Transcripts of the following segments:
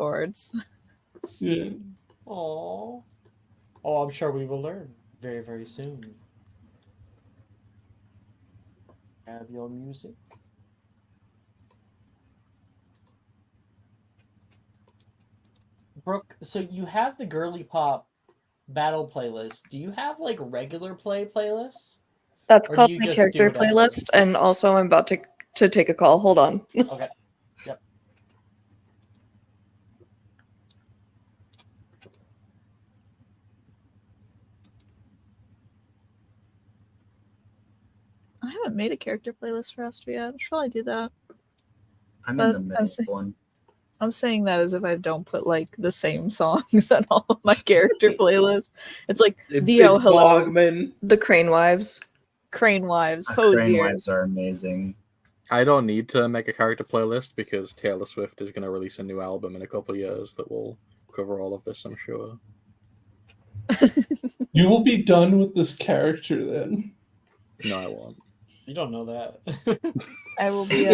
towards. Yeah. Aww. Oh, I'm sure we will learn very, very soon. Have your music. Brooke, so you have the girly pop battle playlist. Do you have like regular playlists? That's Or do called you my just character do whatever? playlist, and also I'm about to take a call. Hold on. Okay. Yep. I haven't made a character playlist for Astro yet. I should probably do that. I'm But in the middle I'm of one. I'm saying that as if I don't put like the same songs on all of my character playlists. It's like Dio It's Hello, Bogman. The Crane Wives. Crane Wives, Crane Hosier. Wives are amazing. I don't need to make a character playlist because Taylor Swift is going to release a new album in a couple of years that will cover all of this, I'm sure. You will be done with this character then. No, I won't. You don't know that. I will be.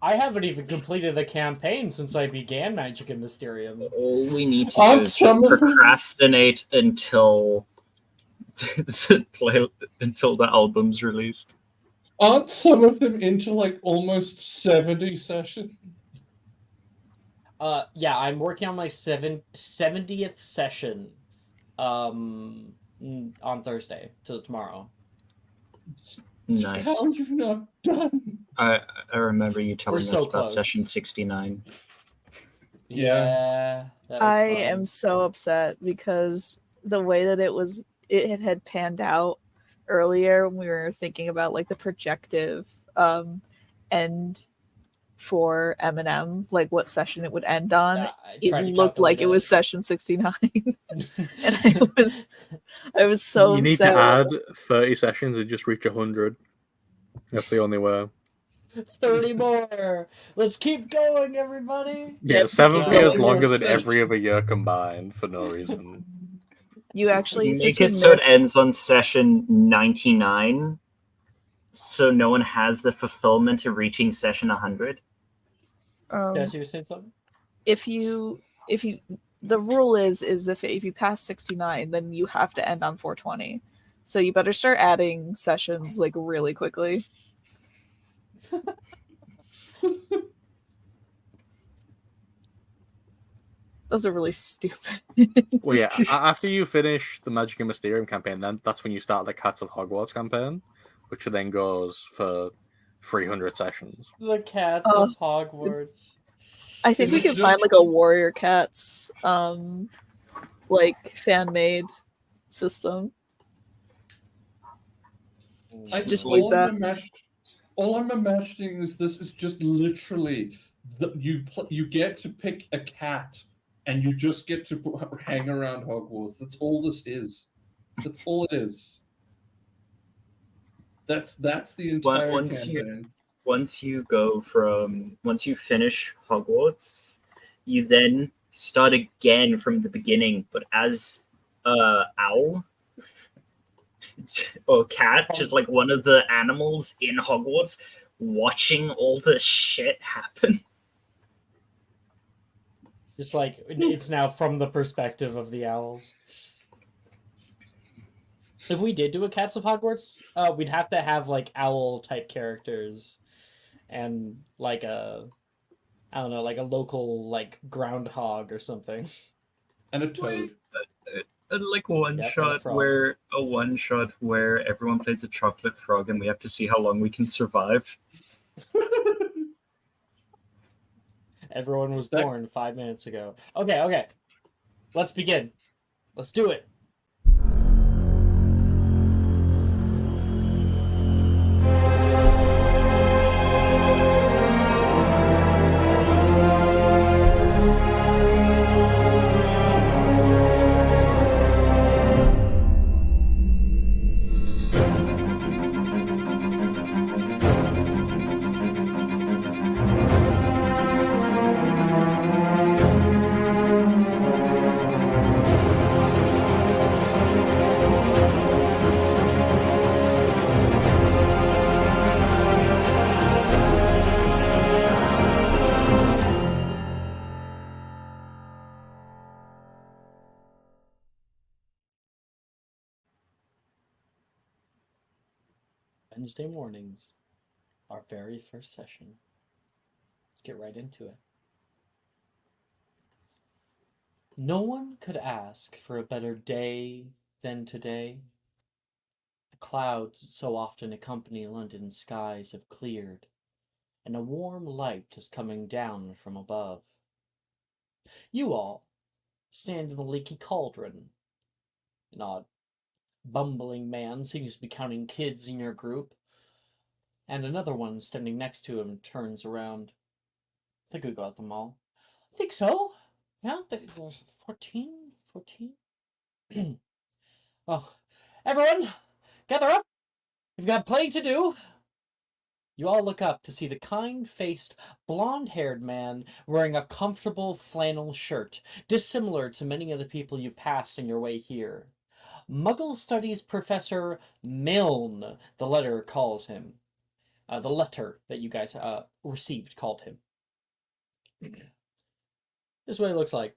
I haven't even completed the campaign since I began Magic and Mysterium. All we need to On do is some of them- procrastinate until until the album's released. Aren't some of them into like almost 70 sessions? Yeah, I'm working on my 70th session on Thursday, so tomorrow. Nice. How are you not done? I remember you telling We're so us about close. session 69. Yeah, that was I fun. am so upset because the way that it had panned out earlier when we were thinking about like the projective end for Eminem, like what session it would end on. Yeah, I It tried to looked like it calculate was session 69. And I was so You need upset. to add 30 sessions and just reach 100. That's the only way. 30 more. Let's keep going, everybody. Yeah, Yep. 7 Yeah. feels 30 more longer than sessions. every other year combined for no reason. You actually Make since you it so it missed- ends on session 99, so no one has the fulfillment of reaching session 100. Jesse, you were saying something? if you the rule is if you pass 69, then you have to end on 420. So you better start adding sessions like really quickly. Those are really stupid. Well, yeah, after you finish the Magic and Mysterium campaign, then that's when you start the Cats of Hogwarts campaign, which then goes for 300 sessions. The Cats Oh, of Hogwarts. I think we It's can just- find like a Warrior Cats like fan made system. Just use that. All I'm imagining is this is just literally you get to pick a cat and you just get to hang around Hogwarts. That's all this is. That's all it is. That's the entire Once you- campaign. Once you finish Hogwarts, you then start again from the beginning, but as owl or cat, just like one of the animals in Hogwarts, watching all this shit happen. Just like it's now from the perspective of the owls. If we did do a Cats of Hogwarts, we'd have to have like owl type characters and like a like a local like groundhog or something. And a toad. Like one Yep, and a shot frog. where everyone plays a chocolate frog and we have to see how long we can survive. Everyone was That- born 5 minutes ago. Okay. Let's begin. Let's do it. Wednesday mornings, our very first session. Let's get right into it. No one could ask for a better day than today. The clouds that so often accompany London's skies have cleared, and a warm light is coming down from above. You all stand in the leaky cauldron. An odd, bumbling man seems to be counting kids in your group, and another one standing next to him turns around. I think we got them all. I think so. Yeah, 14? 14? Well, everyone, gather up. We've got plenty to do. You all look up to see the kind-faced, blonde-haired man wearing a comfortable flannel shirt, dissimilar to many of the people you passed on your way here. Muggle Studies Professor Milne, the letter calls him. The letter that you guys received called him. This is what he looks like.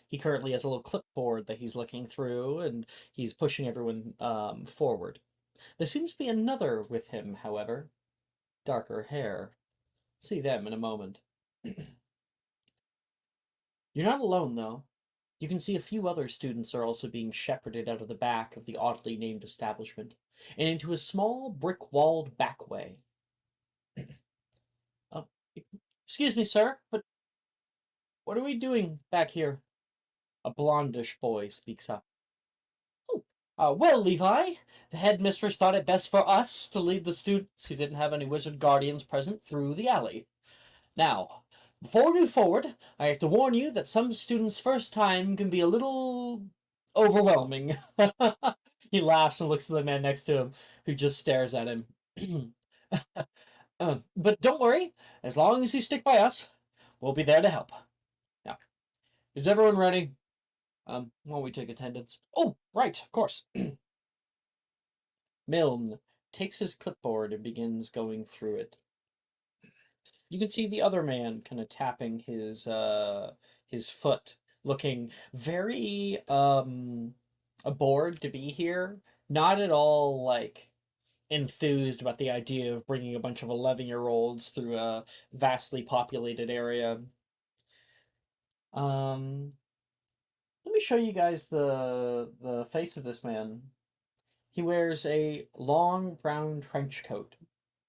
He currently has a little clipboard that he's looking through, and he's pushing everyone forward. There seems to be another with him, however. Darker hair. See them in a moment. You're not alone, though. You can see a few other students are also being shepherded out of the back of the oddly named establishment, and into a small brick-walled back way. Excuse me, sir, but what are we doing back here? A blondish boy speaks up. Well, Levi, the headmistress thought it best for us to lead the students who didn't have any wizard guardians present through the alley. Now, before we move forward, I have to warn you that some students' first time can be a little overwhelming. He laughs and looks at the man next to him, who just stares at him. But don't worry, as long as you stick by us, we'll be there to help. Now, is everyone ready? Why don't we take attendance? Oh, right, of course. Milne takes his clipboard and begins going through it. You can see the other man kind of tapping his foot, looking very bored to be here. Not at all like enthused about the idea of bringing a bunch of 11-year-olds through a vastly populated area. Let me show you guys the face of this man. He wears a long brown trench coat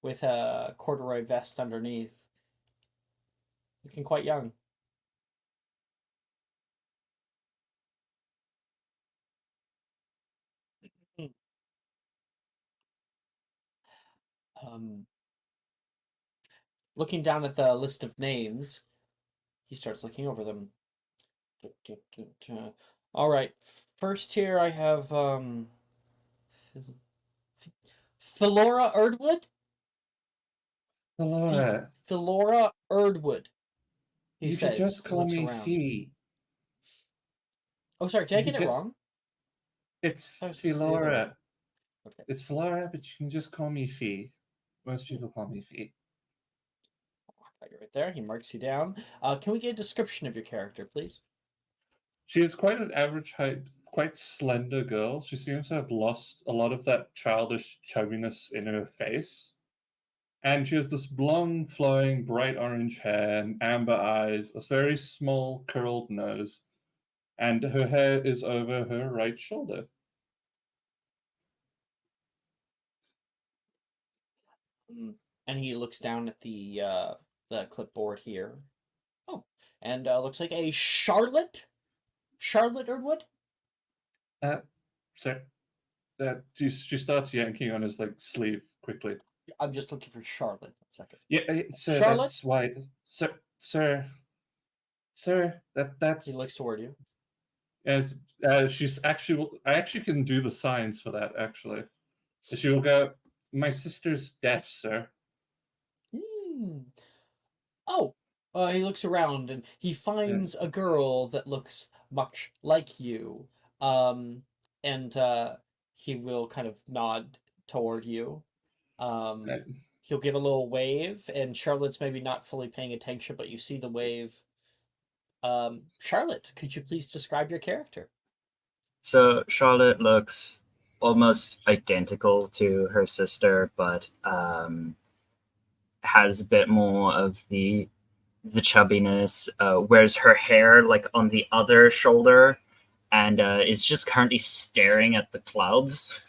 with a corduroy vest underneath. Looking quite young. Looking down at the list of names, he starts looking over them. All right, first here I have Philora Erdwood. Hello. Philora Erdwood. He You says, should just call looks me around. Fee. Oh, sorry, did I You get it just- wrong? It's That was supposed to be the other Philora. one. Okay. It's Philora, but you can just call me Fee. Most people call me Fee. Got you right there. He marks you down. Can we get a description of your character, please? She is quite an average height, quite slender girl. She seems to have lost a lot of that childish chubbiness in her face. And she has this blonde, flowing, bright orange hair and amber eyes, a very small, curled nose, and her hair is over her right shoulder. And he looks down at the clipboard here. Oh, and looks like a Charlotte Erdwood. So she starts yanking on his sleeve quickly. I'm just looking for Charlotte. 1 second. Yeah, sir, Charlotte? that's why, sir, that's. He looks toward you. As she's actually, I actually can do the signs for that. Actually, she will go. My sister's deaf, sir. Oh, he looks around and he finds a girl that looks much like you. And he will kind of nod toward you. He'll give a little wave, and Charlotte's maybe not fully paying attention, but you see the wave. Charlotte, could you please describe your character? So Charlotte looks almost identical to her sister, but has a bit more of the chubbiness, wears her hair like on the other shoulder, and is just currently staring at the clouds.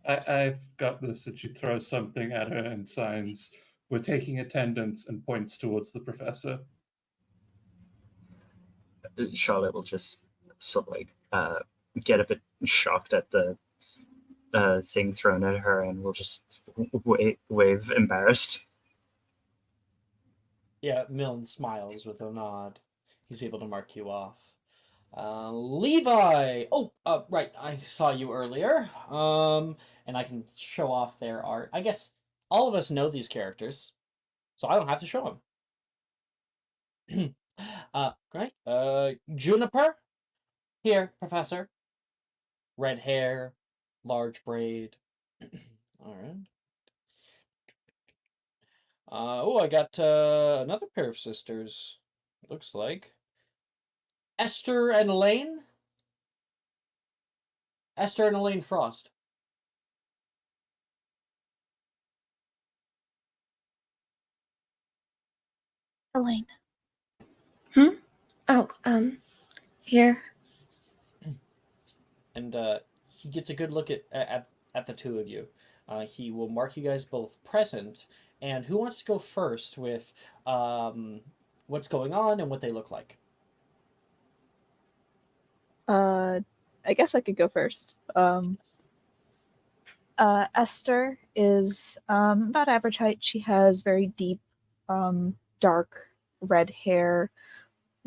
I've got this, and she throws something at her and signs, "We're taking attendance," and points towards the professor. Charlotte will just sort of like get a bit shocked at the thing thrown at her, and will just wave embarrassed. Yeah, Milne smiles with a nod. He's able to mark you off. Levi! Oh, right, I saw you earlier. And I can show off their art. I guess all of us know these characters, so I don't have to show them. Great. Juniper? Here, Professor. Red hair, large braid. Alright. I got another pair of sisters. Looks like. Esther and Elaine? Esther and Elaine Frost. Elaine. Oh, here. And he gets a good look at the two of you. He will mark you guys both present. And who wants to go first with what's going on and what they look like? I guess I could go first. Esther is about average height. She has very deep, dark red hair,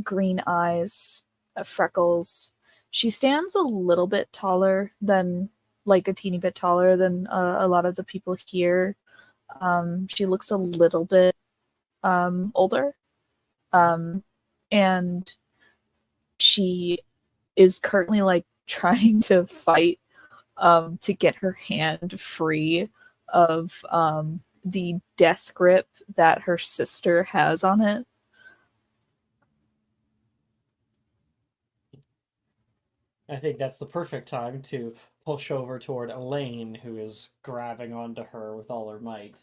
green eyes, freckles. She stands a little bit taller than, like a teeny bit taller than a lot of the people here. She looks a little bit older. And she is currently like trying to fight to get her hand free of the death grip that her sister has on it. I think that's the perfect time to push over toward Elaine, who is grabbing onto her with all her might.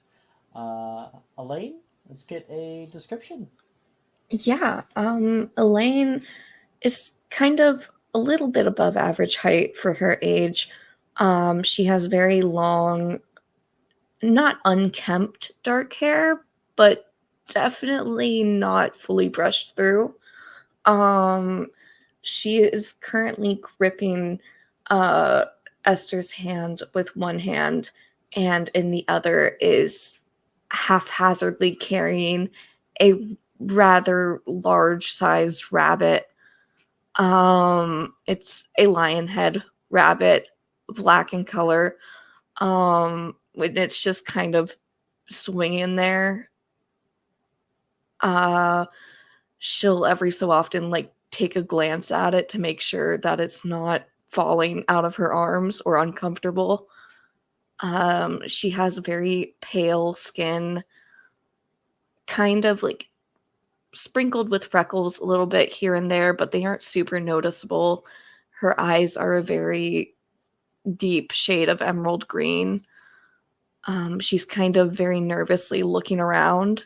Elaine, let's get a description. Yeah, Elaine is kind of a little bit above average height for her age. She has very long, not unkempt dark hair, but definitely not fully brushed through. She is currently gripping Esther's hand with one hand, and in the other is haphazardly carrying a rather large-sized rabbit. It's a lion head rabbit, black in color. It's just kind of swinging there. She'll every so often like take a glance at it to make sure that it's not falling out of her arms or uncomfortable. She has very pale skin, kind of like sprinkled with freckles a little bit here and there, but they aren't super noticeable. Her eyes are a very deep shade of emerald green. She's kind of very nervously looking around,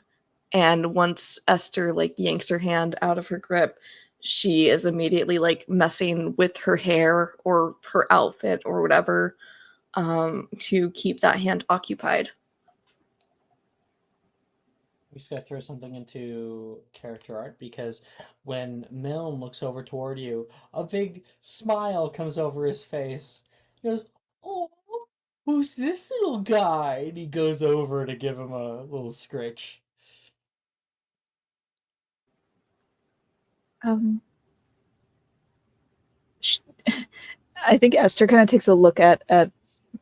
and once Esther like yanks her hand out of her grip, she is immediately like messing with her hair or her outfit or whatever to keep that hand occupied. We just gotta throw something into character art because when Milne looks over toward you, a big smile comes over his face. He goes, "Oh, who's this little guy?" And he goes over to give him a little scritch. Sh- I think Esther kind of takes a look at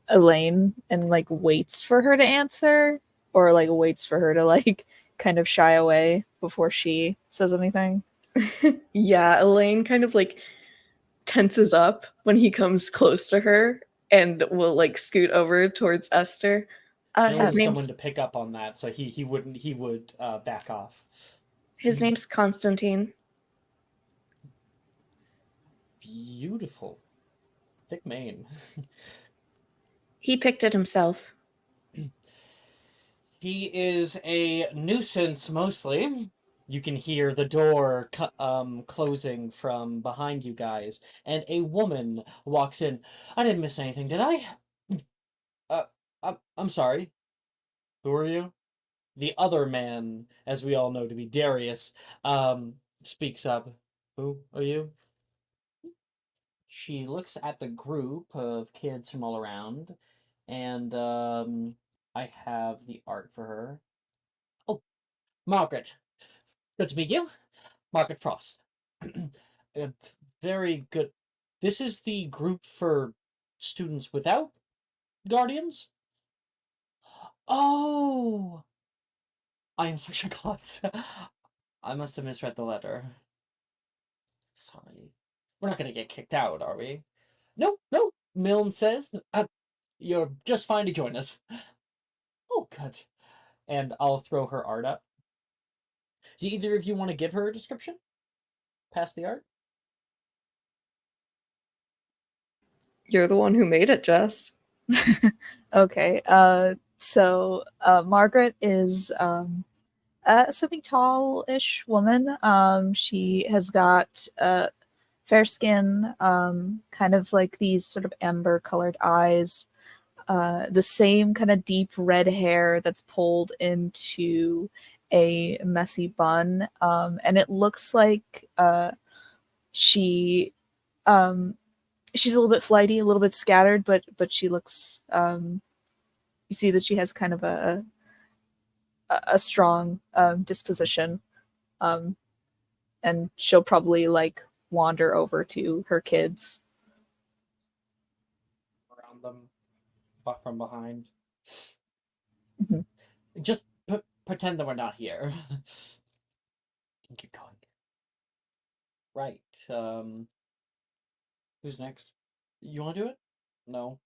Elaine and like waits for her to answer, or like waits for her to like kind of shy away before she says anything. Yeah, Elaine kind of like tenses up when he comes close to her and will like scoot over towards Esther. Milne His is someone name's to pick up on that, so he would back off. his name's Constantine. Beautiful. thick mane. He picked it himself. He is a nuisance mostly. You can hear the door closing from behind you guys, and a woman walks in. I didn't miss anything, did I? I'm sorry. Who are you? The other man, as we all know to be Darius, speaks up. Who are you? She looks at the group of kids from all around, and I have the art for her. Oh, Margaret. Good to meet you. Margaret Frost. Uh, Very good. This is the group for students without guardians? Oh! I am such a klutz. I must have misread the letter. Sorry. We're not going to get kicked out, are we? No, no, Milne says. You're just fine to join us. Oh, good. And I'll throw her art up. Do either of you want to give her a description? Past the art? You're the one who made it, Jess. Okay. So Margaret is a semi tall-ish woman. She has got fair skin, kind of like these sort of amber-colored eyes, the same kind of deep red hair that's pulled into a messy bun, and it looks like she she's a little bit flighty, a little bit scattered, but she looks. You see that she has kind of a strong disposition, um, and she'll probably like wander over to her kids. Around them, from behind. Mhm. Just pretend that we're not here. Keep going. Right. Who's next? You want to do it? No.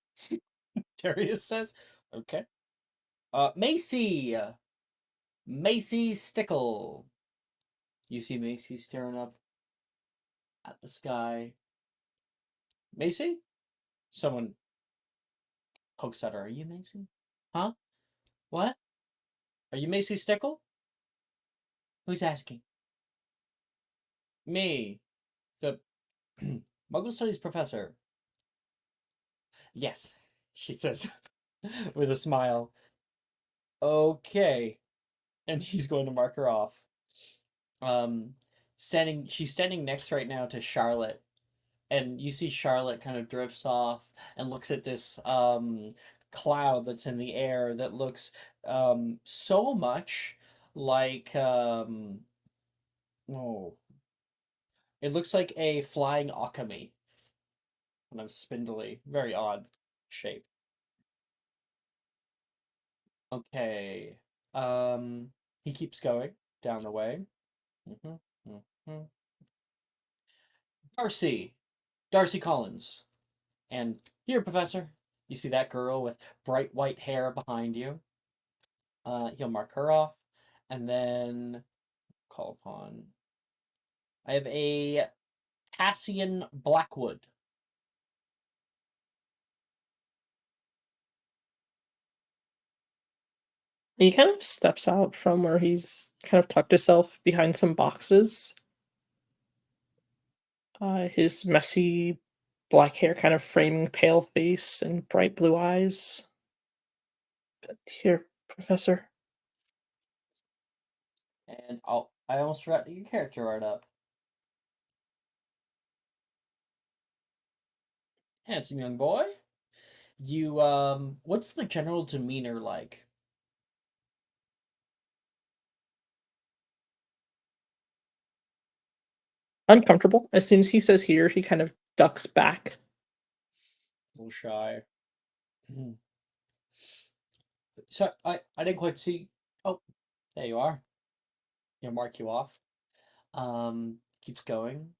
Darius says. Okay. Macy. Macy Stickle. You see Macy staring up at the sky. Macy? Someone pokes at her. Are you Macy? Huh? What? Are you Macy Stickle? Who's asking? Me. The Muggle Studies professor. Yes, she says with a smile. Okay. And he's going to mark her off. She's standing next right now to Charlotte, and you see Charlotte kind of drifts off and looks at this cloud that's in the air that looks so much like oh, it looks like a flying Akami, kind of spindly, very odd shape. Okay. He keeps going down the way. Mm-hmm. Darcy. Darcy Collins. And here, Professor. You see that girl with bright white hair behind you. He'll mark her off. And then call upon. I have a Cassian Blackwood. He kind of steps out from where he's kind of tucked himself behind some boxes. His messy black hair kind of framing pale face and bright blue eyes. But here, Professor. And I almost forgot to get your character art up. Handsome young boy. You what's the general demeanor like? Uncomfortable. As soon as he says here, he kind of ducks back. A little shy. So I didn't quite see. Oh, there you are. He'll mark you off. Keeps going.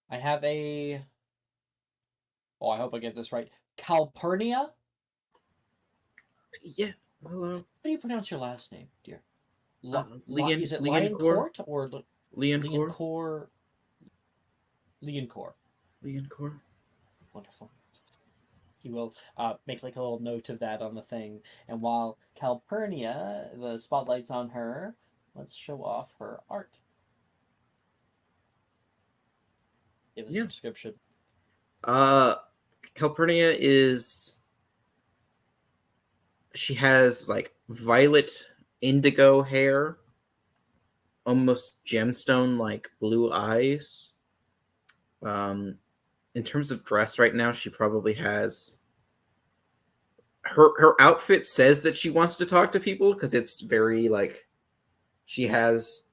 I have a. Oh, I hope I get this right. Calpurnia. Yeah. Hello. How do you pronounce your last name, dear? Is it Liancourt. Lioncourt or Liancourt. Liancourt? Liancourt. Wonderful. He will make like a little note of that on the thing. And while Calpurnia, the spotlight's on her, let's show off her art. Give us a Yeah. description. Calpurnia she has like violet indigo hair, almost gemstone like blue eyes. In terms of dress right now, she probably has her outfit says that she wants to talk to people because it's very like she has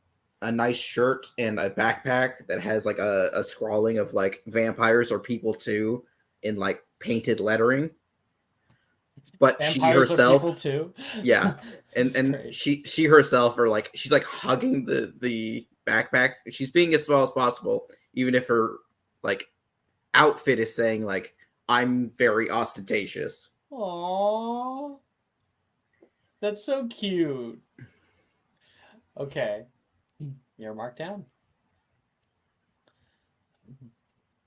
a nice shirt and a backpack that has like a scrawling of like vampires or people too in like painted lettering. But she Vampires are people herself, too. yeah, and That's great. she herself are like she's like hugging the backpack. She's being as small as possible, even if her like outfit is saying like I'm very ostentatious. Aww. That's so cute. Okay. You're marked down.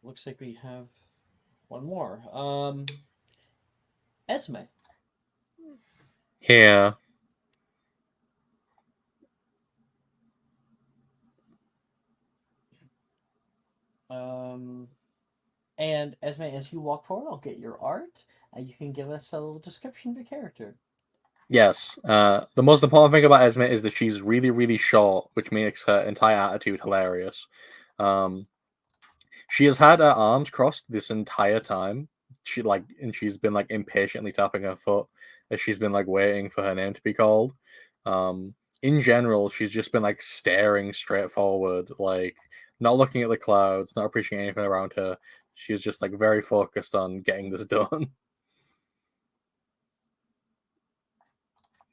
Looks like we have one more. Esme. Here. And Esme, as you walk forward, I'll get your art, and you can give us a little description of your character. Yes. The most important thing about Esme is that she's really, really short, which makes her entire attitude hilarious. She has had her arms crossed this entire time. She's been like impatiently tapping her foot as she's been like waiting for her name to be called. In general, she's just been like staring straight forward, like not looking at the clouds, not appreciating anything around her. She's just like very focused on getting this done.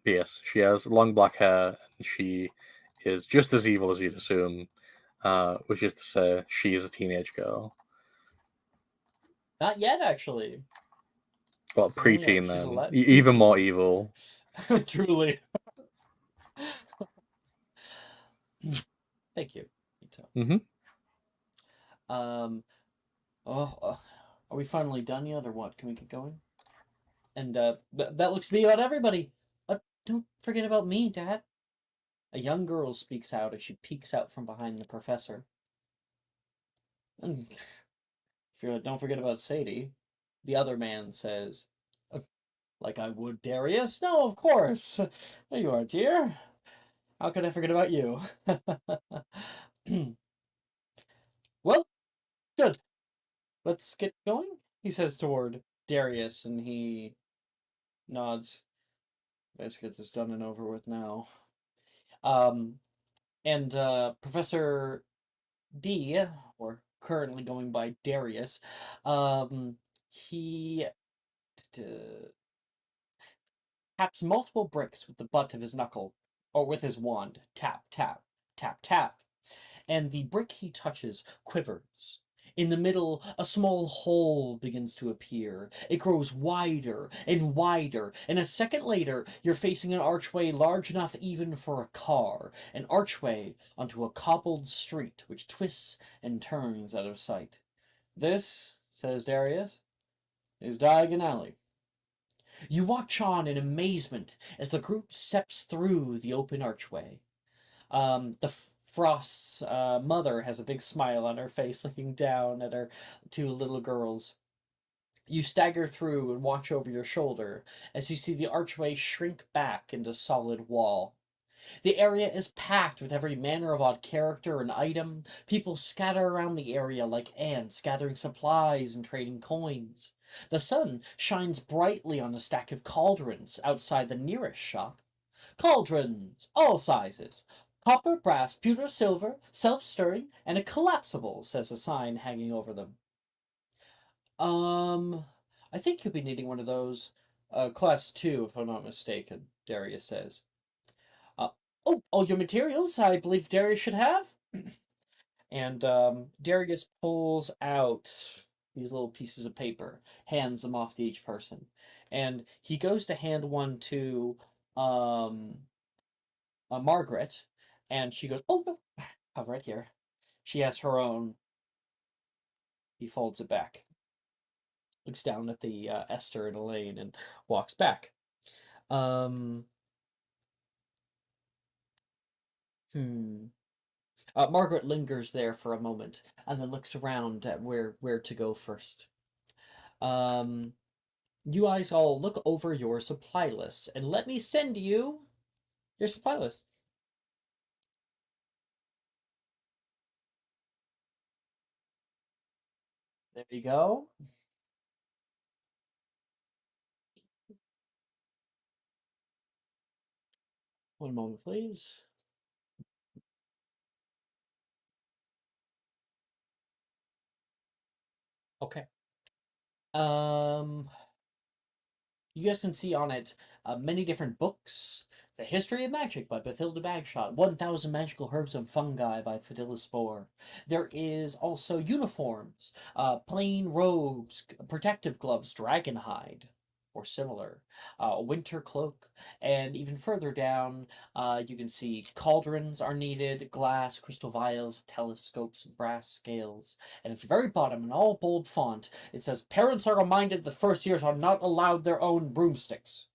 Yes, she has long black hair, and she is just as evil as you'd assume, which is to say, she is a teenage girl. Not yet, actually. Well, So, you know, preteen she's then. 11. Even more evil. Truly. Thank you. Mhm. Are we finally done yet, or what? Can we get going? And that looks to be about everybody. Don't forget about me, Dad. A young girl speaks out as she peeks out from behind the professor. Don't forget about Sadie. The other man says, like I would, Darius? No, of course. There you are, dear. How could I forget about you? Well, good. Let's get going, he says toward Darius, and he nods. Let's get this done and over with now. And Professor D, or currently going by Darius, he taps multiple bricks with the butt of his knuckle, or with his wand. Tap, tap, tap, tap. And the brick he touches quivers. In the middle, a small hole begins to appear. It grows wider and wider, and a second later, you're facing an archway large enough even for a car. An archway onto a cobbled street which twists and turns out of sight. This, says Darius, is Diagon Alley. You watch on in amazement as the group steps through the open archway. The Frost's mother has a big smile on her face, looking down at her two little girls. You stagger through and watch over your shoulder as you see the archway shrink back into solid wall. The area is packed with every manner of odd character and item. People scatter around the area like ants, gathering supplies and trading coins. The sun shines brightly on a stack of cauldrons outside the nearest shop. Cauldrons, all sizes. Copper, brass, pewter, silver, self-stirring, and a collapsible, says a sign hanging over them. I think you'll be needing one of those. Class 2, if I'm not mistaken, Darius says. All your materials I believe Darius should have. And Darius pulls out these little pieces of paper, hands them off to each person. And he goes to hand one to Margaret, and she goes, "Oh, no, have right here." She has her own. He folds it back. looks down at the Esther and Elaine and walks back. Margaret lingers there for a moment and then looks around at where to go first. You guys all look over your supply lists and let me send you your supply list. There you go. One moment, please. Okay. You guys can see on it many different books. The History of Magic by Bathilda Bagshot. 1000 Magical Herbs and Fungi by Fidelis Spore. There is also uniforms, plain robes, protective gloves, dragon hide, or similar, a winter cloak, and even further down, you can see cauldrons are needed, glass, crystal vials, telescopes, brass scales. And at the very bottom, in all bold font, it says, "Parents are reminded the first years are not allowed their own broomsticks."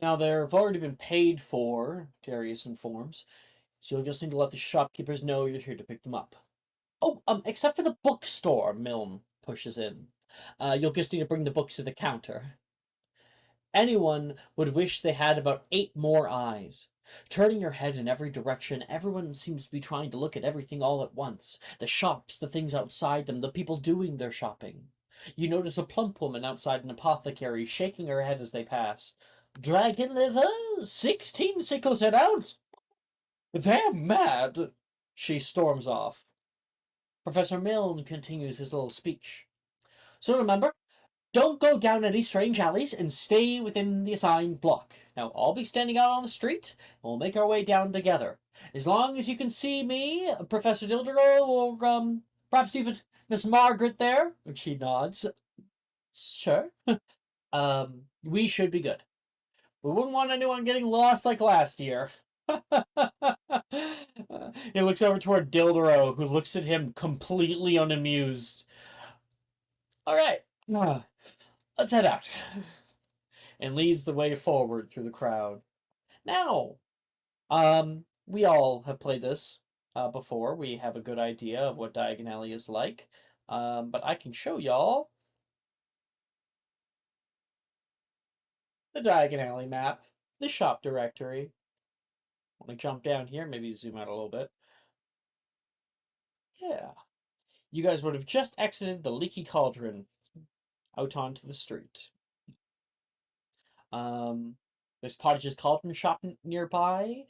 Now, they've already been paid for, Darius informs, so you'll just need to let the shopkeepers know you're here to pick them up. Oh, except for the bookstore, Milne pushes in. You'll just need to bring the books to the counter. Anyone would wish they had about 8 more eyes. Turning your head in every direction, everyone seems to be trying to look at everything all at once. The shops, the things outside them, the people doing their shopping. You notice a plump woman outside an apothecary shaking her head as they pass. "Dragon liver? 16 sickles an ounce? They're mad!" She storms off. Professor Milne continues his little speech. "So remember, don't go down any strange alleys and stay within the assigned block. Now, I'll be standing out on the street, and we'll make our way down together. As long as you can see me, Professor Dildero, or perhaps even Miss Margaret there," and she nods. "Sure. We should be good. We wouldn't want anyone getting lost like last year." He looks over toward Dildero, who looks at him completely unamused. "All right. Let's head out," and leads the way forward through the crowd. Now, we all have played this before. We have a good idea of what Diagon Alley is like. But I can show y'all the Diagon Alley map, the shop directory. Let me jump down here, maybe zoom out a little bit. Yeah. You guys would have just exited the Leaky Cauldron out onto the street. There's Pottage's Cauldron shop nearby.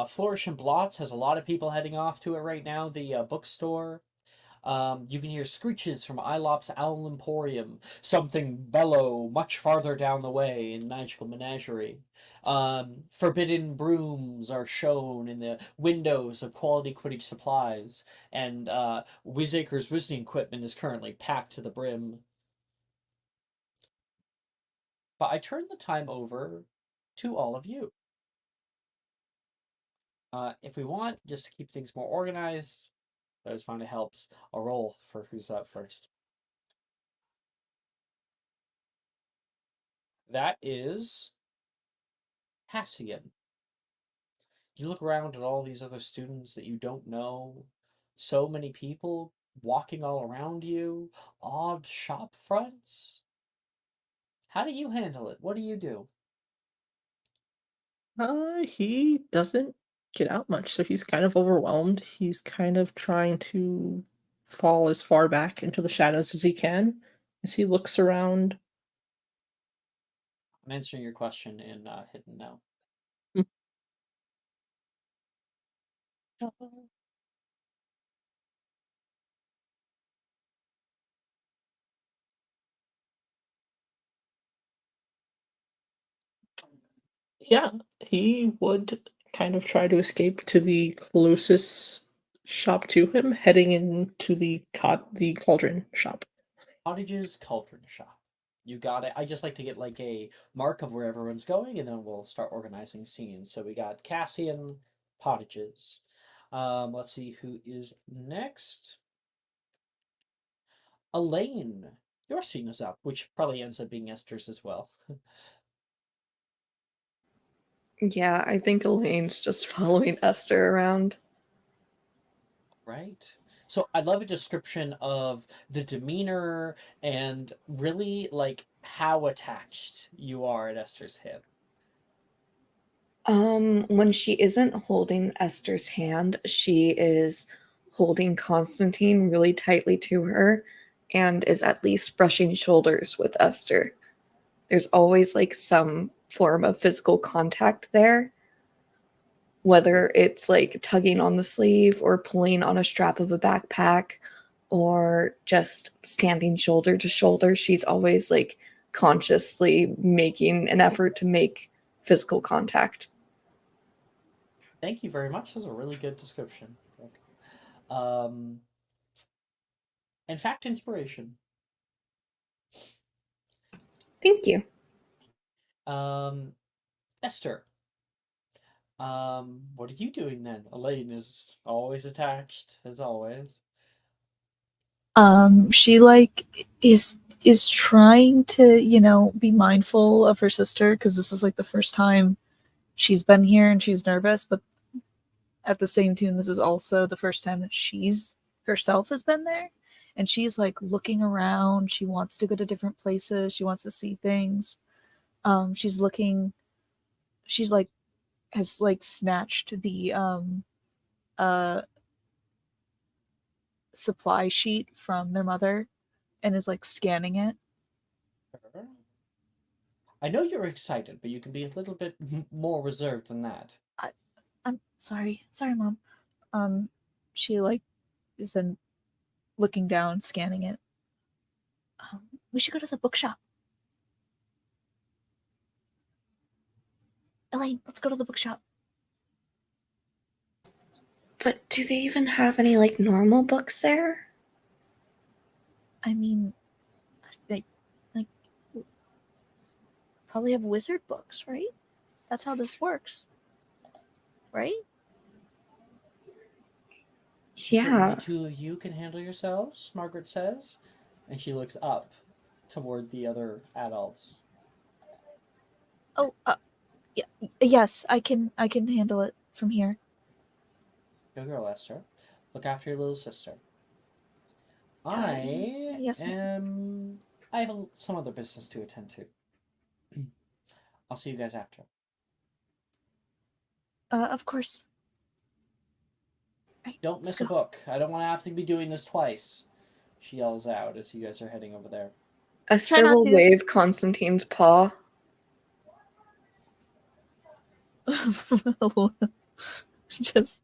Flourish and Blots has a lot of people heading off to it right now. The bookstore. You can hear screeches from Ilop's Owl Emporium. Something bellow much farther down the way in Magical Menagerie. Forbidden brooms are shown in the windows of Quality Quidditch Supplies. And Wizacre's wizarding equipment is currently packed to the brim. But I turn the time over to all of you. If we want, just to keep things more organized, I always find it helps a roll for who's up first. That is Hassian. You look around at all these other students that you don't know, so many people walking all around you, odd shop fronts. How do you handle it? What do you do? He doesn't get out much, so he's kind of overwhelmed. He's kind of trying to fall as far back into the shadows as he can as he looks around. I'm answering your question in Hidden now. Yeah, he would kind of try to escape to the closest shop to him, heading into the cauldron shop. Cottage's Cauldron Shop. You got it. I just like to get like a mark of where everyone's going, and then we'll start organizing scenes. So we got Cassian, Pottages. Let's see who is next. Elaine, your scene is up, which probably ends up being Esther's as well. Yeah, I think Elaine's just following Esther around. Right. So I love a description of the demeanor and really like how attached you are at Esther's hip. When she isn't holding Esther's hand, she is holding Constantine really tightly to her and is at least brushing shoulders with Esther. There's always like some form of physical contact there, whether it's like tugging on the sleeve or pulling on a strap of a backpack or just standing shoulder to shoulder. She's always like consciously making an effort to make physical contact. Thank you very much. That was a really good description. In fact, inspiration. Thank you. Esther. What are you doing then? Elaine is always attached, as always. She like is trying to, you know, be mindful of her sister because this is like the first time she's been here and she's nervous, but at the same tune, this is also the first time that she's herself has been there. And she's like looking around. She wants to go to different places. She wants to see things. She's looking. She's like has like snatched the uh supply sheet from their mother and is like scanning it. I know you're excited, but you can be a little bit more reserved than that. I'm sorry, Mom. She like is then looking down, scanning it. We should go to the bookshop. Elaine, let's go to the bookshop. But do they even have any like normal books there? I mean, they like probably have wizard books, right? That's how this works, right? Yeah. The two of you can handle yourselves, Margaret says, and she looks up toward the other adults. Oh, yeah, yes, I can handle it from here. Go girl, Esther. Look after your little sister. Yes, I have some other business to attend to. I'll see you guys after. Of course. Right, Don't miss let's a go. book. I don't want to have to be doing this twice. She yells out as you guys are heading over there. Esther not will to. wave Constantine's paw. Just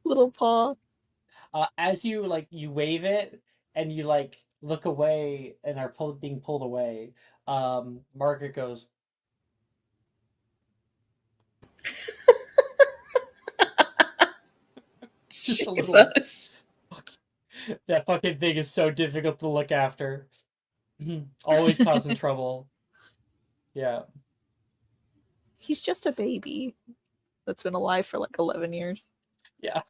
little paw. As you you wave it and you look away and are being pulled away, Margaret goes, just a little. Jesus. That fucking thing is so difficult to look after. Always causing trouble. Yeah. He's just a baby that's been alive for like 11 years. Yeah.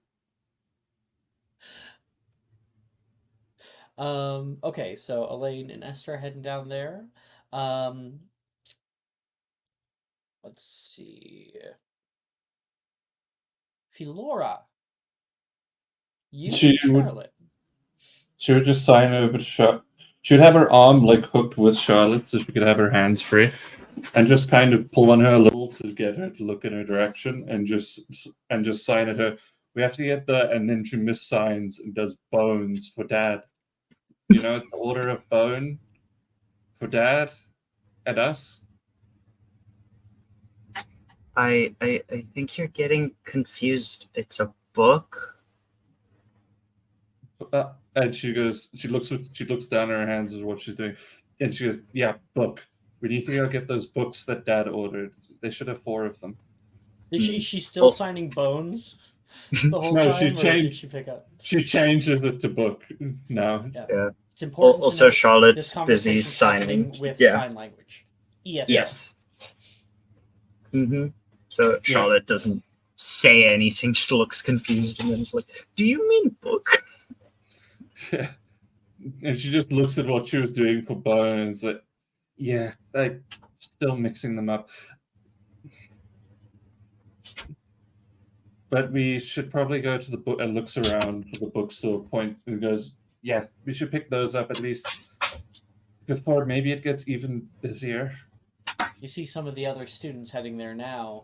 Okay, so Elaine and Esther are heading down there. Let's see. Philora. You She and would- Charlotte. She would just sign over to Charlotte. She would have her arm like hooked with Charlotte so she could have her hands free, and just kind of pull on her a little to get her to look in her direction, and just sign at her. We have to get the, and then she missigns and does bones for Dad. You know, the order of bone for Dad and us. I think you're getting confused. It's a book. And she goes. She looks down at her hands is what she's doing, and she goes, "Yeah, book. We need to go get those books that Dad ordered. They should have 4 of them." Is she still signing bones the whole No, time? she Or did changed. she pick up? She changes it to book now. Yeah. It's important. Also, to note Charlotte's this busy conversation's happening signing. with Yeah. sign language. ESL. Yes. So Charlotte doesn't say anything, just looks confused, and then is like, "Do you mean book?" Yeah. And she just looks at what she was doing for Bone and is like, yeah, I'm still mixing them up. But we should probably go to the book and looks around for the bookstore point and goes, yeah, we should pick those up at least before maybe it gets even busier. You see some of the other students heading there now.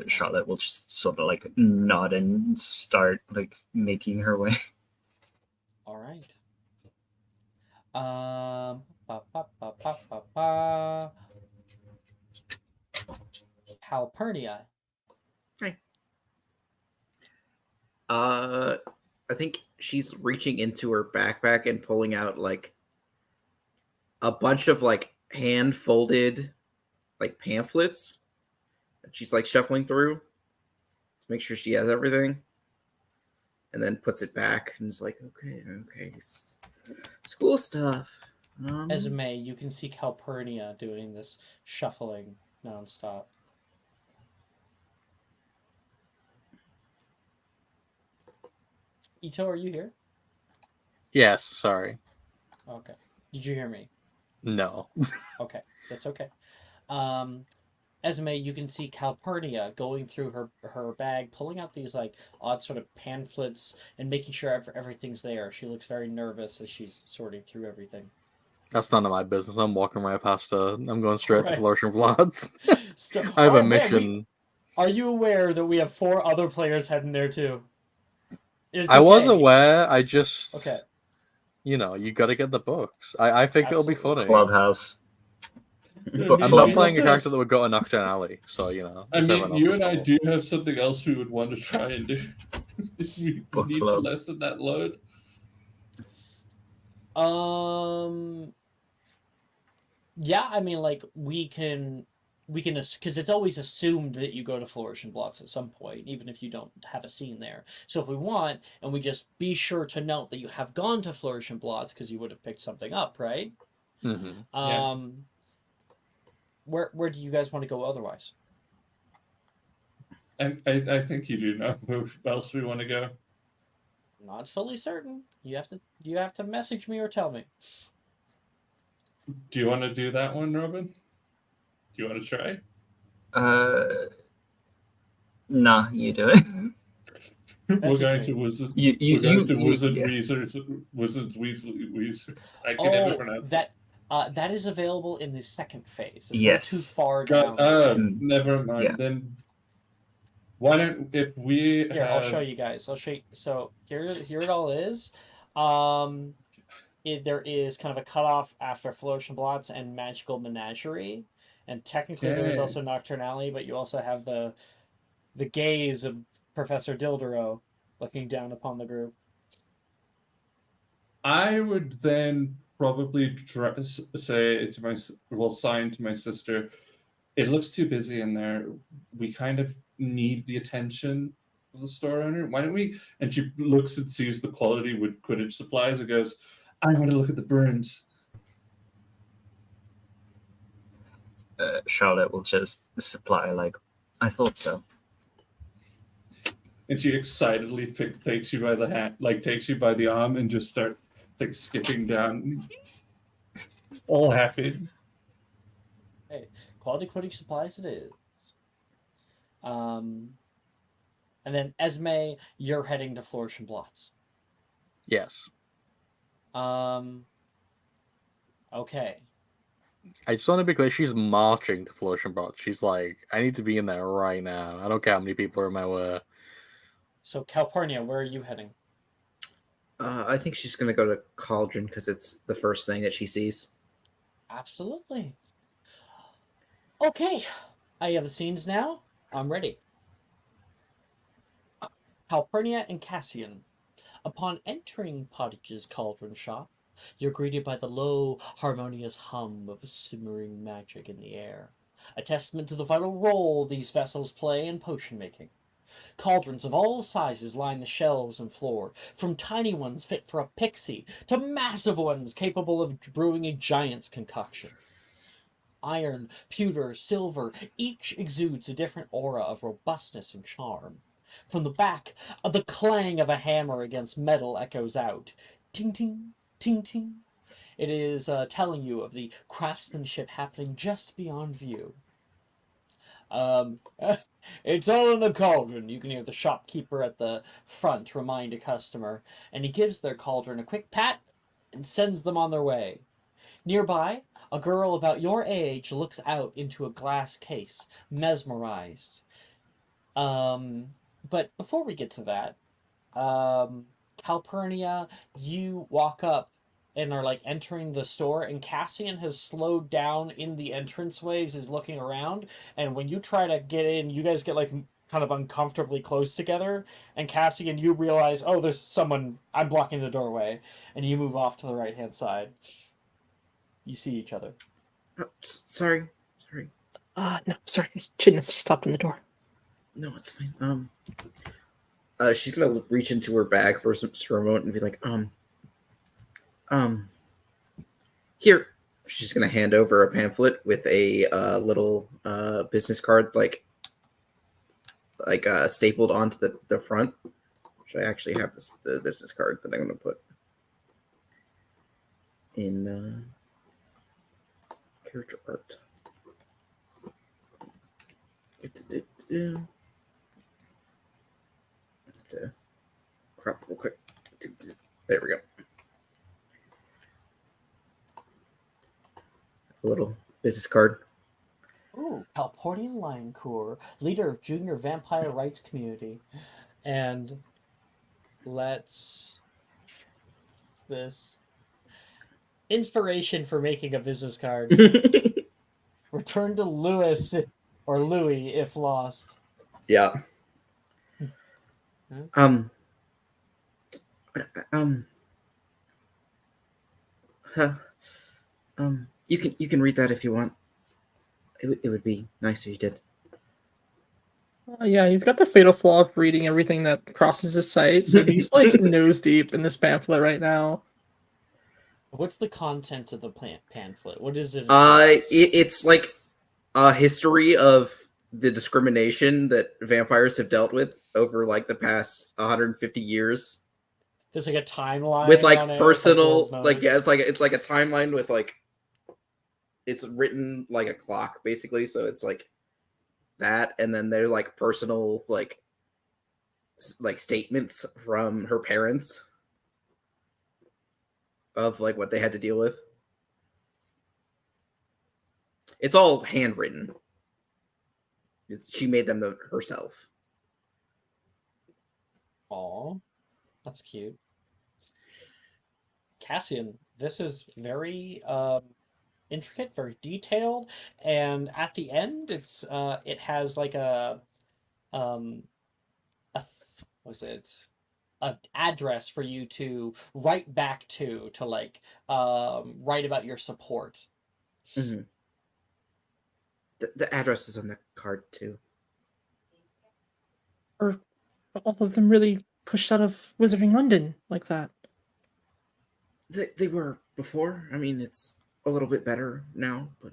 Charlotte will just sort of like nod and start like making her way. All right. Ba, ba, ba, ba, ba, ba. Calpurnia. I think she's reaching into her backpack and pulling out like a bunch of like hand folded like pamphlets that she's like shuffling through to make sure she has everything, and then puts it back and is like, okay, school stuff. Esme, you can see Calpurnia doing this shuffling nonstop. Ito, are you here? Yes, sorry. Okay. Did you hear me? No. Okay, that's okay. Esme, you can see Calpurnia going through her bag, pulling out these like odd sort of pamphlets and making sure everything's there. She looks very nervous as she's sorting through everything. That's none of my business. I'm walking right past her. I'm going straight to Right. Flourishing Floods. So, I have oh, a man, mission. are you aware that we have 4 other players heading there too? It's I was okay. aware. I just, Okay. you know, you got to get the books. I think it'll be Absolutely. funny. Clubhouse. Book I'm club. not playing a also character have- that would go to Nocturne Alley, so you know. I it's mean, everyone you else's and I fault. do have something else we would want to try and do. We Book need to club. lessen that load. Yeah, I mean, like we can, because it's always assumed that you go to Flourish and Blotts at some point, even if you don't have a scene there. So if we want, and we just be sure to note that you have gone to Flourish and Blotts because you would have picked something up, right? Mhm. Yeah. Where do you guys want to go otherwise? I think you do know where else we want to go. Not fully certain. You have to message me or tell me. Do you want to do that one, Robin? Do you want to try? Nah, you do it. We're Message going me. to Wizard. You, We're going to you- Wizard yeah. Weezers. Wizard Weezers. I can never Oh, pronounce. that is available in the second phase. It's Yes. not too far God, down. never mind. Yeah. Then why don't if we Here, have... I'll show you guys. I'll show you. So here it all is. There is kind of a cutoff after Flourish and Blots and Magical Menagerie, and technically there is Okay. also Nocturne Alley, but you also have the gaze of Professor Dildero looking down upon the group. I would then probably say to sign to my sister, it looks too busy in there. We kind of need the attention of the store owner. Why don't we? And she looks and sees the quality with Quidditch supplies and goes, I want to look at the brooms. Charlotte will just supply like, I thought so. And she excitedly takes you by the hand, like takes you by the arm, and just start like skipping down, all happy. Hey, quality Quidditch supplies it is. And then Esme, you're heading to Flourish and Blots. Yes. Okay. I just want to be clear. She's marching to Flourish and Blotts. She's like, I need to be in there right now. I don't care how many people are in my way. So Calpurnia, where are you heading? I think she's gonna go to Cauldron because it's the first thing that she sees. Absolutely. Okay. I have the scenes now. I'm ready. Calpurnia and Cassian. Upon entering Pottage's Cauldron shop, you're greeted by the low, harmonious hum of simmering magic in the air, a testament to the vital role these vessels play in potion making. Cauldrons of all sizes line the shelves and floor, from tiny ones fit for a pixie to massive ones capable of brewing a giant's concoction. Iron, pewter, silver, each exudes a different aura of robustness and charm. From the back, the clang of a hammer against metal echoes out. Ting ting, ting ting. It is telling you of the craftsmanship happening just beyond view. It's all in the cauldron. You can hear the shopkeeper at the front remind a customer, and he gives their cauldron a quick pat and sends them on their way. Nearby, a girl about your age looks out into a glass case, mesmerized. But before we get to that, Calpurnia, you walk up and are like entering the store, and Cassian has slowed down in the entranceways, is looking around, and when you try to get in, you guys get like kind of uncomfortably close together, and Cassian, you realize, oh, there's someone, I'm blocking the doorway, and you move off to the right hand side. You see each other. Sorry. No, sorry. Shouldn't have stopped in the door. No, it's fine. She's gonna reach into her bag for a moment and be like, here. She's gonna hand over a pamphlet with a little business card, like stapled onto the front. Which I actually have the business card that I'm gonna put in character art. To crop real quick. There we go. A little business card. Ooh, Calpornian Lioncourt, leader of Junior Vampire Rights Community. And this inspiration for making a business card. Return to Louis or Louis if lost. Yeah. Hmm? You can read that if you want. It would be nice if you did. Yeah, he's got the fatal flaw of reading everything that crosses his sight, so he's like nose deep in this pamphlet right now. What's the content of the pamphlet? What is it? It's like a history of the discrimination that vampires have dealt with over like the past 150 years. There's like a timeline With like on it, personal, with, like yeah, it's like a timeline with like it's written like a clock basically. So it's like that, and then they're like personal like statements from her parents of like what they had to deal with. It's all handwritten. She made them herself. Aw, that's cute. Cassian, this is very intricate, very detailed, and at the end, it has like what's it? An address for you to write back to like write about your support. Mm-hmm. The address is on the card too. Are all of them really pushed out of Wizarding London like that? They were before. I mean, it's a little bit better now, but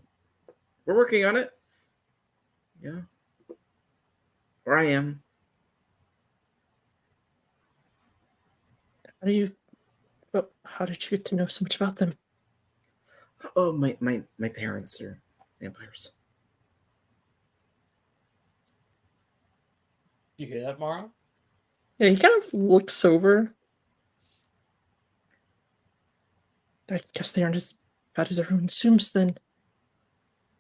we're working on it. Yeah. Where I am. How did you get to know so much about them? Oh, my parents are vampires. You hear that, Mara? Yeah, he kind of looks over. I guess they aren't as bad as everyone assumes then.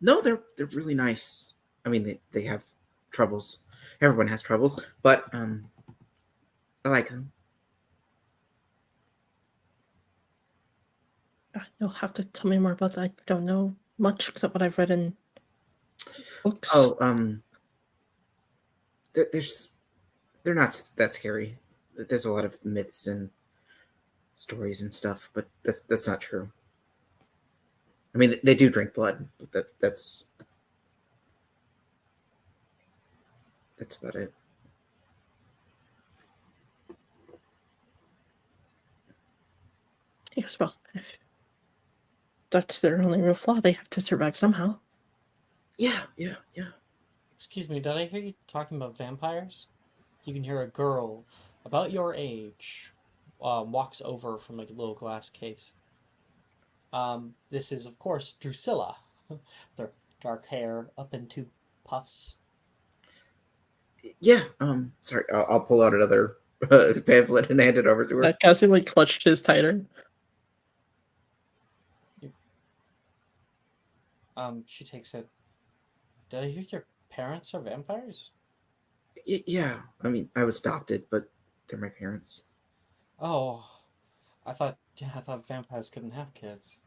No, they're really nice. I mean, they have troubles. Everyone has troubles, but I like them. You'll have to tell me more about that. I don't know much except what I've read in books. Oh, they're not that scary. There's a lot of myths and stories and stuff, but that's not true. I mean, they do drink blood, but that's about it. Yes, well, if that's their only real flaw, they have to survive somehow. Yeah. Excuse me, did I hear you talking about vampires? you can hear a girl about your age walks over from like a little glass case. This is, of course, Drusilla. Their dark hair up in two puffs. Yeah. Sorry. I'll pull out another pamphlet and hand it over to her. Cassian like clutched his tighter. She takes it. Did I hear your parents are vampires? Yeah. I mean, I was adopted, but they're my parents. Oh, I thought vampires couldn't have kids.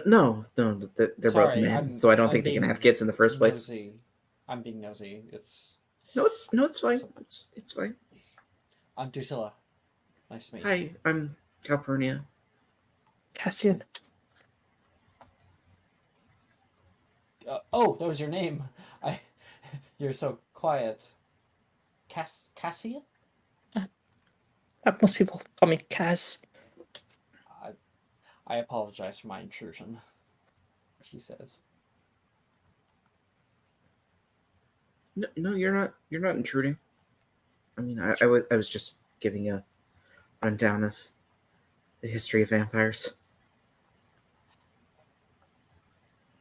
No, they're both Sorry, men, so I don't think they can have kids in the first place. Nosy. I'm being nosy. It's No, it's fine. It's fine. I'm Drusilla. Nice to meet you. Hi, I'm Calpurnia. Cassian. Oh, that was your name. You're so quiet. Cassian? Most people call me Cass. I apologize for my intrusion. She says. No, you're not. You're not intruding. I mean, I was just giving a rundown of the history of vampires.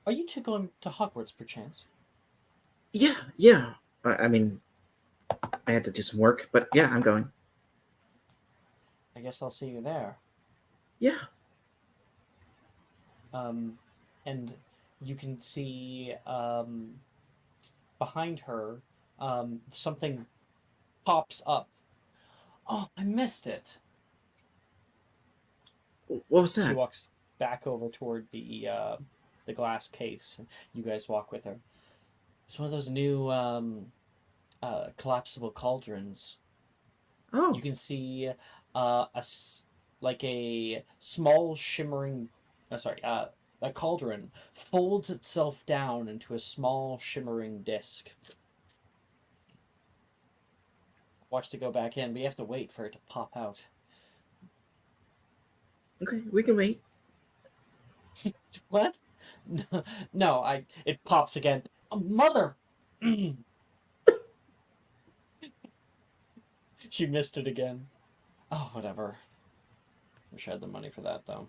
Are you two going to Hogwarts, perchance? Yeah. I mean, I had to do some work, but yeah, I'm going. I guess I'll see you there. Yeah. And you can see behind her something pops up. Oh, I missed it. What was She that? walks back over toward the glass case. You guys walk with her. It's one of those new collapsible cauldrons. Oh, You can see a small shimmering, a cauldron folds itself down into a small shimmering disc. Watch it go back in, but you have to wait for it to pop out. okay. We can wait. What? No, it pops again. Oh, mother! She missed it again. Oh, whatever. Wish I had the money for that, though.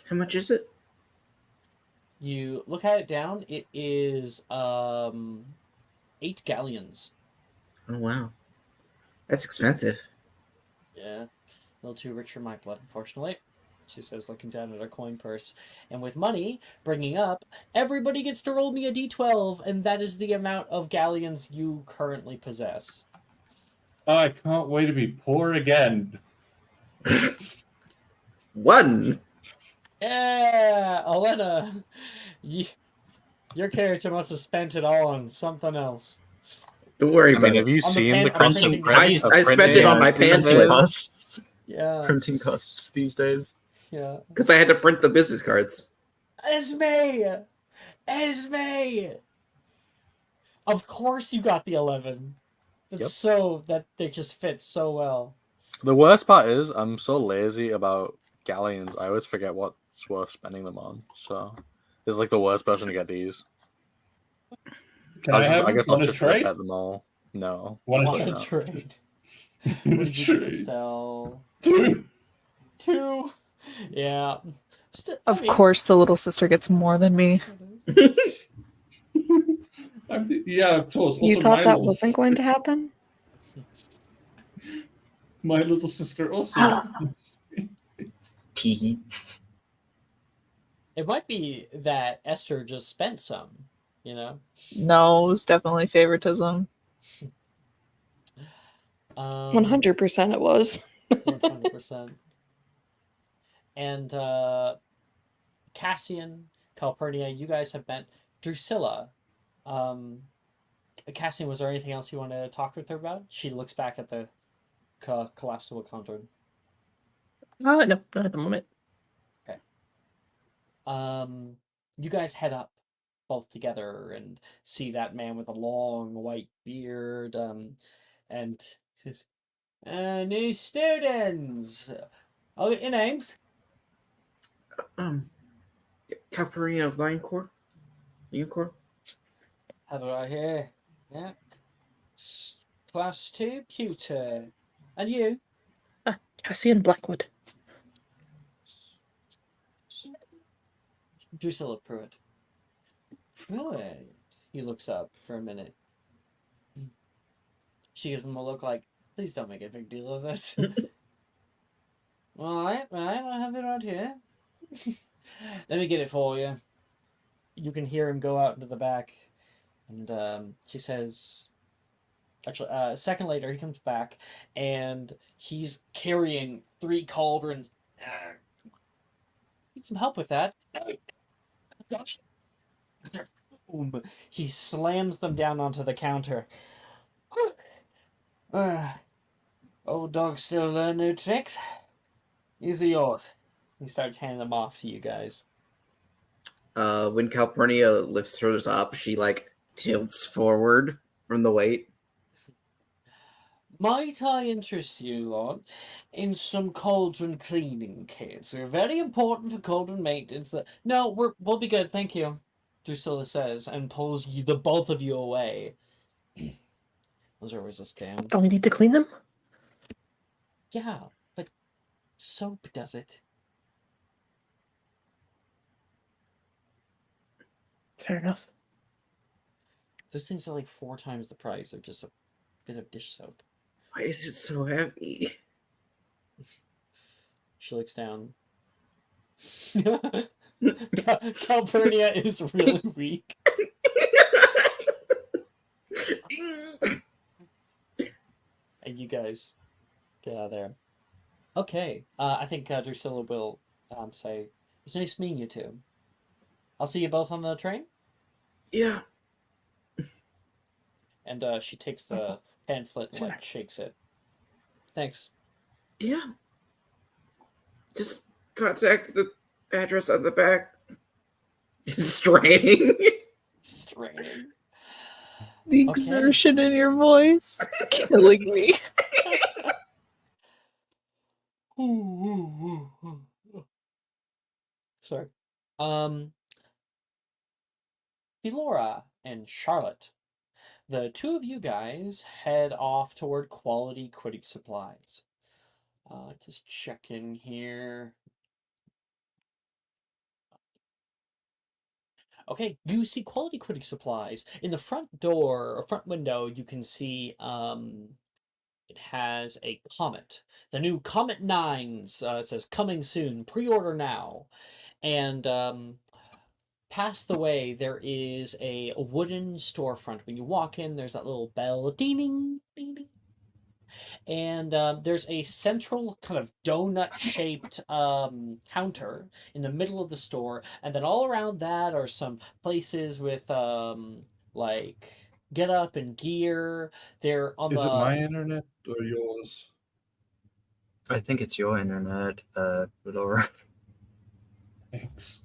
How much is it? You look at it down, it is 8 galleons. Oh wow, that's expensive. Yeah, a little too rich for my blood, unfortunately. She says, looking down at her coin purse. And with money bringing up, everybody gets to roll me a d12, and that is the amount of galleons you currently possess. I can't wait to be poor again. 1. Yeah, Elena, your character must have spent it all on something else. Don't worry I about mean, have it. you On the seen pen- the on cost printing of costs. I spent it on my printing pamphlets costs. Yeah, Printing costs these days. yeah. because I had to print the business cards. Esme! Of course you got the 11. It's Yep. so that they just fit so well. The worst part is I'm so lazy about galleons. I always forget what's worth spending them on. So it's like the worst person to get these. Can I have I guess I'll want to just trade? get them all. No. Want Want to to no. trade? What did you get to trade? sell? Dude. 2. Yeah. Of course, the little sister gets more than me. Yeah, of course. You Also, thought my that little wasn't going to happen? My little sister also. Teehee. It might be that Esther just spent some, you know? No, it was definitely favoritism. 100% it was. 100%. And Cassian, Calpurnia, you guys have met Drusilla. Cassian, was there anything else you want to talk with her about? She looks back at the collapsible cauldron. No, not at the moment. You guys head up both together and see that man with a long white beard. And says, "New students. I'll get your names." Calpurnia Lioncore? Have a right here. Yeah. Class 2 pewter. And you? Cassian Blackwood. Drusilla Pruitt. Pruitt? He looks up for a minute. She gives him a look like, please don't make a big deal of this. Alright, I have it right here. Let me get it for you. You can hear him go out into the back, and she says... Actually, a second later, he comes back, and he's carrying 3 cauldrons. Need some help with that. Gosh. Boom. He slams them down onto the counter. Old dog still learn new tricks. These are yours. He starts handing them off to you guys. When Calpurnia lifts hers up, she like tilts forward from the weight. Might I interest you, Lord, in some cauldron cleaning kits? They're very important for cauldron maintenance. No, we'll be good, thank you. Drusilla says, and pulls the both of you away. Those are always a scam. Don't we need to clean them? Yeah, but soap does it. Fair enough. Those things are like 4 times the price of just a bit of dish soap. Why is it so heavy? She looks down. Calpurnia is really weak. And you guys get out of there. Okay, I think Drusilla will say, it was nice meeting you two. I'll see you both on the train. Yeah. And she takes the pamphlet and like shakes it. Thanks. Yeah. Just contact the address on the back. Straining. Straining. The exertion in your voice, it's killing me. Sorry. Delora and Charlotte. The two of you guys head off toward Quality Critic Supplies. Just check in here. Okay, you see Quality Critic Supplies. In the front door, or front window, you can see it has a Comet. The new Comet 9s. It says, coming soon, pre-order now. And past the way, there is a wooden storefront. When you walk in, there's that little bell, ding, ding, ding. And there's a central kind of donut-shaped counter in the middle of the store, and then all around that are some places with like get up and gear. They're on Is the it my internet or yours? I think it's your internet, Laura. Thanks.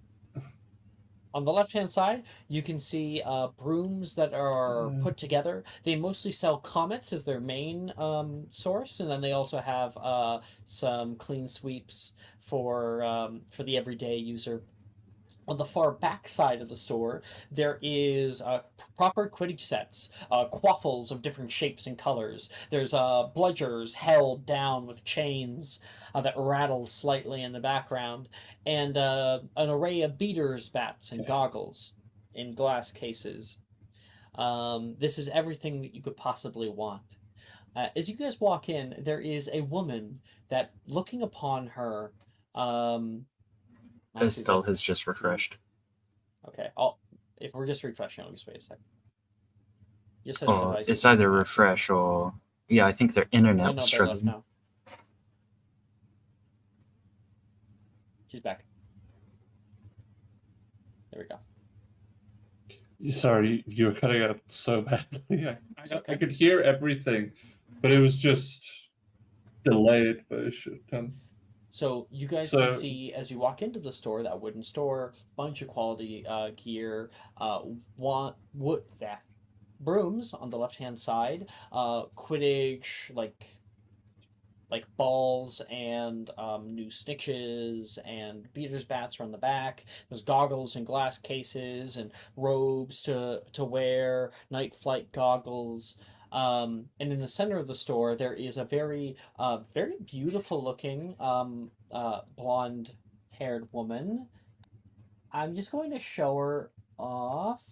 On the left-hand side, you can see brooms that are put together. They mostly sell Comets as their main source, and then they also have some clean sweeps for the everyday user. On the far back side of the store, there is proper Quidditch sets, quaffles of different shapes and colors. There's bludgers held down with chains that rattle slightly in the background, and an array of beaters, bats, and goggles in glass cases. This is everything that you could possibly want. As you guys walk in, there is a woman that, looking upon her, Estelle has just refreshed. Okay, if we're just refreshing, I'll just wait a second. Just has Oh, devices. it's either refresh or yeah. I think their internet Oh no, was they're left struggling. now. She's back. There we go. Sorry, you were cutting out so badly. Okay. I could hear everything, but it was just delayed, but it should have done. So you guys can see as you walk into the store, that wooden store, bunch of quality gear, brooms on the left hand side, Quidditch like balls and new snitches and beaters bats are on the back. There's goggles and glass cases and robes to wear, night flight goggles. And in the center of the store, there is a very beautiful looking blonde haired woman. I'm just going to show her off.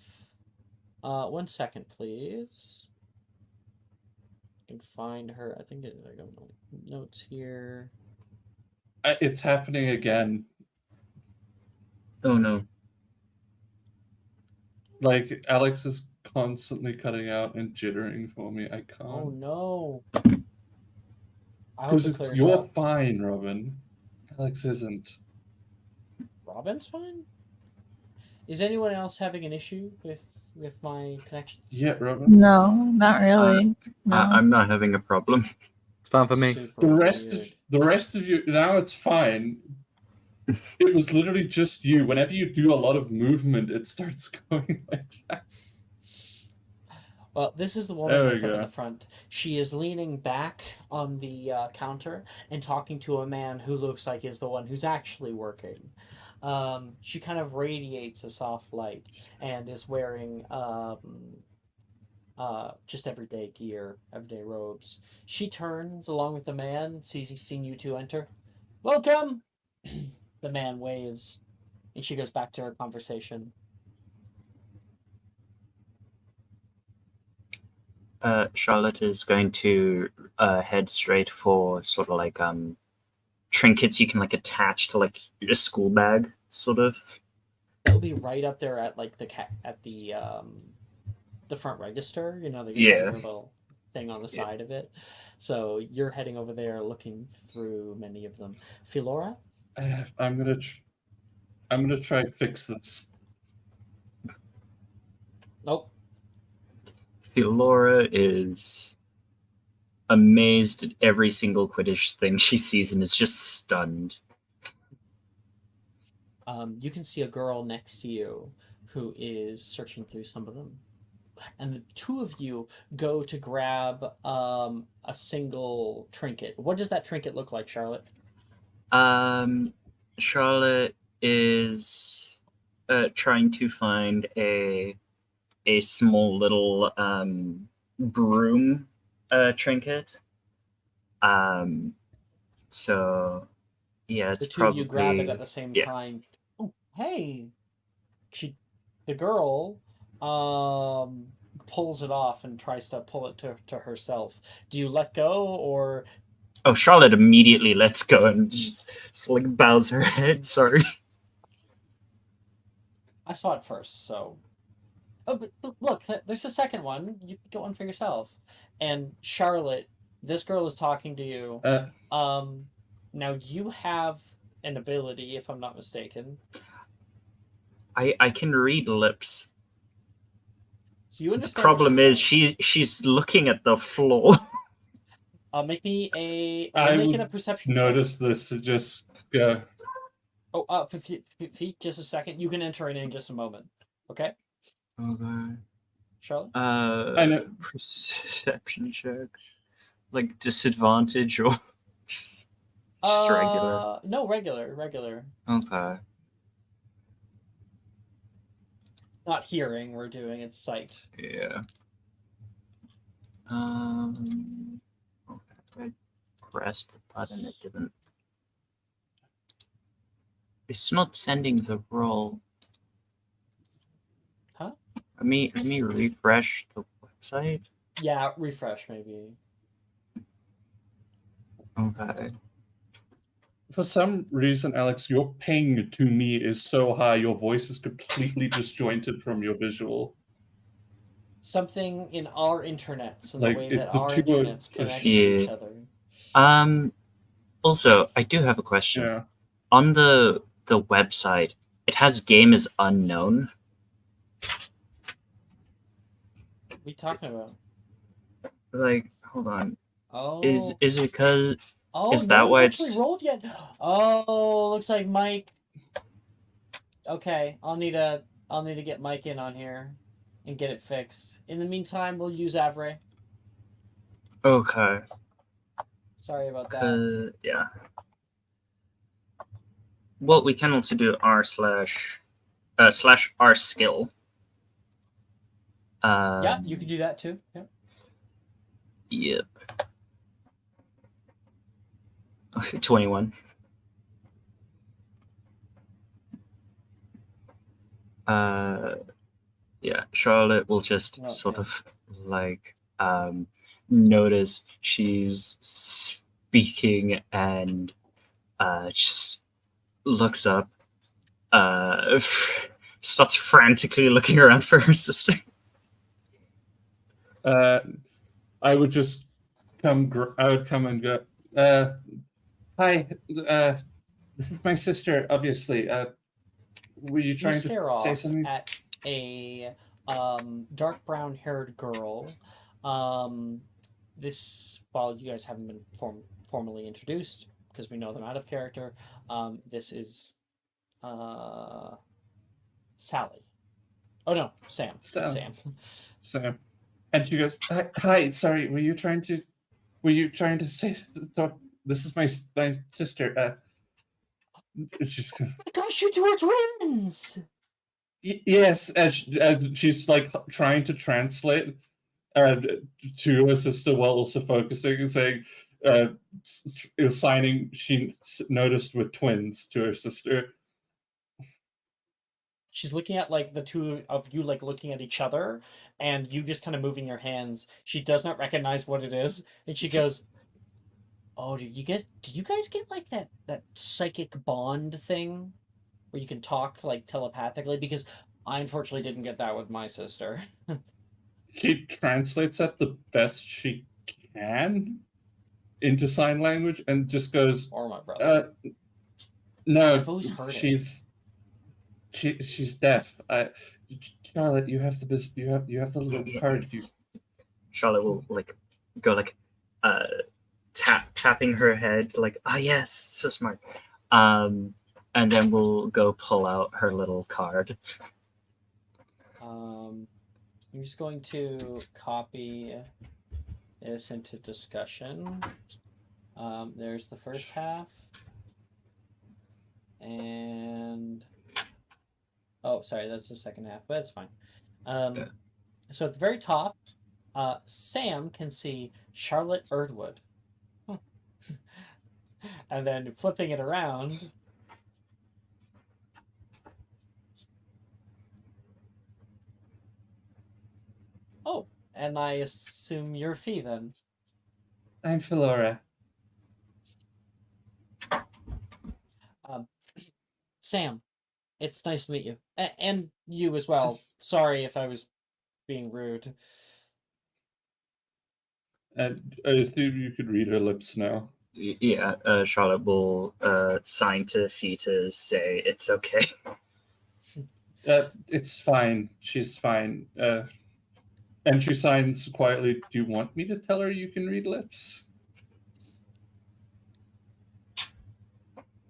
1 second, please. I can find her. I think I got notes here. It's happening again. Oh no. Like, Alex is constantly cutting out and jittering for me. I can't. Oh no. I hope Because it clears you're up. fine, Robin. Alex isn't. Robin's fine? Is anyone else having an issue with my connection? Yeah, Robin. No, not really. No. I'm not having a problem. It's fine for me. Super The weird. rest of you now it's fine. It was literally just you. Whenever you do a lot of movement, it starts going like that. Well, this is the There woman we that's up at go. the front. She is leaning back on the counter and talking to a man who looks like is the one who's actually working. She kind of radiates a soft light and is wearing just everyday gear, everyday robes. She turns along with the man, sees he's seen you two enter. Welcome! The man waves, and she goes back to her conversation. Charlotte is going to head straight for sort of like trinkets you can like attach to like a school bag, sort of. That'll be right up there at like the front register. You know, they just have a little thing on the side of it. So you're heading over there, looking through many of them. Philora, I'm gonna try to fix this. nope. Laura is amazed at every single Quidditch thing she sees and is just stunned. You can see a girl next to you who is searching through some of them. And the two of you go to grab a single trinket. What does that trinket look like, Charlotte? Charlotte is trying to find a small little broom trinket. So yeah, it's The two probably of you grab it at the same time. Oh, hey! The girl pulls it off and tries to pull it to herself. Do you let go or? Oh, Charlotte immediately lets go and just like bows her head. Sorry. I saw it first, so. Oh, but look, there's a second one. You can get one for yourself. And Charlotte, this girl is talking to you. Now you have an ability, if I'm not mistaken. I can read lips. So you understand. The problem is she's looking at the floor. Make me a. I making a perception notice check. this. Just go. Oh, 50 feet. Just a second. You can enter in just a moment. Okay. Okay. Charlotte. I know. Perception check, like disadvantage or just regular. No, regular. Okay. Not hearing. We're doing it's sight. Yeah. Okay. I pressed the button. It didn't. It's not sending the roll. Huh? Let me refresh the website. Yeah, refresh maybe. Okay. For some reason, Alex, your ping to me is so high, your voice is completely disjointed from your visual. Something in our internets and Like, the way it- that the our two are- internets connect to Yeah. each other. Also, I do have a question. Yeah. On the website, it has game is unknown. What are you talking about? Like, hold on. Oh. Is it because is no that one's why actually it's rolled yet? Oh, looks like Mike. Okay, I'll need to get Mike in on here and get it fixed. In the meantime, we'll use Avray. okay? Sorry about that. Yeah. Well, we can also do r/r skill. Yeah, you can do that too. Yeah. Yep. 21. Yeah, Charlotte will just Oh, sort yeah. of like notice she's speaking and just looks up, starts frantically looking around for her sister. I would just I would come and go. Hi, this is my sister. Obviously, were you You trying to stare say off something? at a dark brown haired girl. This, while you guys haven't been formally introduced, because we know them out of character, this is Sally. Oh no, Sam. It's So, Sam. so, and she goes, "Hi, sorry. Were you trying to say talk? This is my sister." She's Oh my gosh, you two are twins! yes, as she's like trying to translate to her sister while also focusing and saying, it was signing she noticed with twins to her sister. She's looking at like the two of you like looking at each other, and you just kind of moving your hands. She does not recognize what it is, and she goes, "Oh, did you guys get like that psychic bond thing where you can talk like telepathically? Because I unfortunately didn't get that with my sister." She translates that the best she can into sign language and just goes, Or my brother. "No, I've always heard it. she's deaf. Charlotte, you have you have the little card. Charlotte will like go like tapping her head like, ah, yes, so smart. And then we'll go pull out her little card. I'm just going to copy this into discussion. There's the first half. And oh, sorry, that's the second half, but it's fine. Yeah. So at the very top, Sam can see Charlotte Erdwood. And then flipping it around, oh, and I assume you're Fee then. I'm Philora. Sam, it's nice to meet you. And you as well. Sorry if I was being rude. And I assume you could read her lips now. Yeah, Charlotte will sign to Fee to say it's okay. It's fine. She's fine. And she signs quietly. Do you want me to tell her you can read lips?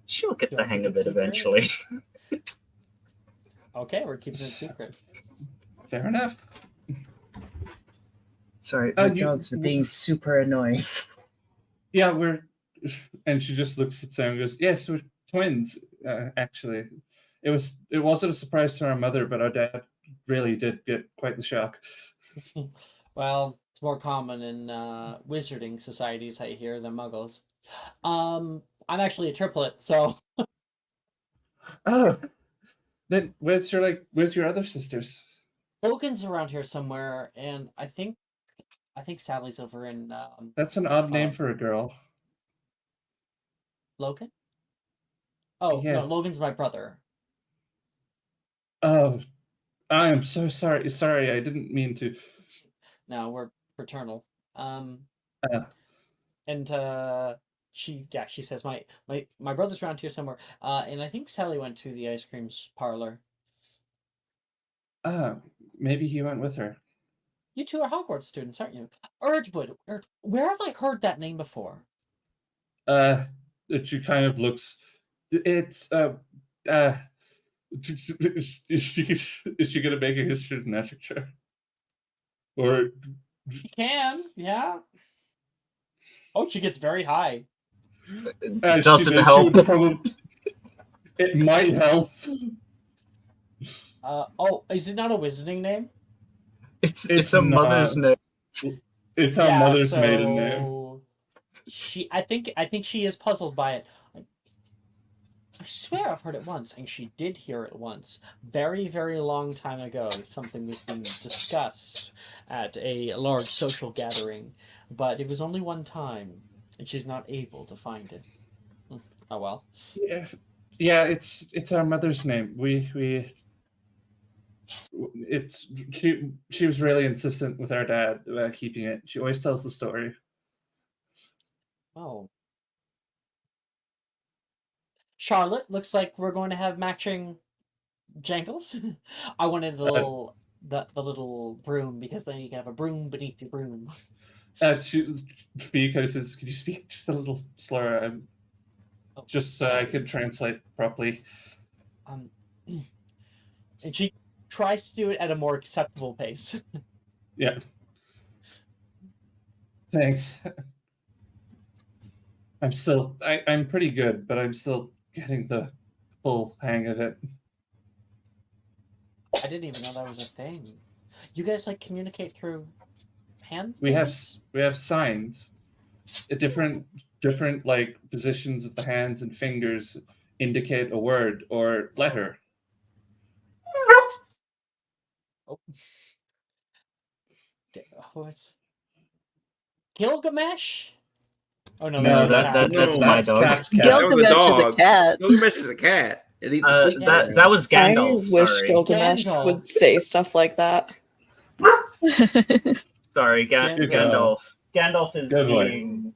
She'll get You the wanna hang keep of it it secret? eventually. Okay, we're keeping it secret. Fair enough. Sorry, the you- dogs are being super annoying. Yeah, and she just looks at Sam and goes, "Yes, we're twins. Actually, it wasn't a surprise to our mother, but our dad really did get quite the shock." Well, it's more common in wizarding societies, I hear, than muggles. I'm actually a triplet, so Oh, then where's your other sisters? Logan's around here somewhere, and I think Sally's over in That's an odd name for a girl. Logan. Oh Yeah. no, Logan's my brother. Oh, I am so sorry. Sorry, I didn't mean to. No, we're fraternal. Uh, And she says my brother's around here somewhere. And I think Sally went to the ice cream parlor. Maybe he went with her. You two are Hogwarts students, aren't you? Erdwood. Where have I heard that name before? She kind of looks. It's is she gonna make a history of magic check? Or She can, yeah. Oh, she gets very high. Doesn't help. It might help. Oh, is it not a wizarding name? It's It's a mother's not. name. It's our mother's maiden name. so I think she is puzzled by it. I swear I've heard it once, and she did hear it once, very, very long time ago. Something was being discussed at a large social gathering, but it was only one time, and she's not able to find it. Oh well. Yeah, it's our mother's name. It's she was really insistent with our dad about keeping it. She always tells the story. Oh. Charlotte, looks like we're going to have matching jangles. I wanted the little broom because then you can have a broom beneath your broom. Fee says, "Could you speak just a little slower? Just so I can translate properly." And she tries to do it at a more acceptable pace. Yeah. Thanks. I'm pretty good, but I'm still getting the full hang of it. I didn't even know that was a thing. You guys like communicate through hand? We have signs. Different like positions of the hands and fingers indicate a word or letter. Oh. What's Gilgamesh? Oh no, No, that's that's my dog. Cat's cat. Gilgamesh is a cat. Gilgamesh is a cat. It eats a sweet cat. That was Gandalf. I wish Sorry, Gilgamesh Gandalf. would say stuff like that. sorry, Gandalf. Gandalf. Gandalf is Good one. being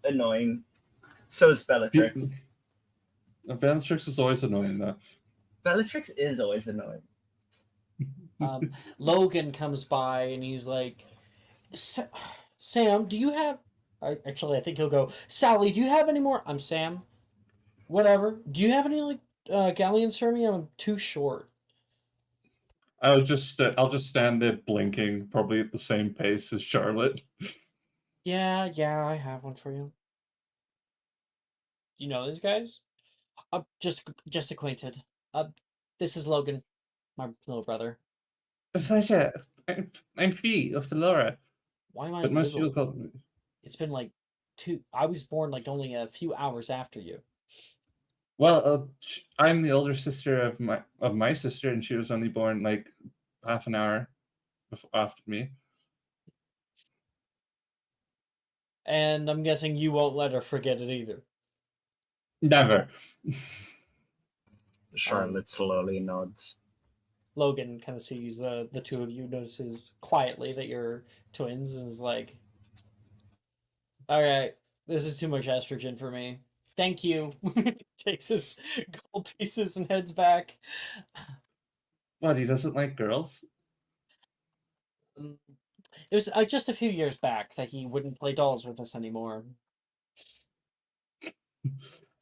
annoying. So is Bellatrix. Bellatrix is always annoying though. Bellatrix is always annoying. Logan comes by and he's like, Sam, do you have... Actually, I think he'll go, Sally, do you have any more... I'm Sam. Whatever. Do you have any, like, galleons for me? I'm too short. I'll just stand there blinking, probably at the same pace as Charlotte. Yeah, I have one for you. You know these guys? Just acquainted. This is Logan, my little brother. A pleasure. I'm Fee of Laura. Why am I But most little? people call me. It's been like I was born like only a few hours after you. Well, I'm the older sister of my sister, and she was only born like half an hour after me. And I'm guessing you won't let her forget it either. Never. Charlotte slowly nods. Logan kind of sees the two of you, notices quietly that you're twins, and is like, all right, this is too much estrogen for me. Thank you. Takes his gold pieces and heads back. What, he doesn't like girls? It was just a few years back that he wouldn't play dolls with us anymore.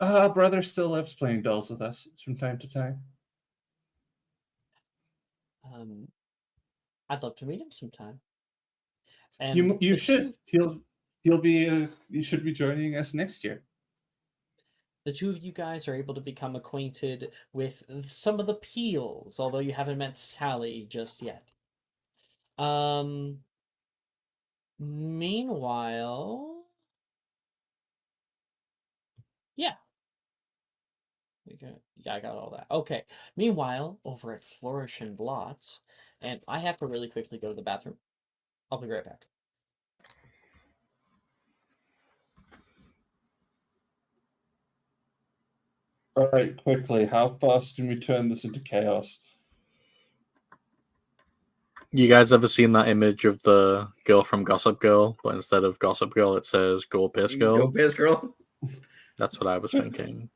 Brother still loves playing dolls with us from time to time. I'd love to meet him sometime. And you should. He'll be. You should be joining us next year. The two of you guys are able to become acquainted with some of the Peels, although you haven't met Sally just yet. Meanwhile, yeah, I got all that. Okay. Meanwhile, over at Flourish and Blots, and I have to really quickly go to the bathroom. I'll be right back. All right, quickly. How fast can we turn this into chaos? You guys ever seen that image of the girl from Gossip Girl, but instead of Gossip Girl, it says Go Piss Girl? Go Piss Girl. That's what I was thinking.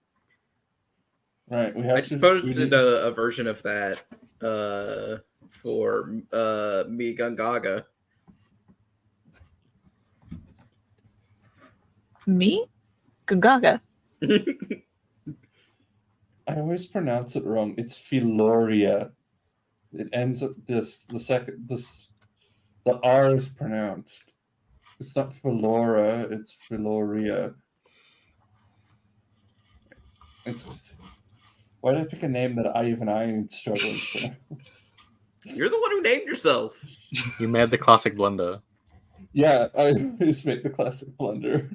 Right, we I just posted a version of that for me Gungaga. Me? Gungaga. I always pronounce it wrong. It's Philoria. It ends at this. The R is pronounced. It's not Philora. It's Philoria. Why did I pick a name that I am struggling to pronounce? You're the one who named yourself. You made the classic blunder. Yeah, I always make the classic blunder.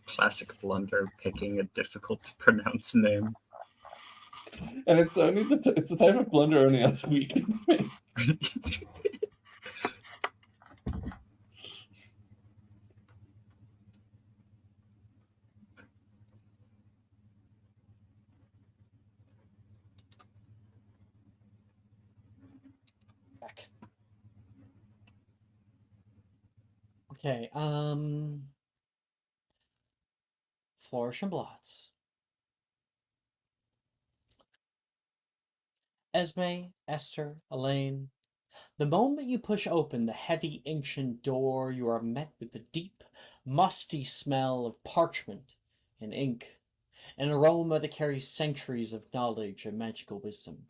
Classic blunder, picking a difficult to pronounce name. And it's only it's the type of blunder only us we can make. Back. Okay, Flourish and Blots. Esme, Esther, Elaine. The moment you push open the heavy ancient door, you are met with the deep, musty smell of parchment and ink, an aroma that carries centuries of knowledge and magical wisdom.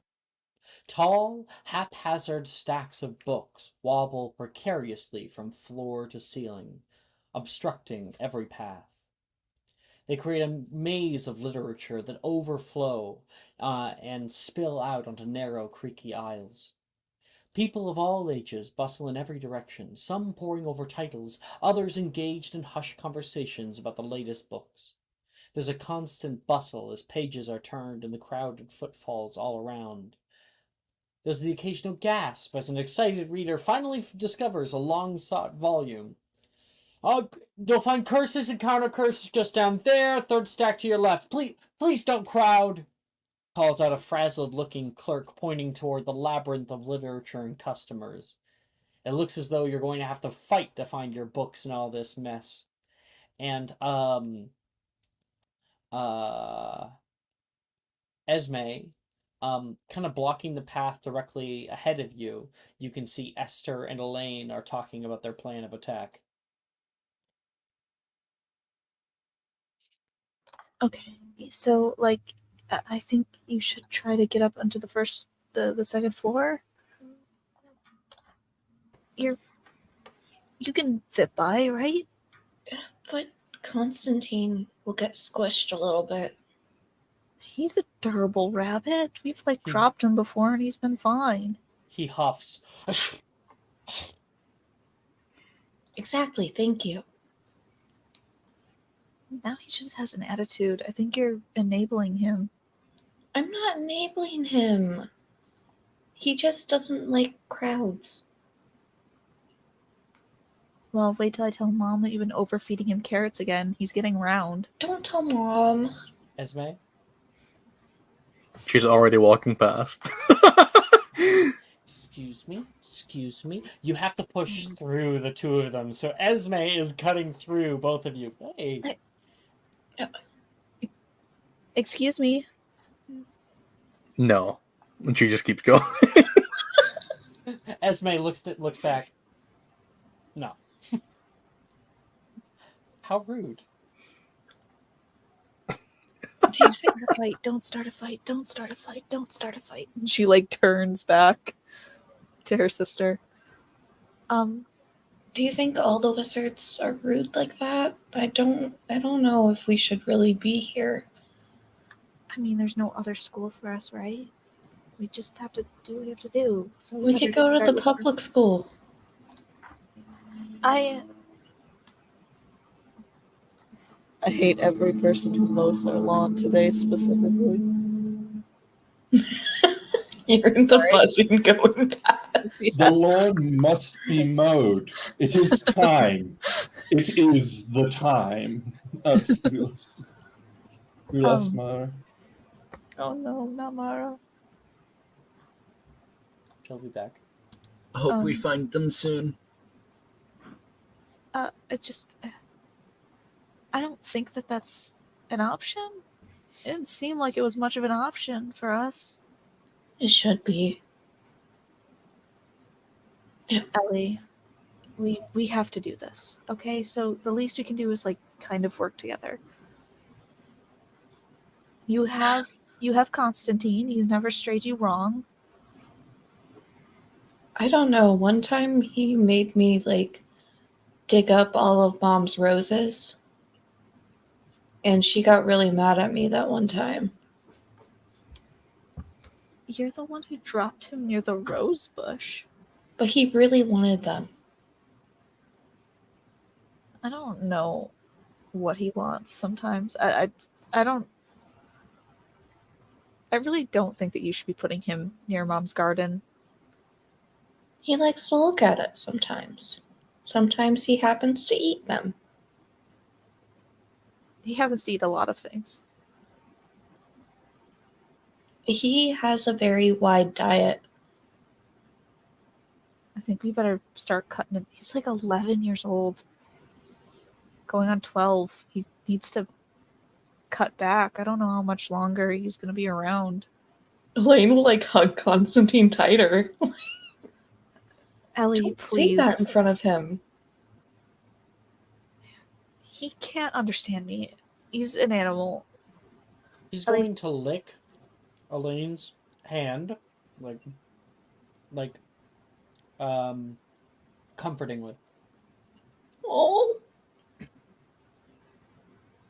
Tall, haphazard stacks of books wobble precariously from floor to ceiling, obstructing every path. They create a maze of literature that overflow and spill out onto narrow, creaky aisles. People of all ages bustle in every direction, some poring over titles, others engaged in hushed conversations about the latest books. There's a constant bustle as pages are turned and the crowded footfalls all around. There's the occasional gasp as an excited reader finally discovers a long-sought volume. You'll find curses and counter curses just down there, third stack to your left. Please don't crowd, calls out a frazzled-looking clerk pointing toward the labyrinth of literature and customers. It looks as though you're going to have to fight to find your books in all this mess. And, Esme, kind of blocking the path directly ahead of you, you can see Esther and Elaine are talking about their plan of attack. Okay, so like, I think you should try to get up onto the second floor. You can fit by, right? But Constantine will get squished a little bit. He's a durable rabbit. We've like dropped him before, and he's been fine. He huffs. Exactly, thank you. Now he just has an attitude. I think you're enabling him. I'm not enabling him. He just doesn't like crowds. Well, wait till I tell Mom that you've been overfeeding him carrots again. He's getting round. Don't tell Mom. Esme? She's already walking past. Excuse me. You have to push through the two of them. So Esme is cutting through both of you. Hey. Excuse me. No. And she just keeps going. Esme looks back. No. How rude. Don't start a fight. Don't start a fight. Don't start a fight. Don't start a fight. And she like turns back to her sister. Do you think all the wizards are rude like that? I don't know if we should really be here. I mean, there's no other school for us, right? We just have to do what we have to do. So We could go to the public school. I hate every person who mows their lawn today specifically. Hearing the buzzing going past. The lawn must be mowed. It is time. It is the time. We lost Mara. Oh no, not Mara. She'll be back. Hope we find them soon. I don't think that's an option. It didn't seem like it was much of an option for us. It should be. Ellie, we have to do this, okay? So the least we can do is like kind of work together. You have Constantine. He's never strayed you wrong. I don't know. One time he made me like dig up all of Mom's roses. And she got really mad at me that one time. You're the one who dropped him near the rose bush. But he really wanted them. I don't know what he wants sometimes. I don't. I really don't think that you should be putting him near Mom's garden. He likes to look at it sometimes. Sometimes he happens to eat them. He happens to eat a lot of things. He has a very wide diet. I think we better start cutting him. He's like 11 years old. Going on 12. He needs to cut back. I don't know how much longer he's going to be around. Elaine will like hug Constantine tighter. Ellie, Don't say that please. in front of him. He can't understand me. He's an animal. He's Ellie- going to lick Elaine's hand, comfortingly. Oh,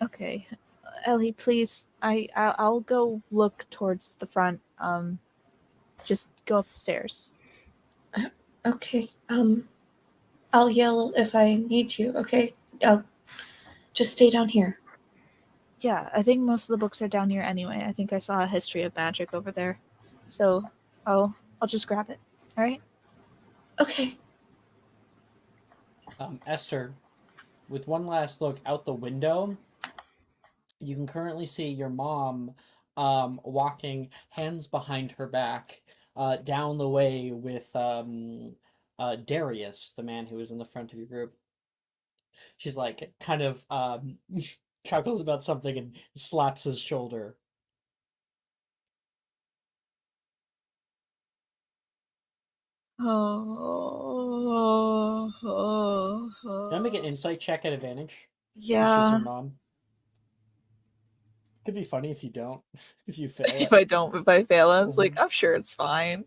Okay. Ellie, please. I'll go look towards the front. Just go upstairs. okay. I'll yell if I need to. Okay. I'll just stay down here. Yeah, I think most of the books are down here anyway. I think I saw a history of magic over there. So I'll just grab it. All right? Okay. Esther, with one last look out the window, you can currently see your mom walking, hands behind her back, down the way with Darius, the man who was in the front of your group. She's like, kind of chuckles about something and slaps his shoulder. Can I make an insight check at advantage? She's Yeah. your mom. Could be funny if you don't. If you fail If it. if I fail, it's like, I'm sure it's fine.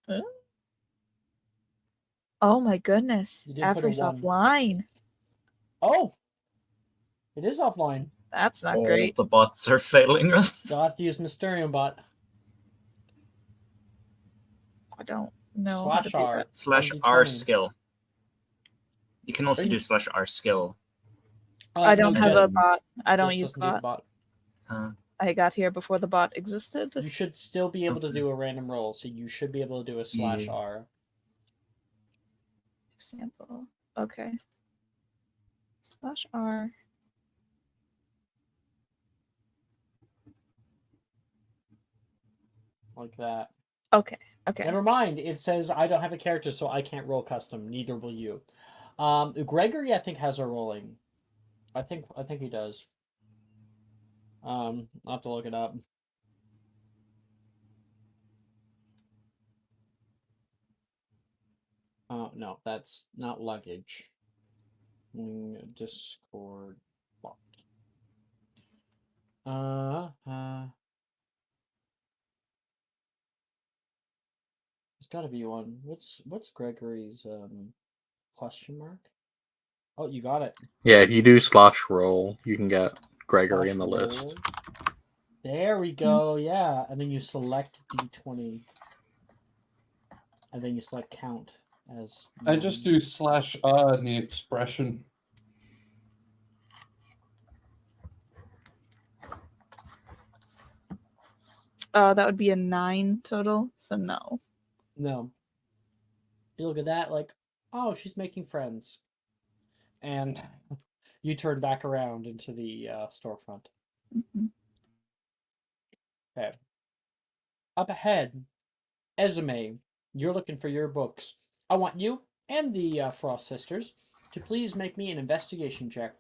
Huh? Oh my goodness. You didn't put a Avery's 1. offline. Oh! It is offline. That's not All great. the bots are failing us. You'll have to use Mysterium bot. I don't know how to Slash do R. that. Slash 1d20. R skill. You can also Are you- do slash R skill. I don't no, have just- a bot. I don't just use doesn't do the bot. bot. I got here before the bot existed. You should still be able to Okay. do a random roll, so you should be able to do a slash Yeah. R. Example. Okay. Slash R. Like that. Okay. Okay. Never mind. It says I don't have a character, so I can't roll custom. Neither will you. Gregory, I think, has a rolling. I think he does. I'll have to look it up. Oh no, that's not luggage. Discord bot. There's got to be one. What's Gregory's question mark? Oh, you got it. Yeah, if you do slash roll, you can get Gregory Slash in the roll. list. There we go. Yeah, and then you select D20, and then you select count as. I just do slash R in the expression. That would be a 9 total, so no. No. You look at that like, oh, she's making friends, and you turn back around into the storefront. Mhm. Okay. Up ahead, Esme, you're looking for your books. I want you and the Frost sisters to please make me an investigation check.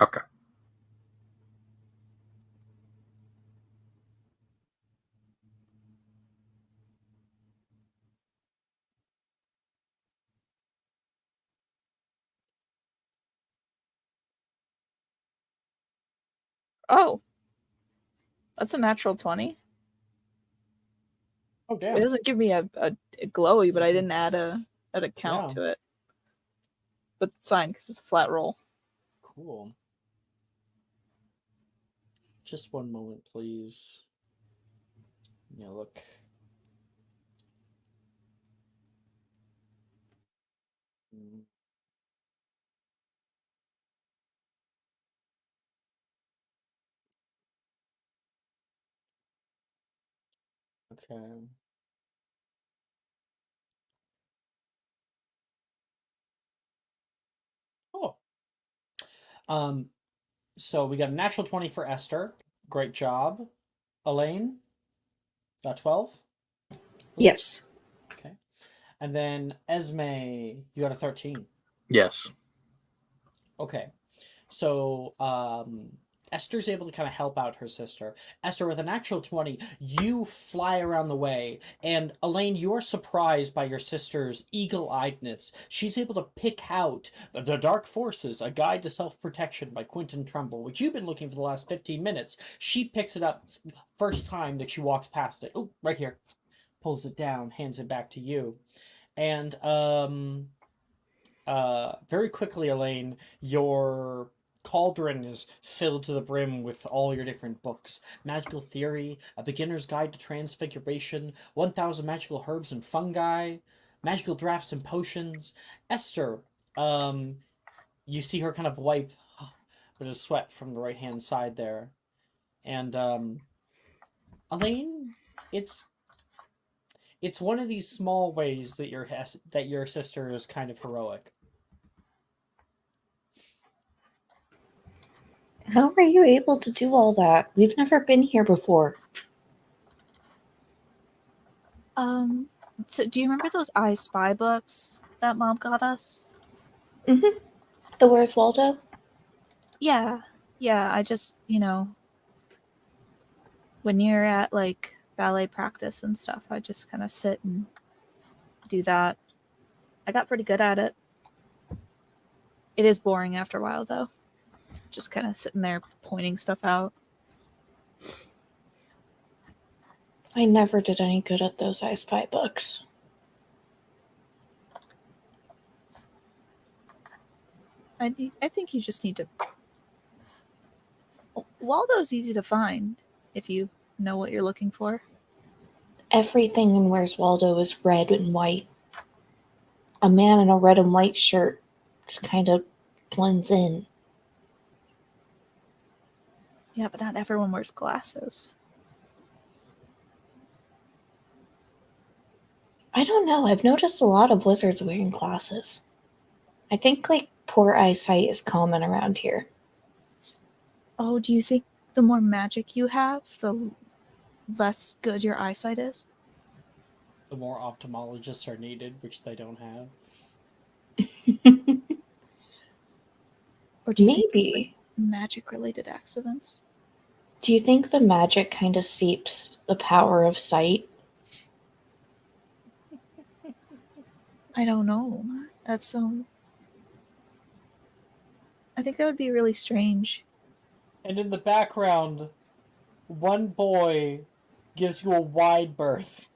Okay. Oh. That's a natural 20. Oh, damn. It doesn't give me a glowy, but I didn't add a count Yeah. to it. But it's fine because it's a flat roll. Cool. Just one moment, please. Yeah, look. Mm. Okay. Oh. So we got a natural 20 for Esther. Great job. Elaine got 12. Yes. Okay. And then Esme, you got a 13. Yes. Okay. So Esther's able to kind of help out her sister. Esther, with an actual 20, you fly around the way. And Elaine, you're surprised by your sister's eagle-eyedness. She's able to pick out The Dark Forces, A Guide to Self-Protection by Quentin Trumbull, which you've been looking for the last 15 minutes. She picks it up first time that she walks past it. Oh, right here. Pulls it down, hands it back to you. And very quickly, Elaine, your cauldron is filled to the brim with all your different books. Magical Theory, A Beginner's Guide to Transfiguration, 1000 Magical Herbs and Fungi, Magical Drafts and Potions. Esther, you see her kind of wipe a bit of sweat from the right-hand side there. And, Elaine, it's one of these small ways that your sister is kind of heroic. How are you able to do all that? We've never been here before. So do you remember those I Spy books that Mom got us? Mm-hmm. The Where's Waldo? Yeah. Yeah, I just, when you're at like ballet practice and stuff, I just kind of sit and do that. I got pretty good at it. It is boring after a while though. Just kind of sitting there pointing stuff out. I never did any good at those I Spy books. I think you just need to. Waldo's easy to find if you know what you're looking for. Everything in Where's Waldo is red and white. A man in a red and white shirt just kind of blends in. Yeah, but not everyone wears glasses. I don't know. I've noticed a lot of wizards wearing glasses. I think like poor eyesight is common around here. Oh, do you think the more magic you have, the less good your eyesight is? The more ophthalmologists are needed, which they don't have. Or do you think it's like Maybe. magic-related accidents? Do you think the magic kind of seeps the power of sight? I don't know. That's I think that would be really strange. And in the background, one boy gives you a wide berth.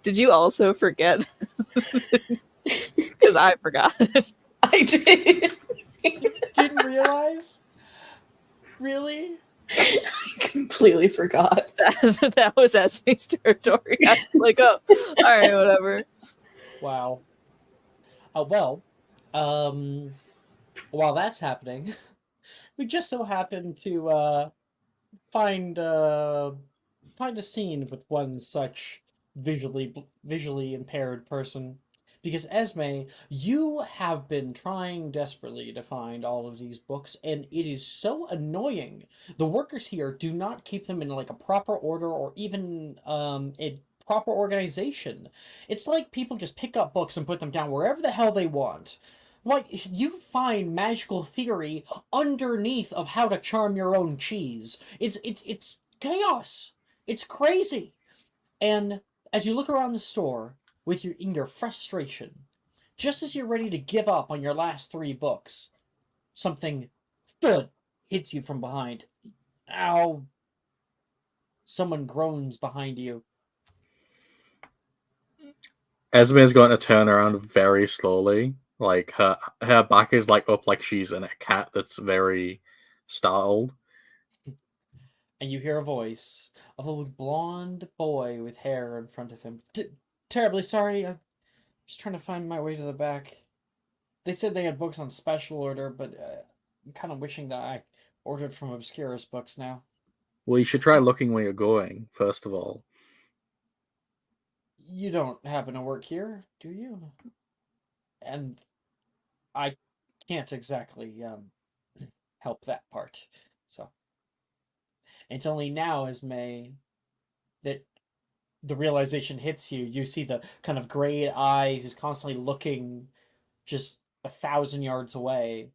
Did you also forget? Because I forgot. I did. Didn't realize? Really? I completely forgot. That was Esme's territory. I was like, oh, all right, whatever. Wow. Well, while that's happening, we just so happen to find a scene with one such visually impaired person. Because Esme, you have been trying desperately to find all of these books, and it is so annoying. The workers here do not keep them in like a proper order or even a proper organization. It's like people just pick up books and put them down wherever the hell they want. Like, you find magical theory underneath of how to charm your own cheese. It's chaos. It's crazy. And as you look around the store with in your frustration, just as you're ready to give up on your last 3 books, something good hits you from behind. Ow. Someone groans behind you. Esme is going to turn around very slowly. Like her back is like up, like she's in a cat that's very startled. And you hear a voice of a blonde boy with hair in front of him. Terribly sorry. I'm just trying to find my way to the back. They said they had books on special order, but I'm kind of wishing that I ordered from Obscurus Books now. Well, you should try looking where you're going first of all. You don't happen to work here, do you? And I can't exactly help that part. So it's only now, as May, that the realization hits you. You see the kind of gray eyes. He's constantly looking just 1,000 yards away,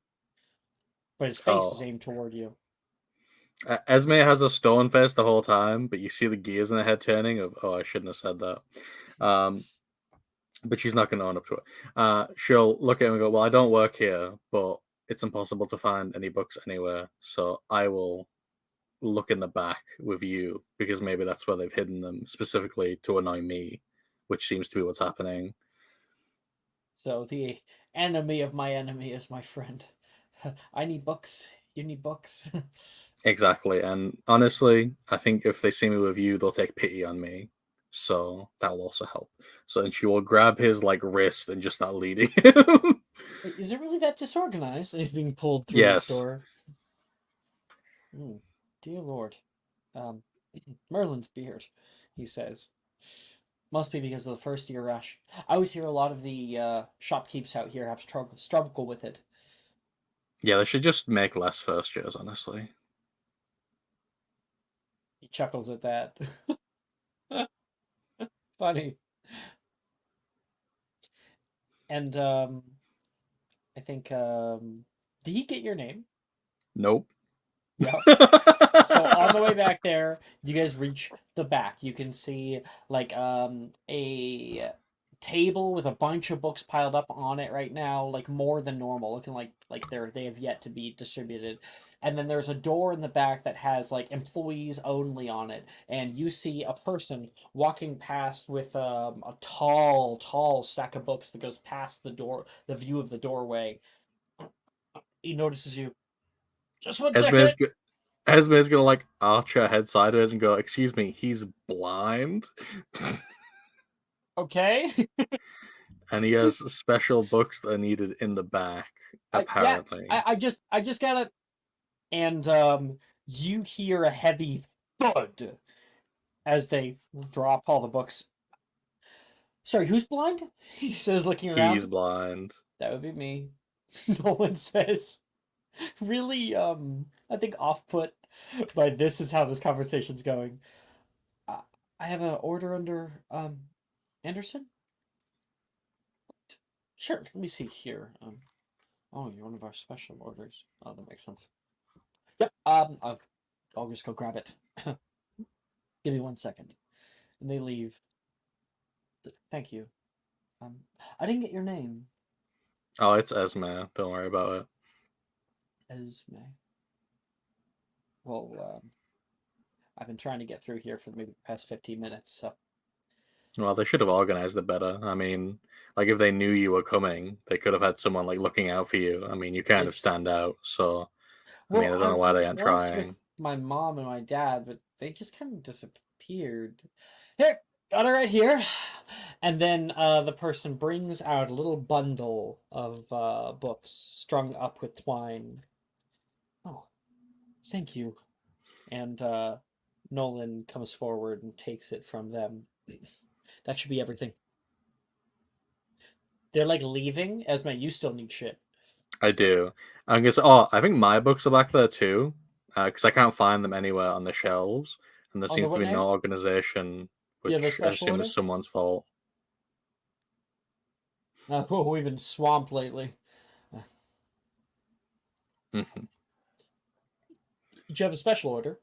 but his face is Oh, aimed toward you. Esme has a stone face the whole time, but you see the gears in her head turning. Of I shouldn't have said that. But she's not going to own up to it. She'll look at him and go, "Well, I don't work here, but it's impossible to find any books anywhere, so I will look in the back with you because maybe that's where they've hidden them specifically to annoy me, which seems to be what's happening." So the enemy of my enemy is my friend. I need books. You need books. Exactly, and honestly, I think if they see me with you, they'll take pity on me. So that will also help. So then she will grab his like wrist and just start leading him. Is it really that disorganized? And he's being pulled through Yes. the store. Dear Lord. Merlin's beard, he says. Must be because of the first year rush. I always hear a lot of the shopkeepers out here have struggle with it. Yeah, they should just make less first years, honestly. He chuckles at that. Funny. And I think did he get your name? Nope. Yep. So on the way back there, you guys reach the back. You can see like a table with a bunch of books piled up on it right now, like more than normal, looking like they have yet to be distributed. And then there's a door in the back that has like employees only on it, and you see a person walking past with a tall stack of books that goes past the door, the view of the doorway. He notices you. Just one second. Esme's gonna like arch her head sideways and go, "Excuse me, he's blind." Okay. And he has special books that are needed in the back, apparently. I just got it. And you hear a heavy thud as they drop all the books. Sorry, who's blind? He says, looking around. He's blind. That would be me. Nolan says, really, I think off-put by this is how this conversation's going. I have an order under Anderson. Sure, let me see here. Oh, you're one of our special orders. Oh, that makes sense. Yep. I'll just go grab it. Give me 1 second. And they leave. Thank you. I didn't get your name. Oh, it's Esme. Don't worry about it. Esme. Well, I've been trying to get through here for maybe the past 15 minutes, so. Well, they should have organized it better. I mean, like if they knew you were coming, they could have had someone like looking out for you. I mean, you kind of stand out, so I mean, I don't know why they aren't trying. With my mom and my dad, but they just kind of disappeared. Here, got it right here. And then the person brings out a little bundle of books strung up with twine. Oh, thank you. And Nolan comes forward and takes it from them. That should be everything. They're like leaving. Esme, you still need shit. I do. I guess. Oh, I think my books are back there too, because I can't find them anywhere on the shelves, and there seems to be no organization, which I assume is someone's fault. We've been swamped lately. Mm-hmm. Did you have a special order?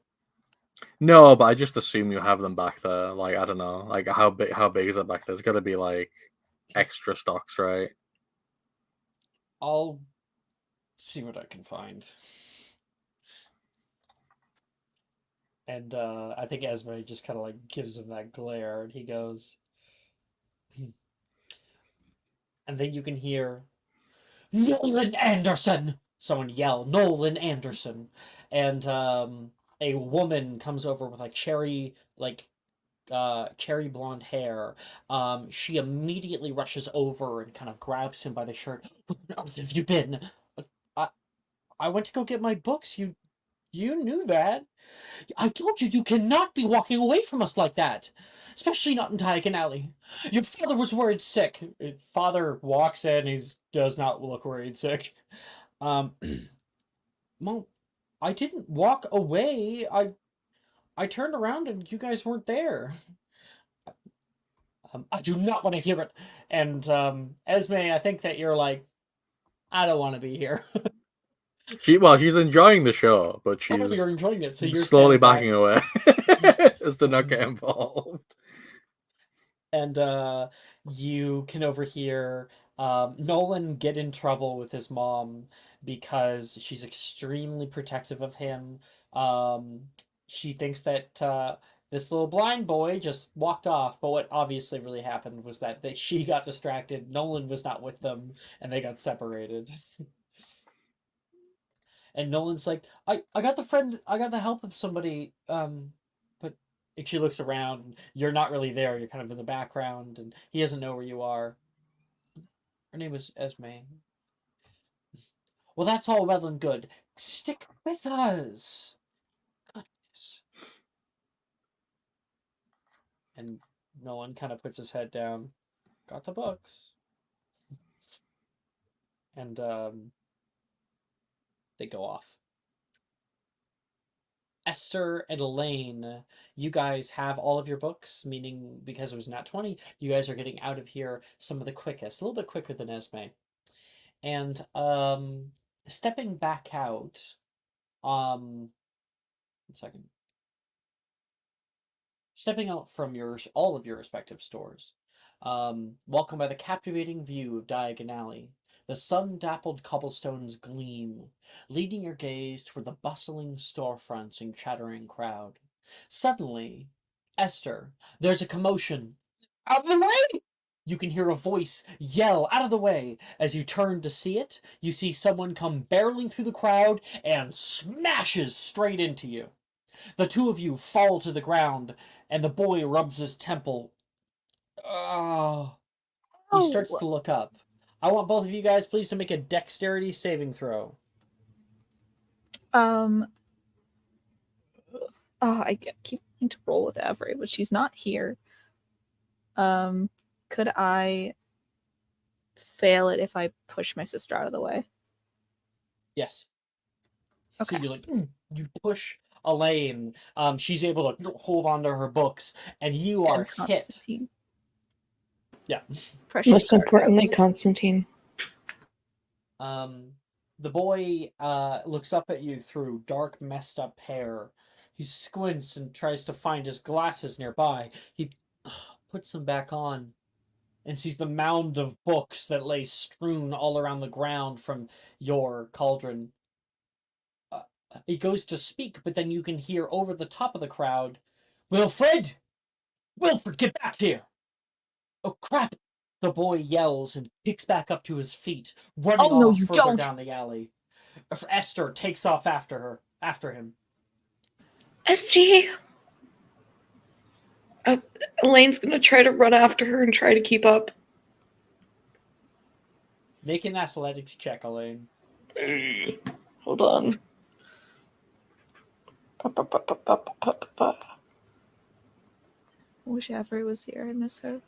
No, but I just assume you have them back there. Like I don't know, like how big is it back there? There's got to be like extra stocks, right? I'll see what I can find. And I think Esme just kind of like gives him that glare, and he goes, and then you can hear Nolan Anderson. Someone yell Nolan Anderson, and a woman comes over with like cherry blonde hair. She immediately rushes over and kind of grabs him by the shirt. Where on earth have you been? I I went to go get my books. You knew that. I told you you cannot be walking away from us like that, especially not in Diagon Alley. Your father was worried sick. Father walks in. He does not look worried sick. Um, well, I didn't walk away. I turned around and you guys weren't there. I do not want to hear it. And Esme, I think that you're like, I don't want to be here. She's enjoying the show, but Oh, she's you're enjoying it, so you're slowly standing back. backing away as to not get involved. And you can overhear Nolan get in trouble with his mom because she's extremely protective of him. She thinks that this little blind boy just walked off, but what obviously really happened was that she got distracted. Nolan was not with them, and they got separated. And Nolan's like, I got the help of somebody, but and she looks around, and you're not really there, you're kind of in the background, and he doesn't know where you are. Her name is Esme. Well, that's all well and good. Stick with us. Goodness. And Nolan kind of puts his head down. Got the books. And they go off. Esther and Elaine, you guys have all of your books, meaning because it was nat 20, you guys are getting out of here some of the quickest, a little bit quicker than Esme. And stepping back out, 1 second. Stepping out from all of your respective stores, welcome by the captivating view of Diagon Alley. The sun-dappled cobblestones gleam, leading your gaze toward the bustling storefronts and chattering crowd. Suddenly, Esther, there's a commotion. Out of the way! You can hear a voice yell, out of the way. As you turn to see it, you see someone come barreling through the crowd and smashes straight into you. The two of you fall to the ground, and the boy rubs his temple. Oh. He starts to look up. I want both of you guys, please, to make a dexterity saving throw. I keep wanting to roll with Avery, but she's not here. Could I fail it if I push my sister out of the way? Yes. Okay. So you push Elaine. She's able to hold on to her books, and you are And hit. Constantine. Yeah. Precious Most card. importantly, Constantine. The boy looks up at you through dark, messed up hair. He squints and tries to find his glasses nearby. He puts them back on and sees the mound of books that lay strewn all around the ground from your cauldron. He goes to speak, but then you can hear over the top of the crowd, Wilfred! Wilfred, get back here! Oh, crap! The boy yells and picks back up to his feet, running Oh, no, off you further don't. down the alley. Esther takes off after him. SG! Elaine's gonna try to run after her and try to keep up. Make an athletics check, Elaine. Hold on. Wish Avery was here. I miss her.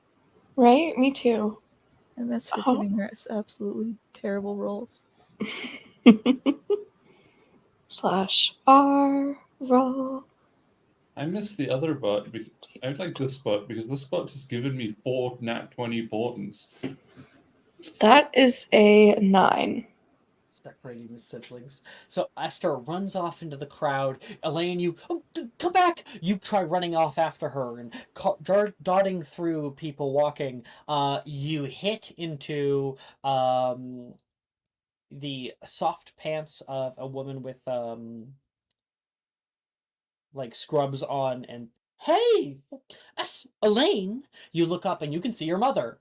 Right? Me too. I miss her Oh. giving her absolutely terrible rolls. /R roll. I miss the other butt. I like this butt because this butt has given me 4 nat 20 portents. That is a 9. Separating the siblings. So Esther runs off into the crowd. Elaine, come back! You try running off after her and dotting through people walking. You hit into the soft pants of a woman with like scrubs on, and hey, Elaine! You look up and you can see your mother.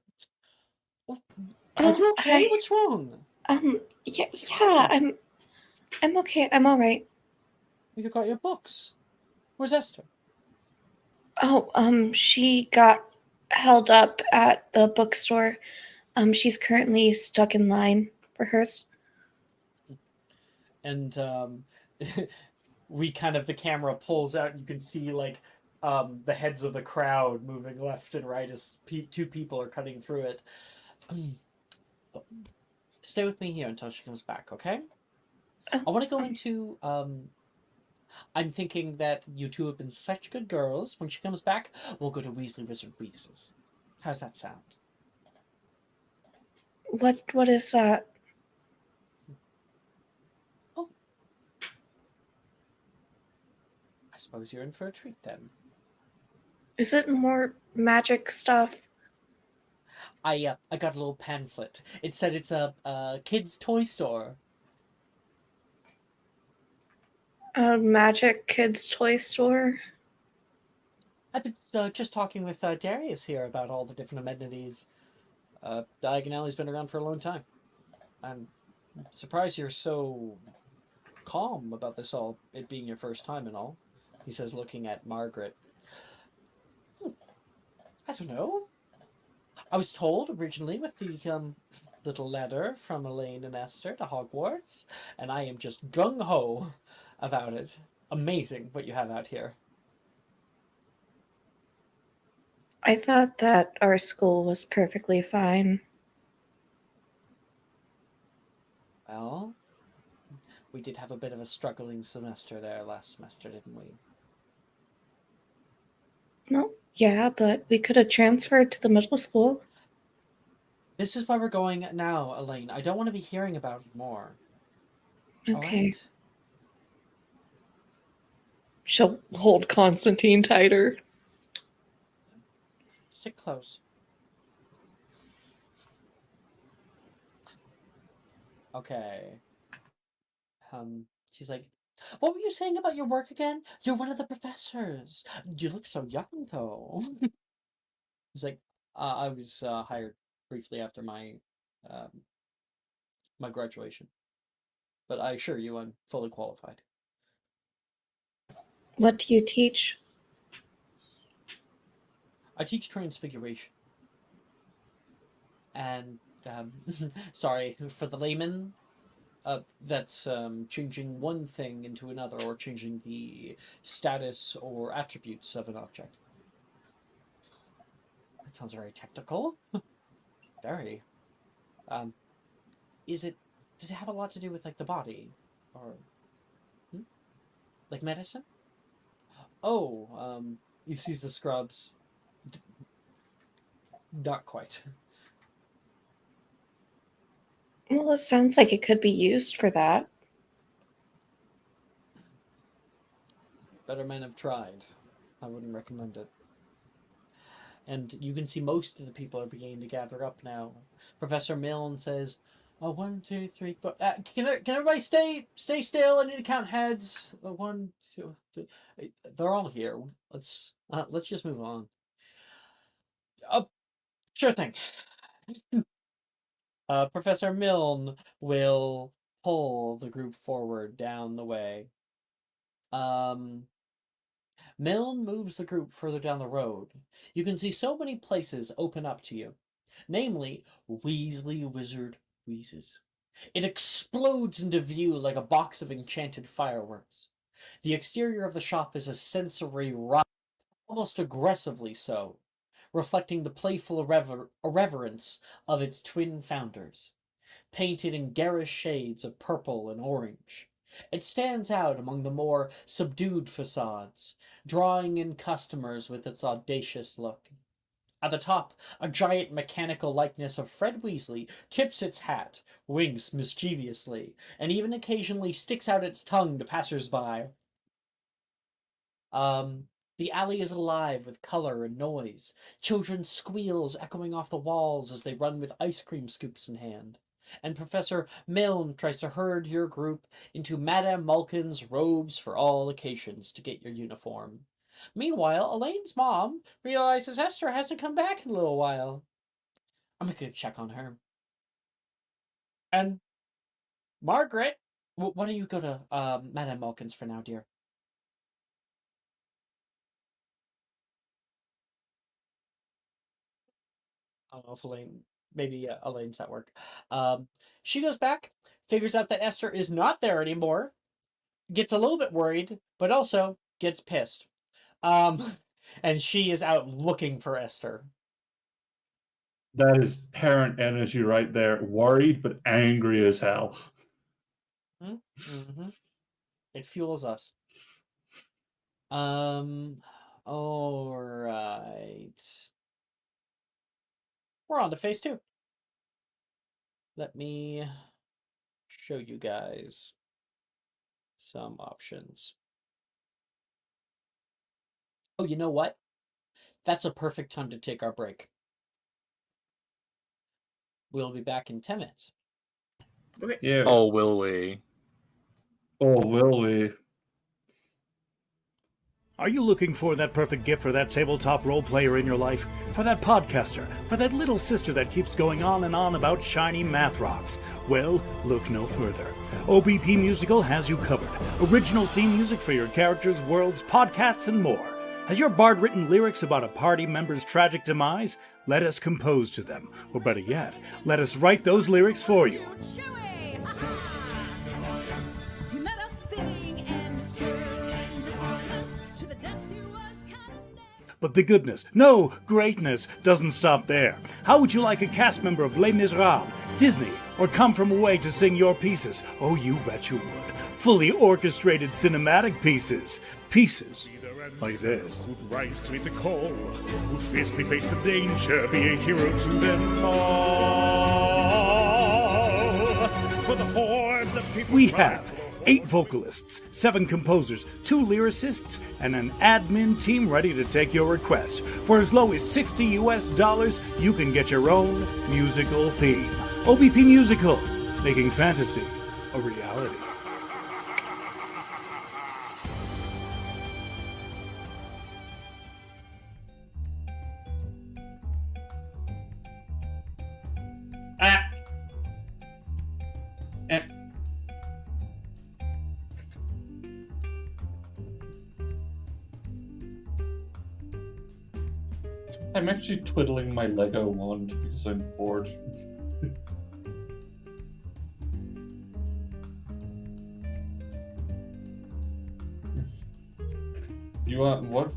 Are you okay? Hi. What's wrong? Yeah, I'm okay. I'm all right. You got your books. Where's Esther? Oh, she got held up at the bookstore. She's currently stuck in line for hers. And we kind of, the camera pulls out and you can see like the heads of the crowd moving left and right as two people are cutting through it. Stay with me here until she comes back, okay? Oh, I want to go into I'm thinking that you two have been such good girls. When she comes back, we'll go to Weasley Wizard Wheezes. How's that sound? what is that? Oh, I suppose you're in for a treat then. Is it more magic stuff? I got a little pamphlet. It said it's a kid's toy store. A magic kids toy store? I've been just talking with Darius here about all the different amenities. Diagon Alley's been around for a long time. I'm surprised you're so calm about this all, it being your first time and all. He says, looking at Margaret. I don't know. I was told originally with the little letter from Elaine and Esther to Hogwarts, and I am just gung ho about it. Amazing what you have out here. I thought that our school was perfectly fine. Well, we did have a bit of a struggling semester there last semester, didn't we? No, yeah, but we could have transferred to the middle school. This is why we're going now, Elaine. I don't want to be hearing about it more. Okay. Alright? She'll hold Constantine tighter. Stick close. Okay. She's like, what were you saying about your work again? You're one of the professors. You look so young, though. He's like, I was hired briefly after um, my graduation, but I assure you, I'm fully qualified. What do you teach? I teach transfiguration, and sorry for the layman. That's changing one thing into another, or changing the status or attributes of an object. That sounds very technical. Very. Um, is it? Does it have a lot to do with like the body, or like medicine? Oh, he sees the scrubs. Not quite. Well, it sounds like it could be used for that. Better men have tried. I wouldn't recommend it. And you can see most of the people are beginning to gather up now. Professor Milne says, "Oh, 1, 2, 3, 4. Can everybody stay still? I need to count heads. 1, 2, 3. They're all here. Let's just move on. Oh, sure thing. Professor Milne will pull the group forward down the way. Milne moves the group further down the road. You can see so many places open up to you, namely Weasley Wizard Wheezes. It explodes into view like a box of enchanted fireworks. The exterior of the shop is a sensory riot, almost aggressively so, reflecting the playful irreverence of its twin founders, painted in garish shades of purple and orange. It stands out among the more subdued facades, drawing in customers with its audacious look. At the top, a giant mechanical likeness of Fred Weasley tips its hat, winks mischievously, and even occasionally sticks out its tongue to passers-by. Um, the alley is alive with color and noise, children's squeals echoing off the walls as they run with ice cream scoops in hand. And Professor Milne tries to herd your group into Madame Malkin's robes for all occasions to get your uniform. Meanwhile, Elaine's mom realizes Esther hasn't come back in a little while. I'm gonna go check on her. And Margaret, why don't you go to Madame Malkin's for now, dear? I don't know if maybe Elaine's at work. She goes back, figures out that Esther is not there anymore, gets a little bit worried, but also gets pissed. And she is out looking for Esther. That is parent energy right there. Worried but angry as hell. Mm-hmm. It fuels us. All right. We're on to phase 2. Let me show you guys some options. Oh, you know what? That's a perfect time to take our break. We'll be back in 10 minutes. Okay. Yeah. Oh, will we? Oh, will we? Are you looking for that perfect gift for that tabletop role player in your life? For that podcaster? For that little sister that keeps going on and on about shiny math rocks? Well, look no further. OBP Musical has you covered. Original theme music for your characters, worlds, podcasts, and more. Has your bard written lyrics about a party member's tragic demise? Let us compose to them. Or better yet, let us write those lyrics for you. But the goodness, no, greatness, doesn't stop there. How would you like a cast member of Les Miserables, Disney, or Come From Away to sing your pieces? Oh, you bet you would. Fully orchestrated cinematic pieces. Pieces like this. Who'd rise to meet the call, who'd fiercely face the danger, be a hero to them all. For the hordes that people We have 8 vocalists, 7 composers, 2 lyricists, and an admin team ready to take your request. For as low as $60 US, you can get your own musical theme. OBP Musical, making fantasy a reality. I'm actually twiddling my Lego wand because I'm bored. You want what?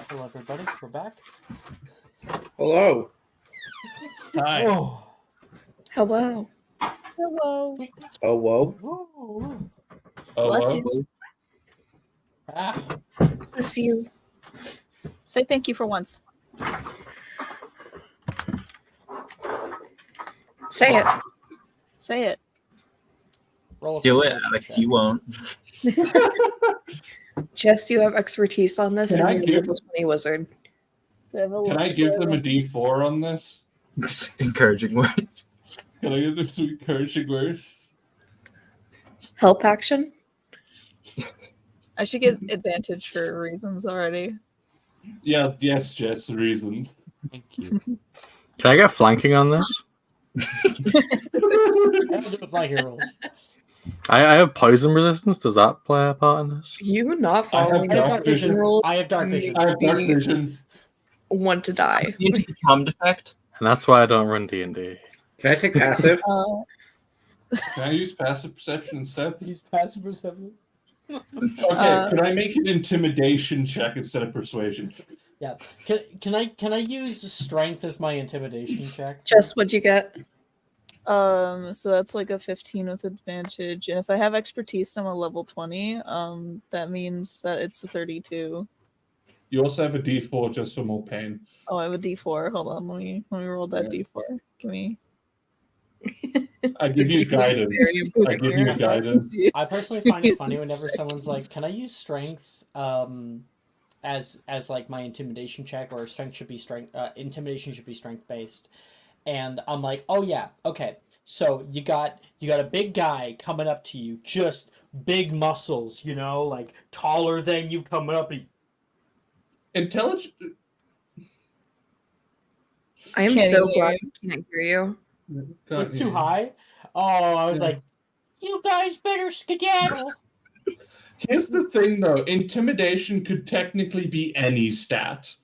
Hello, everybody. We're back. Hello. Hi. Oh. Hello. Hello. Oh, whoa. Oh. Bless Hello. you. Ah. Bless you. Say thank you for once. Say it. Say it. Roll a Do it, persuasion Alex. check. You won't. Jess, you have expertise on this, Can and I you're a give- level 20 wizard. Can I give them a D4 on this? Encouraging words. Can I give them some encouraging words? Help action? I should get advantage for reasons already. Yeah, yes, Jess, reasons. Thank you. Can I get flanking on this? I don't do it like your rolls. I have poison resistance. Does that play a part in this? You not I have following I have dark dark vision. rules. I have dark vision. I have dark We- vision. Want to die. You take calm effect. And that's why I don't run D&D. Can I take passive? Can I use passive perception instead? Use passive perception. Okay, can I make an intimidation check instead of persuasion? Yeah. Can I use strength as my intimidation check? Jess, what'd you get? So that's like a 15 with advantage, and if I have expertise, I'm a level 20. That means that it's a 32. You also have a D4 just for more pain. Oh, I have a D4. Hold on, let me roll that Yeah. D4. Give me. I give you guidance. I give you guidance. I personally find it funny whenever someone's like, "Can I use strength as like my intimidation check, or strength should be strength intimidation should be strength based?" And I'm like, "Oh yeah, okay. So you got a big guy coming up to you, just big muscles, you know, like taller than you coming up and Intelligent. I am Can't so even glad I can't hear you. it's too high." Oh, I was Yeah. like, "You guys better skedaddle." Here's the thing, though. Intimidation could technically be any stat,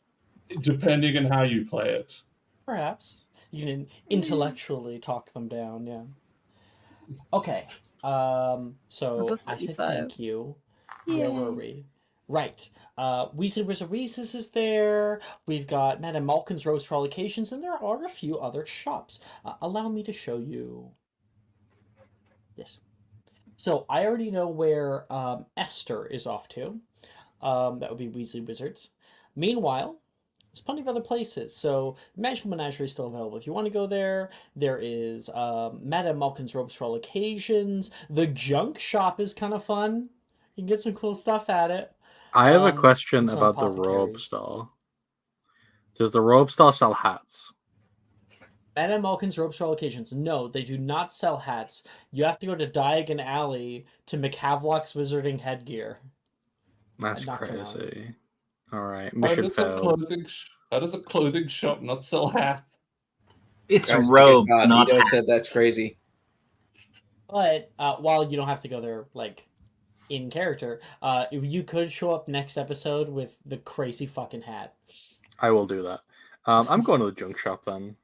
depending on how you play it. Perhaps you can intellectually talk them down. Yeah. Okay. So That's a I said 35. thank you. Where were we? Right. Weasley Wizard Reese's is there. We've got Madame Malkin's Rose for all occasions, and there are a few other shops. Allow me to show you. Yes. So I already know where Esther is off to. That would be Weasley Wizards. Meanwhile, there's plenty of other places. So Magical Menagerie is still available. If you want to go there, there is Madame Malkin's Robes for all occasions. The Junk Shop is kind of fun. You can get some cool stuff at it. I have a question some about the robe apothecaries. store. Does the robe store sell hats? Madame Malkin's Robes for all occasions. No, they do not sell hats. You have to go to Diagon Alley to McHavelock's Wizarding Headgear. That's Not for now. crazy. All right, How mission does, a failed. how does a clothing shop not sell hats? It's Guys, robe, take it, not Ito hat. said that's crazy. But while you don't have to go there, like, in character, you could show up next episode with the crazy fucking hat. I will do that. I'm going to the junk shop then.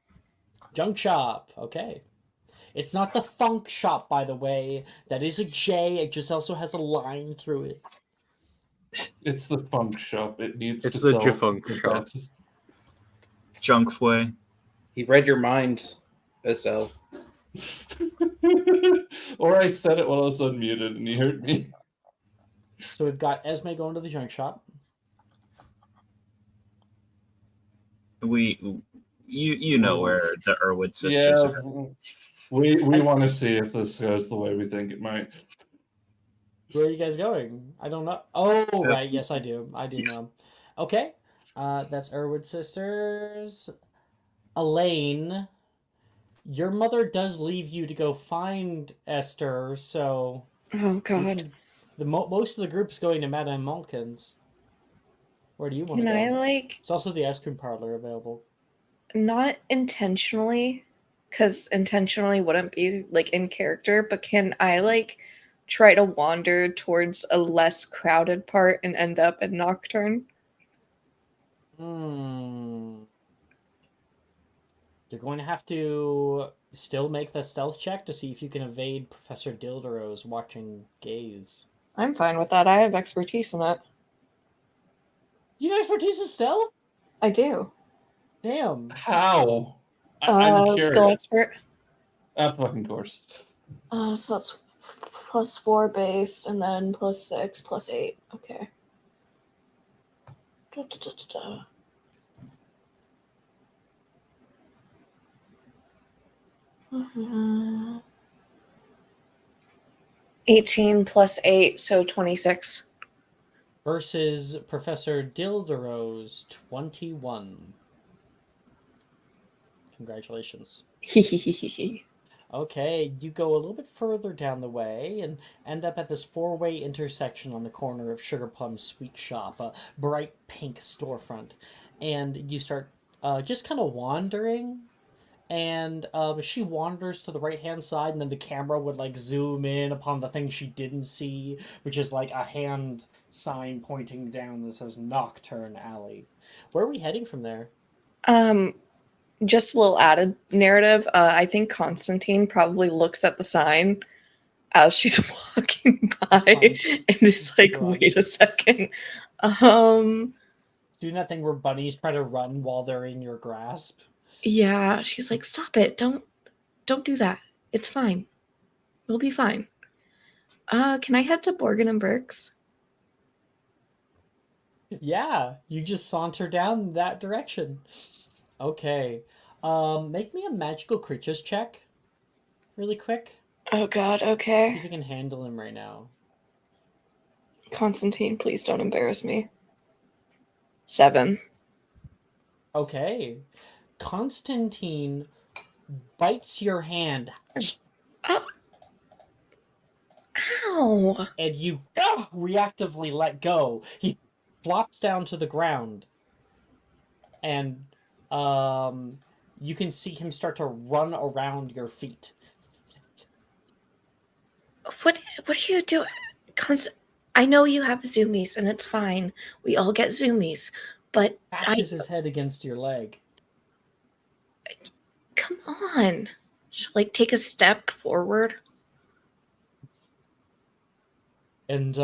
Junk shop, okay. It's not the funk shop, by the way. That is a J. It just also has a line through it. It's the funk shop. It needs It's to the sell Jafunk the shop. best. Junk way. He read your mind, Estelle. Or I said it while I was unmuted and he heard me. So we've got Esme going to the junk shop. You know where the Irwood sisters Yeah, are. we want to see if this goes the way we think it might. Where are you guys going? I don't know. Oh, right. Yes, I do. I do know. Okay. That's Irwood Sisters. Elaine, your mother does leave you to go find Esther, so... Oh god. Most of the group's going to Madame Malkin's. Where do you want Can to go? I like It's also the ice cream parlor available. not intentionally, because intentionally wouldn't be like in character, but can I like try to wander towards a less crowded part and end up in Nocturne? You're going to have to still make the stealth check to see if you can evade Professor Dildero's watching gaze. I'm fine with that. I have expertise in it. You have expertise in stealth? I do. Damn. How? I'm Skill curious. expert. Fucking course. So that's +4 base, and then +6, +8. Okay. Da, da, da, da, da. Mhm. 18 +8, so 26. Versus Professor Dildero's 21. Congratulations. Okay, you go a little bit further down the way and end up at this four-way intersection on the corner of Sugar Plum's Sweet Shop, a bright pink storefront. And you start just kind of wandering, and she wanders to the right-hand side, and then the camera would like zoom in upon the thing she didn't see, which is like a hand sign pointing down that says Nocturne Alley. Where are we heading from there? Just a little added narrative. I think Constantine probably looks at the sign as she's walking by Fine. and is like, Go on. wait a second. Doing that thing where bunnies try to run while they're in your grasp. Yeah, she's like, stop it. Don't do that. It's fine. We'll be fine. Can I head to Borgin and Burke's? Yeah, you just saunter down that direction. Okay. Make me a magical creatures check. Really quick. Oh god, See okay. if you can handle him right now. Constantine, please don't embarrass me. 7. Okay. Constantine bites your hand Oh. Ow. and you reactively let go. He flops down to the ground. And you can see him start to run around your feet. What are you doing? I know you have zoomies and it's fine. We all get zoomies. But Bashes his head against your leg. come on. Should like take a step forward. And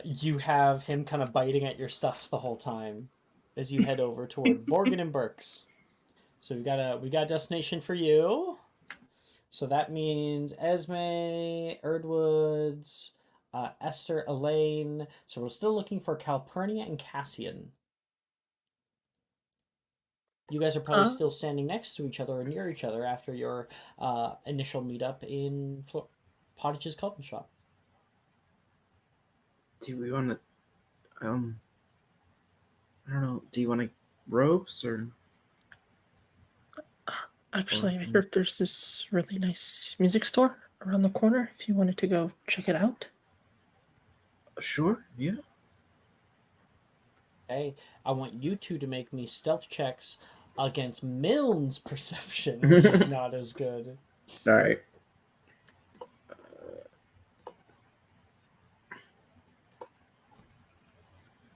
you have him kind of biting at your stuff the whole time as you head over toward Borgin and Burke's. So we got a destination for you. So that means Esme, Erdwoods, Esther, Elaine. So we're still looking for Calpurnia and Cassian. You guys are probably still standing next to each other or near each other after your initial meetup in Pottage's Coffin Shop. Do we want to? I don't know. Do you want to ropes or? Actually, I heard there's this really nice music store around the corner. If you wanted to go check it out. Sure. Yeah. Okay, I want you two to make me stealth checks against Milne's perception, which is not as good. All right.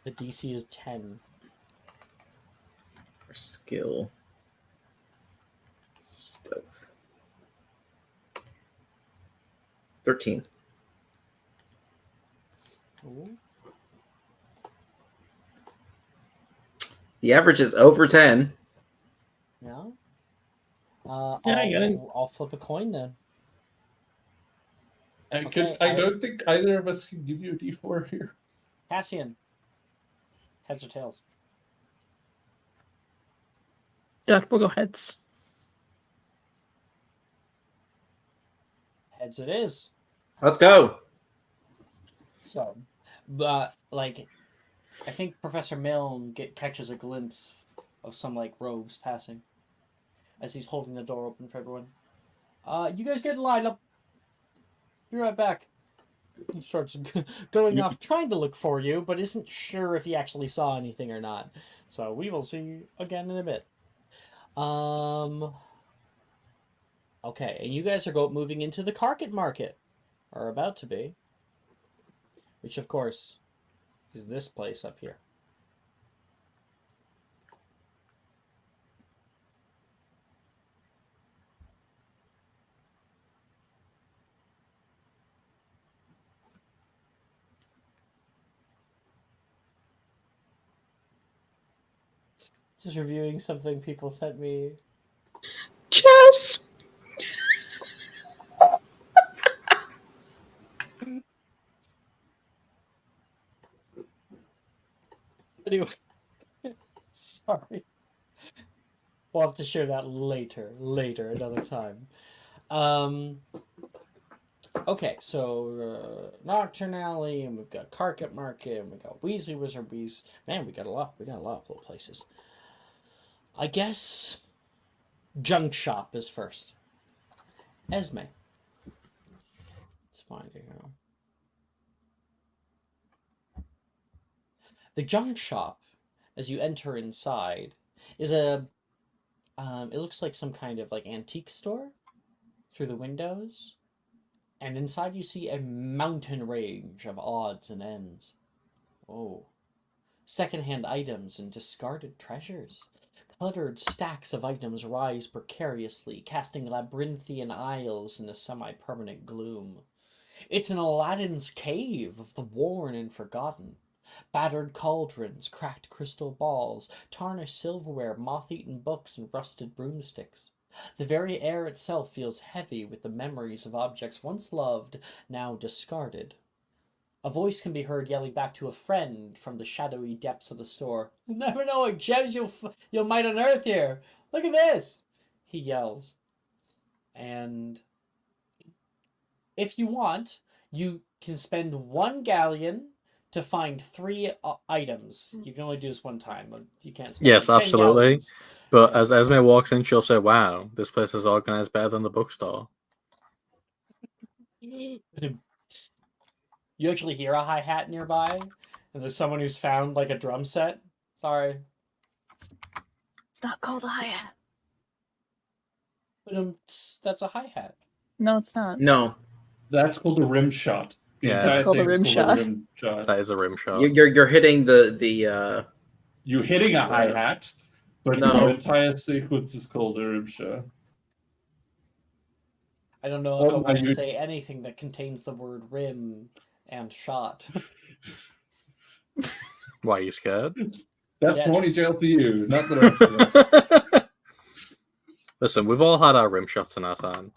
The DC is 10. Our skill. Stealth. 13. Ooh. The average is over 10. Yeah. Yeah, I get it. I'll flip a coin then. I Okay, don't think either of us can give you a D4 here. Cassian. Heads or tails? Yeah, we'll go heads. Heads it is. Let's go. So, but like, I think Professor Milne catches a glimpse of some like robes passing as he's holding the door open for everyone. You guys get in line up. Be right back. He starts going off, trying to look for you, but isn't sure if he actually saw anything or not. So we will see you again in a bit. Okay, and you guys are moving into the Carpet Market, or about to be, which of course is this place up here. Just reviewing something people sent me. Chess. Anyway, sorry. We'll have to share that later, another time. Okay, so Nocturne Alley, and we've got Carpet Market, and we got Weasley Wizard Beast. Man, we got a lot of little places. I guess Junk Shop is first. Esme. Let's find it here. The Junk Shop, as you enter inside, is a it looks like some kind of like antique store through the windows. And inside you see a mountain range of odds and ends. Oh. Secondhand items and discarded treasures. Cluttered stacks of items rise precariously, casting labyrinthian aisles in a semi-permanent gloom. It's an Aladdin's cave of the worn and forgotten. Battered cauldrons, cracked crystal balls, tarnished silverware, moth-eaten books, and rusted broomsticks. The very air itself feels heavy with the memories of objects once loved, now discarded. A voice can be heard yelling back to a friend from the shadowy depths of the store. "You never know what gems you'll might unearth here. Look at this," he yells. And if you want, you can spend 1 galleon to find 3 items. You can only do this one time. You can't spend Yes, like 10 absolutely. galleons. But Yeah. as Esme walks in, she'll say, "Wow, this place is organized better than the bookstore." You actually hear a hi-hat nearby, and there's someone who's found like a drum set. Sorry. It's not called a hi-hat. But that's a hi-hat. No, it's not. No, That's called a rim shot. The Yeah. entire It's called a thing is rim called shot. a rim shot. That is a rim shot. you're hitting the You're hitting a hi-hat, but No. the entire sequence is called a rim shot. I don't know if I Oh, want to you- say anything that contains the word rim and shot. Why are you scared? That's Yes. pony jail for you, not the rest of us. Listen, we've all had our rim shots in our time.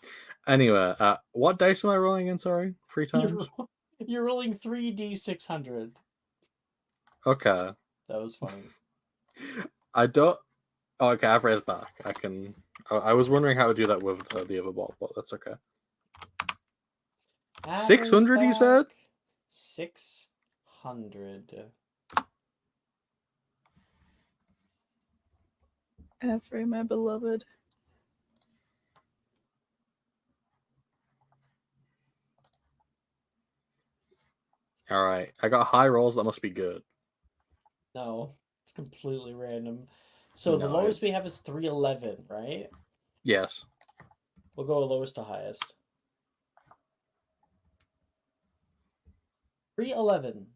Anyway, what dice am I rolling in? Sorry, 3 times. You're rolling 3d600. Okay, That was funny. I don't. Oh, okay, I've raised back. I can. I was wondering how to do that with the other ball, but that's okay. 600, you said? 600. Every my beloved. All right, I got high rolls. That must be good. No, it's completely random. So the No, lowest we have is 311, right? Yes. We'll go lowest to highest. 311.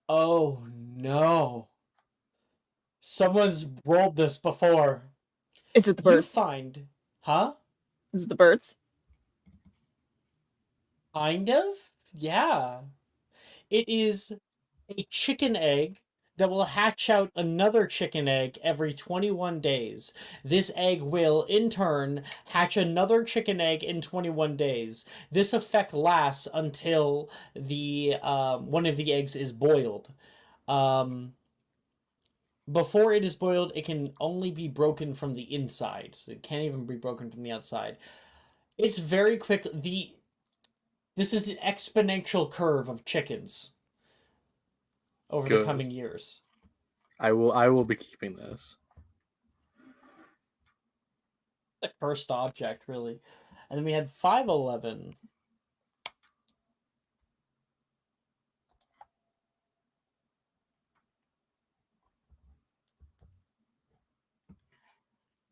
Oh no. Someone's rolled this before. Is it the You birds? find, huh? Is it the birds? Kind of? Yeah. It is a chicken egg that will hatch out another chicken egg every 21 days. This egg will, in turn, hatch another chicken egg in 21 days. This effect lasts until the one of the eggs is boiled. Before it is boiled, it can only be broken from the inside, so it can't even be broken from the outside. It's very quick. This is an exponential curve of chickens over the Good. coming years. I will be keeping this. The cursed object, really. And then we had 511.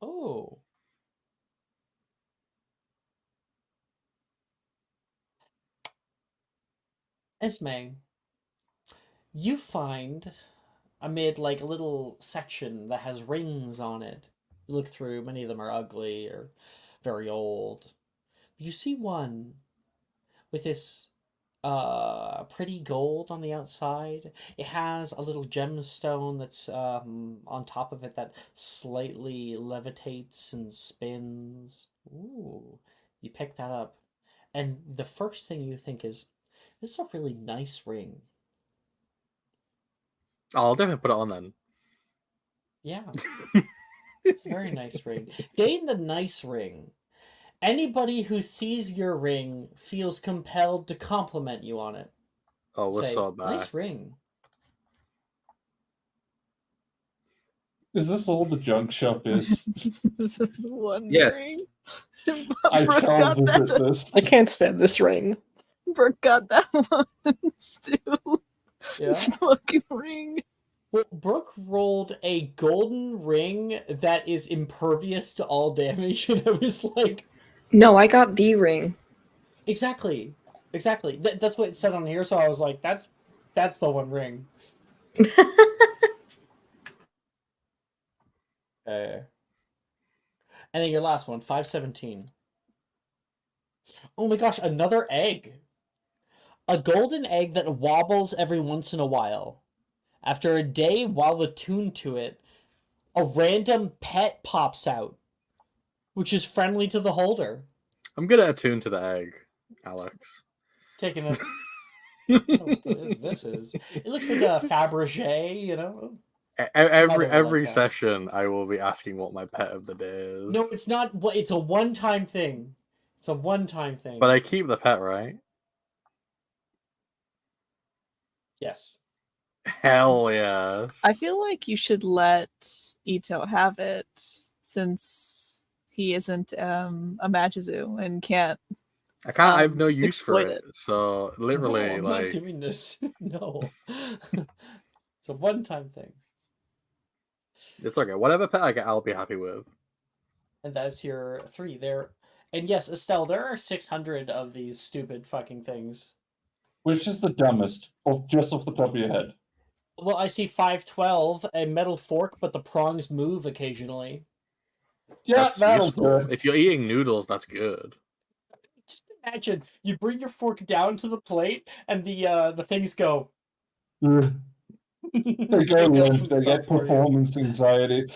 Oh. Esme, you find amid like a little section that has rings on it. You look through, many of them are ugly or very old. You see one with this pretty gold on the outside. It has a little gemstone that's on top of it that slightly levitates and spins. Ooh, you pick that up, and the first thing you think is, this is a really nice ring. I'll definitely put it on then. Yeah, it's a very nice ring. Gain the nice ring. Anybody who sees your ring feels compelled to compliment you on it. Oh, we're Say, so back. nice ring. Is this all the junk shop is? This is Yes. wondering. I Brooke shall got visit that. this. I can't stand this ring. Brooke got that once too. Yeah. This fucking ring. Well, Brooke rolled a golden ring that is impervious to all damage, and I was like, No, I got the ring. exactly. That's what it said on here, so I was like, that's the one ring. And then your last one, 517. Oh my gosh, another egg. A golden egg that wobbles every once in a while. After a day while attuned to it, a random pet pops out, which is friendly to the holder. I'm gonna attune to the egg, Alex. Taking a I don't know what this is. It looks like a Fabergé, you know? Every Mother like that. session, I will be asking what my pet of the day is. No, it's not. It's a one-time thing. It's a one-time thing. But I keep the pet, right? Yes. Hell yes. I feel like you should let Ito have it since he isn't a Majizu and can't. I can't. I have no use for exploit it. So literally, No, I'm like, not doing this. No. It's a one-time thing. it's okay. Whatever pet I get, I'll be happy with. And that's your 3 there. And yes, Estelle, there are 600 of these stupid fucking things. Which is the dumbest, just off the top of your head? Well, I see 512, a metal fork, but the prongs move occasionally. Yeah, That's that'll useful. do it. If you're eating noodles, that's good. Just imagine you bring your fork down to the plate, and the things go. Ugh. They go Pick up limp, some they stuff get for you. performance anxiety.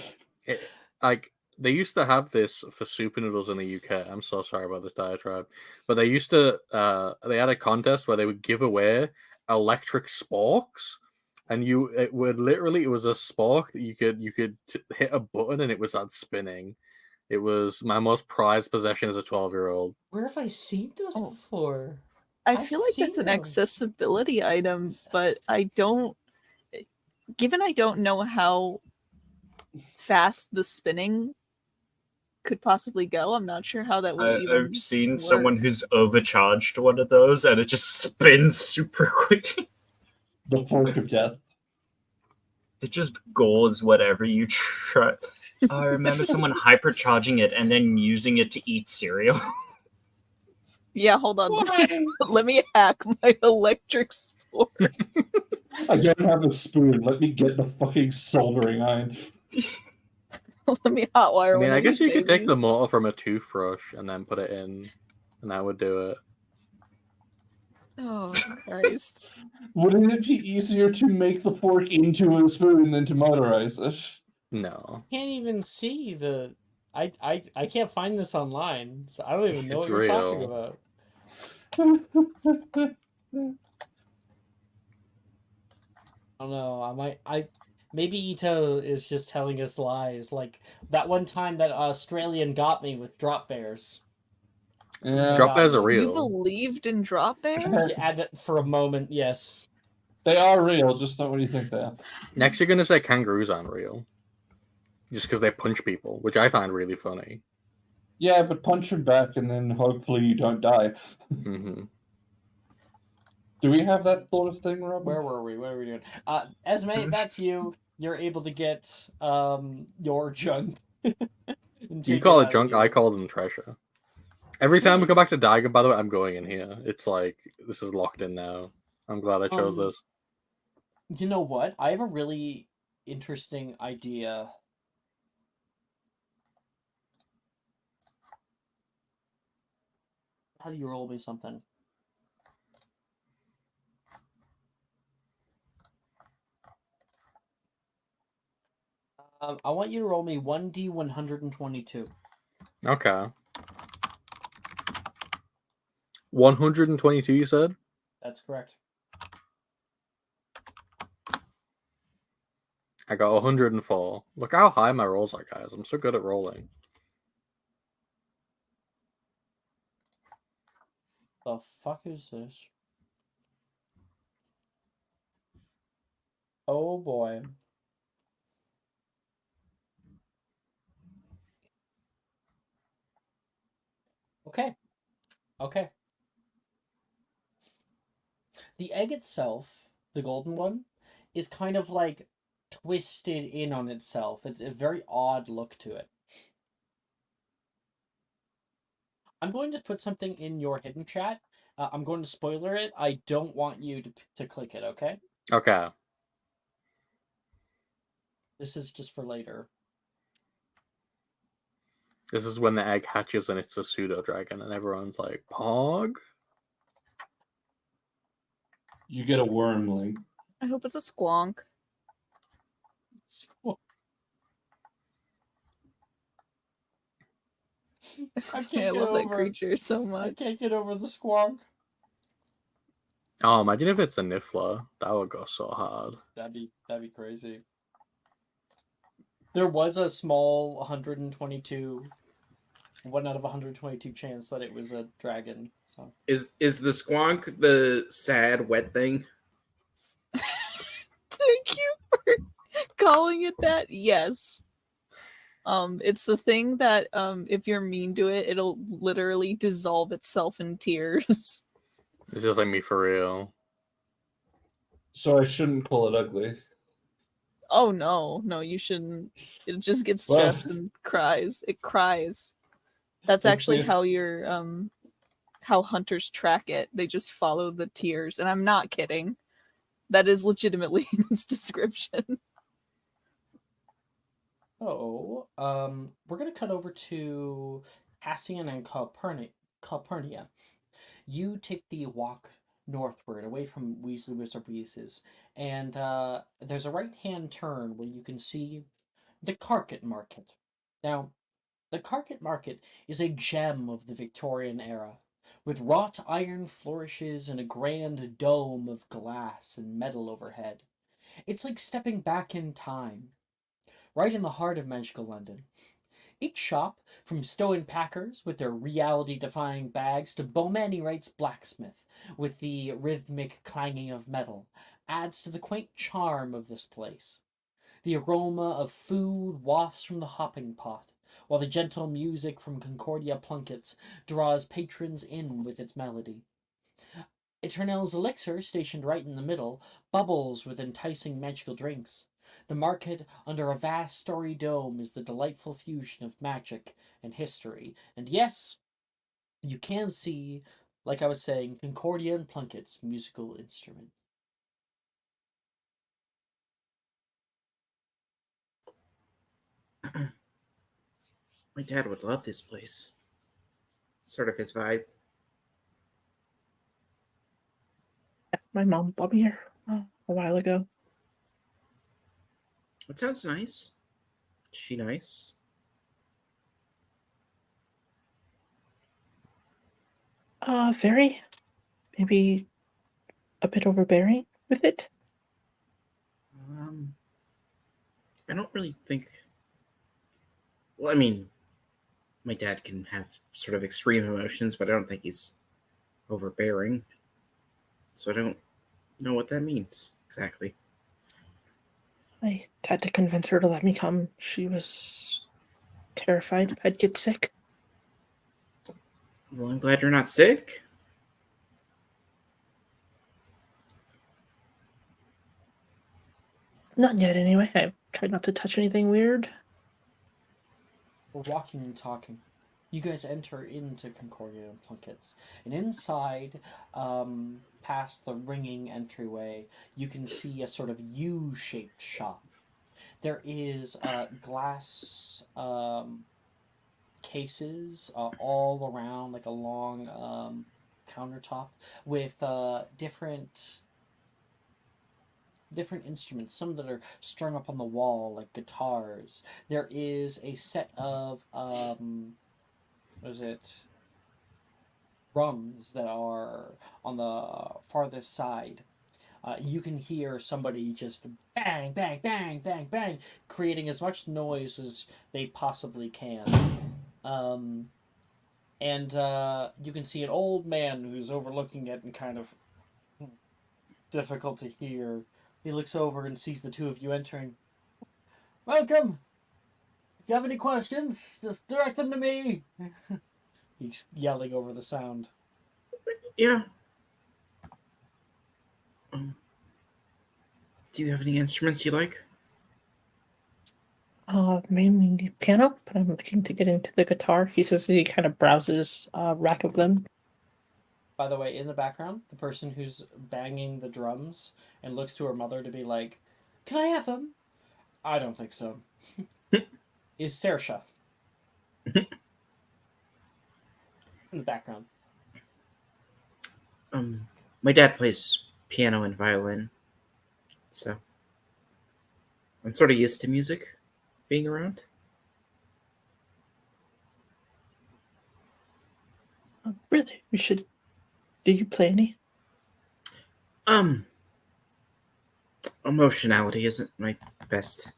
Like they used to have this for super noodles in the UK. I'm so sorry about this diatribe, but they used to. They had a contest where they would give away electric sporks, and it was a spork that you could hit a button and it would start spinning. It was my most prized possession as a 12-year-old. Where have I seen those Oh. before? I I've feel like that's seen an them. accessibility item, but I don't. Given I don't know how fast the spinning could possibly go, I'm not sure how that would even. I've seen work. someone who's overcharged one of those and it just spins super quick. The fork of death. It just gores whatever you try. I remember someone hypercharging it and then using it to eat cereal. Yeah, hold on. Let me hack my electric sport. I don't have a spoon. Let me get the fucking soldering iron. Let me hotwire I mean, one I of guess these you could take the babies. motor from a toothbrush and then put it in, and that would do it. Oh Christ! Wouldn't it be easier to make the fork into a spoon than to motorize it? No, Can't even see the. I can't find this online, so I don't even know It's what you're talking real. about. I don't know. Maybe Ito is just telling us lies. Like that one time that Australian got me with drop bears. Yeah, drop bears are You real. believed in drop bears? And for a moment, yes. they are real, just not what you think they are. Next, you're gonna say kangaroos aren't real, just because they punch people, which I find really funny. Yeah, but punch him back and then hopefully you don't die. Hmm Do we have that sort of thing, Robin? Where were we? What were we doing? Esme, that's you. You're able to get your junk. You call it junk, I call them treasure. Every time we go back to Daigon, by the way, I'm going in here. It's like this is locked in now. I'm glad I chose this. You know what? I have a really interesting idea. How do you roll me something? I want you to roll me 1d122. Okay. 122, you said? That's correct. I got 104. Look how high my rolls are, guys. I'm so good at rolling. The fuck is this? Oh boy. Okay. Okay. The egg itself, the golden one, is kind of like twisted in on itself. It's a very odd look to it. I'm going to put something in your hidden chat. I'm going to spoiler it. I don't want you to click it, okay? Okay. This is just for later. This is when the egg hatches and it's a pseudo dragon, and everyone's like, Pog? You get a wormling. I hope it's a squonk. I I can't get love that over it. creature so I much. can't get over the squonk. Oh, imagine if it's a Niffler. That would go so hard. That'd be crazy. There was a small 122, 1 out of 122 chance that it was a dragon. So Is the squonk the sad wet thing? Thank you for calling it that. Yes. It's the thing that if you're mean to it, it'll literally dissolve itself in tears. It's just like me for real. So I shouldn't call it ugly. Oh no, you shouldn't. It just gets Well- stressed and cries. It cries. That's Let's actually see. how your how hunters track it. They just follow the tears, and I'm not kidding. That is legitimately in its description. we're gonna cut over to Cassian and Calpurnia. You take the walk northward, away from Weasley Wizard Weezes, and there's a right-hand turn where you can see the Carket Market. Now, the Carket Market is a gem of the Victorian era, with wrought iron flourishes and a grand dome of glass and metal overhead. It's like stepping back in time, right in the heart of magical London. Each shop, from Stowen Packers with their reality-defying bags to Bomani Wright's blacksmith with the rhythmic clanging of metal, adds to the quaint charm of this place. The aroma of food wafts from the hopping pot, while the gentle music from Concordia Plunkets draws patrons in with its melody. Eternel's elixir, stationed right in the middle, bubbles with enticing magical drinks. The market, under a vast starry dome, is the delightful fusion of magic and history. And yes, you can see, like I was saying, Concordia and Plunkett's musical instruments. My dad would love this place. Sort of his vibe. My mom bought me here a while ago. It sounds nice. Is she nice? Very, maybe a bit overbearing with it. I don't really think. Well, I mean, my dad can have sort of extreme emotions, but I don't think he's overbearing. So I don't know what that means exactly. I had to convince her to let me come. She was terrified I'd get sick. Well, I'm glad you're not sick. Not yet, anyway. I tried not to touch anything weird. We're walking and talking. You guys enter into Concordia and Plunkett's, and inside, past the ringing entryway, you can see a sort of U-shaped shop. There is glass cases all around, like a long countertop with different different instruments, some that are strung up on the wall, like guitars. There is a set of, what is it? Drums that are on the farthest side. You can hear somebody just bang, bang, bang, bang, bang, creating as much noise as they possibly can. And you can see an old man who's overlooking it and kind of difficult to hear. He looks over and sees the two of you entering. Welcome! If you have any questions, just direct them to me. He's yelling over the sound. Yeah. Do you have any instruments you like? Mainly the piano, but I'm looking to get into the guitar. He says he kind of browses a rack of them. By the way, in the background, the person who's banging the drums and looks to her mother to be like, "Can I have them?" I don't think so. Is Sersha. In the background. My dad plays piano and violin, so I'm sort of used to music being around. Really? We should. Do you play any? Emotionality isn't my best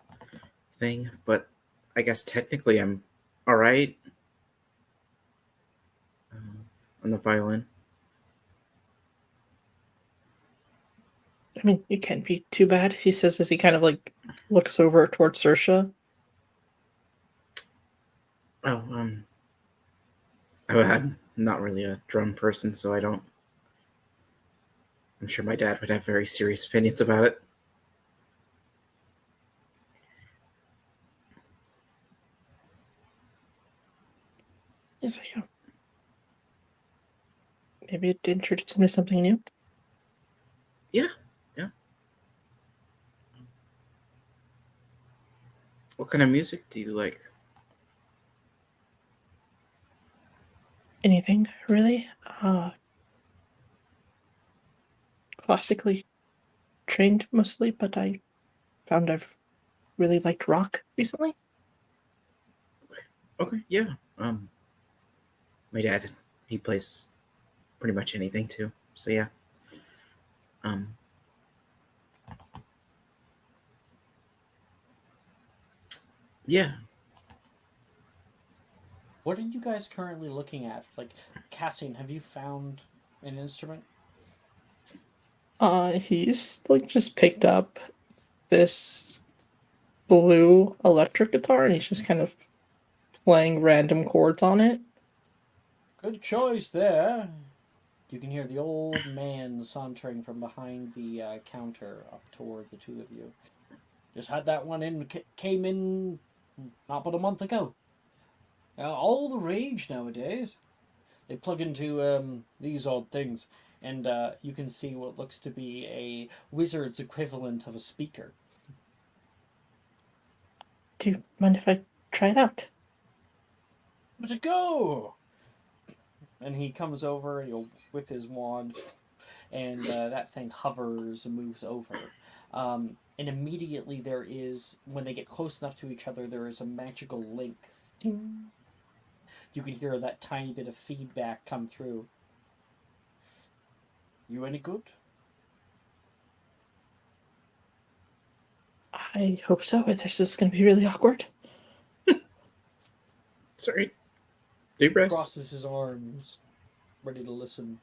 thing, but I guess technically I'm all right on the violin. I mean, it can't be too bad, he says as he kind of like looks over towards Sersha. Oh, I'm not really a drum person, so I don't. I'm sure my dad would have very serious opinions about it. He's like, oh, maybe it introduced him to something new. Yeah. What kind of music do you like? Anything, really? Classically trained mostly, but I found I've really liked rock recently. Okay, yeah. My dad, he plays pretty much anything too. So yeah. Yeah. What are you guys currently looking at? Like, Cassian, have you found an instrument? He's like just picked up this blue electric guitar and he's just kind of playing random chords on it. Good choice there. You can hear the old man sauntering from behind the counter up toward the two of you. Just had that one in, came in not but a month ago. All the rage nowadays. They plug into these odd things, and you can see what looks to be a wizard's equivalent of a speaker. Do you mind if I try it out? But to go! And he comes over and he'll whip his wand, and that thing hovers and moves over. And immediately there is, when they get close enough to each other, there is a magical link. Ding. You can hear that tiny bit of feedback come through. You any good? I hope so. This is going to be really awkward. Sorry. Deep breaths. Crosses his arms, ready to listen.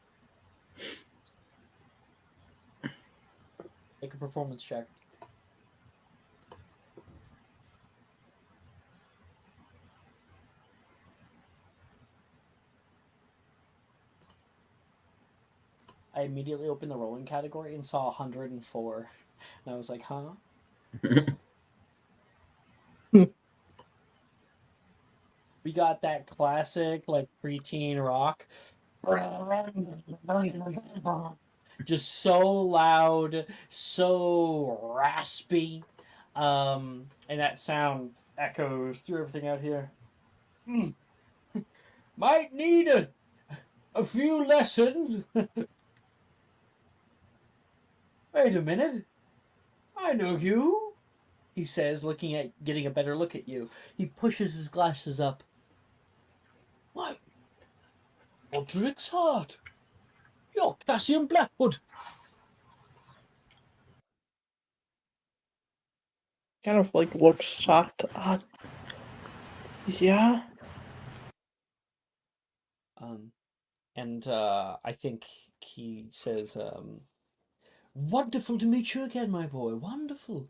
Make a performance check. I immediately opened the rolling category and saw 104. And I was like, huh? We got that classic, like, preteen rock. Just so loud, so raspy. And that sound echoes through everything out here. Might need a few lessons. Wait a minute. I know you, he says, getting a better look at you. He pushes his glasses up. Why, Roderick's heart. You're Cassian Blackwood. Kind of like looks shocked. Yeah. And I think he says, wonderful to meet you again, my boy. Wonderful.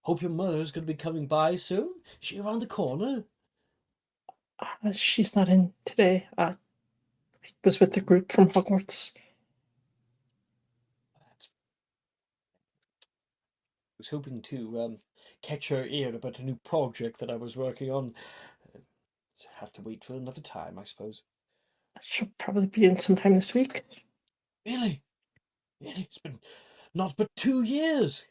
Hope your mother's going to be coming by soon. Is she around the corner? She's not in today. I was with the group from Hogwarts. I was hoping to catch her ear about a new project that I was working on. Have to wait for another time, I suppose. She'll probably be in sometime this week. Really? Really? It's been not but 2 years.